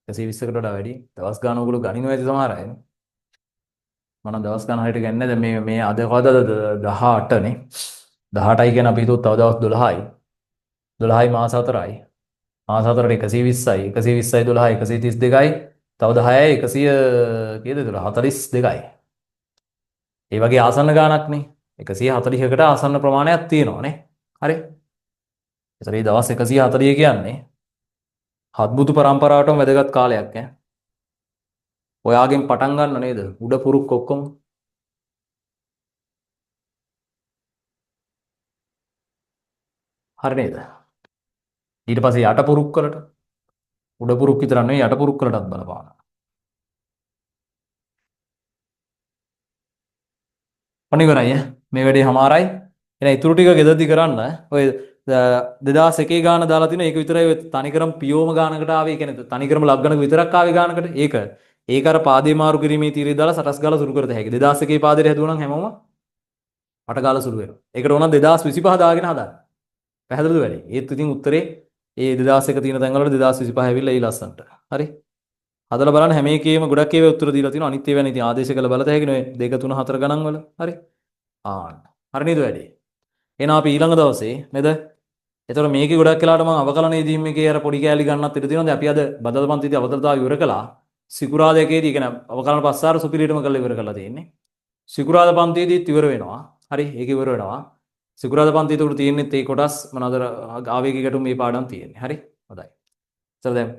120කට වඩා වැඩි. දවස් ගාන ඔයගොල්ලෝ ගණිනවා ඇති සමහර අය. මම දවස් ගාන හරියට ගන්නේ දැන් මේ අද කවදාද 18 නේ. 18යි කියන අපි හිතුවොත් තව දවස් 12යි. 12යි මාස 4යි. මාස 4ට 120යි. 120යි 12යි 132යි. තව 10යි 100 කීයද 42යි. ඒ වගේ ආසන්න ගානක් නේ. 140කට ආසන්න ප්‍රමාණයක් තියෙනවා නේ. හරි. ඒතර මේ දවස් 140 කියන්නේ හත්බුදු පරම්පරාවටම වැදගත් කාලයක් ඈ. ඔයාගෙන් පටන් ගන්න නේද? උඩ පුරුක් ඔක්කොම. හරි නේද? ඊට පස්සේ යට පුරුක් වලට උඩ පුරුක් විතර නෙවෙයි යට පුරුක් වලටත් බලපාන. අනිවාර්යයි ඈ. මේ වැඩේ හමාරයි. එහෙනම් ඊටු ටික ගෙදරදී කරන්න. ඔය 2001 ගාන දාලා තින ඒක විතරයි ඔය තනිකරම පියෝම ගානකට ආවේ. කියන්නේ තනිකරම ලග්ගනක විතරක් ආවේ ගානකට. ඒක අර පාදේ මාරු කිරීමේ තීරය දාලා සටස් ගාලා සුරු කරත හැකියි. 2001 පාදේට හැදුවා නම් හැමෝම අට ගාලා සුරු වෙනවා. ඒකට ඕන 2025 දාගෙන හදන්න. පැහැදිලිද වැඩි? ඒත් ඉතින් උත්තරේ ඒ 2001 තියෙන තැන් වලට 2025 ඇවිල්ලා ඒ ලස්සන්ට. හරි? හදලා බලන්න හැම එකේම ගොඩක් ඒවා උත්තර දීලා තියෙනවා. අනිත් ඒවා ඉතින් ආදේශ කළ බලත හැකිනේ 2 3 4 ගණන් වල. හරි? ආන්න. හරි නේද වැඩි? එහෙනම් අපි ඊළඟ දවසේ නේද? එතකොට මේකේ ගොඩක් වෙලාවට මම අවකලන ඉදීම් එකේ අර පොඩි කෑලි ගන්නත් ඉඩ තියෙනවා. දැන් අපි අද බදල් පන්තිදී අවතරතාව ඉවර කළා. සිකුරාදා එකේදී කියන්නේ අවකලන පස්සාර සුපිරියටම කරලා ඉවර කරලා තියෙන්නේ. සිකුරාදා පන්තියේදීත් ඉවර වෙනවා. හරි? ඒක ඉවර වෙනවා. සිකුරාදා පන්තියේ උඩ තියෙන්නේ ඒ කොටස් මොනවාද ආවේගික ගැටුම් මේ පාඩම් තියෙන්නේ. හරි? හොඳයි. ඉතින් දැන්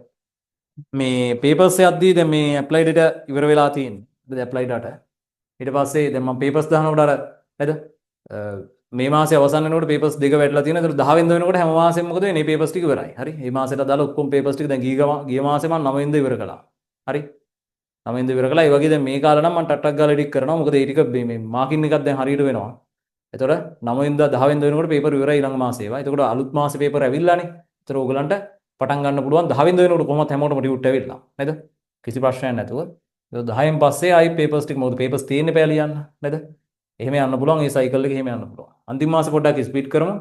මේ පේපර්ස් යද්දී දැන් මේ ඇප්ලයිඩ් එක ඉවර වෙලා තියෙන්නේ. දැන් ඇප්ලයිඩ් ඩාට. ඊට පස්සේ දැන් මම පේපර්ස් දානකොට අර නේද? මේ මාසේ අවසන් වෙනකොට පේපර්ස් දෙක වැටලා තියෙනවා. ඒතර 10 වෙනිදා වෙනකොට හැම මාසෙම මොකද වෙන්නේ? මේ පේපර්ස් ටික ඉවරයි. හරි? මේ මාසෙට දාලා ඔක්කොම පේපර්ස් ටික දැන් ගිය මාසේ මම 9 වෙනිදා ඉවර කළා. හරි? 9 වෙනිදා ඉවර කළා. ඒ වගේ දැන් මේ කාලේ නම් මම ටක් ගාලා එඩිට් කරනවා. මොකද ඒ ටික මේ මාකින් එකක් දැන් හරියට වෙනවා. එතකොට 9 වෙනිදා 10 වෙනිදා වෙනකොට පේපර් ඉවරයි ඊළඟ මාසේ ඒවා. එතකොට අලුත් මාසේ පේපර් ඇවිල්ලානේ. එතකොට ඕගලන්ට පටන් ගන්න පුළුවන් 10 වෙනිදා වෙනකොට කොහොමද හැමෝටම ටියුට් ඇවිල්ලා. නේද? කිසි ප්‍රශ්නයක් නැතුව. ඒක 10න් පස්සේ ආයි පේපර්ස් ටික මොකද පේපර්ස් තියෙන්නේ බෑ ලියන්න. නේද? එහෙම යන්න පුළුවන්. ඒ සයිකල් එකේ එහෙම යන්න පුළුවන්. අන්තිම මාසේ පොඩ්ඩක් ස්පීඩ් කරමු.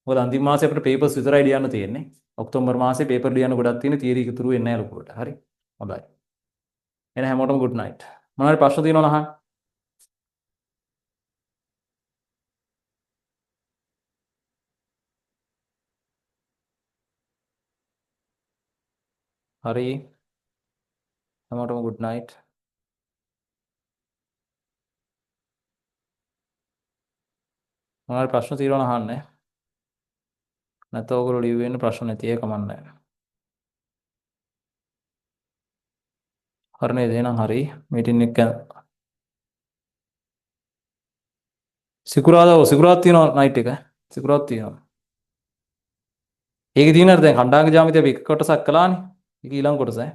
මොකද අන්තිම මාසේ අපිට පේපර්ස් විතරයි ලියන්න තියෙන්නේ. ඔක්තෝබර් මාසේ පේපර් ලියන්න ගොඩක් තියෙන තියරි ඉතුරු වෙන්නේ නැහැ ලොකුවට. හරි? හොඳයි. එහෙනම් හැමෝටම good night. මොනවාරි ප්‍රශ්න තියෙනවද අහන්න? හරි. හැමෝටම good night. මොනවාරි ප්‍රශ්න තියෙනවද අහන්න. නැත්නම් ඔයගොල්ලෝ ලියුවේ ප්‍රශ්න නැති ඒක කමන්නේ. හරි නේද? එහෙනම් හරි. මීටින් එක සිකුරාදා තියෙනවා නයිට් එක. සිකුරාදා තියෙනවා. ඒකේ තියෙනවා දැන් කණ්ඩාංග ජ්‍යාමිතිය අපි එක කොටසක් කළානේ. ඒක ඊළඟ කොටස ඈ.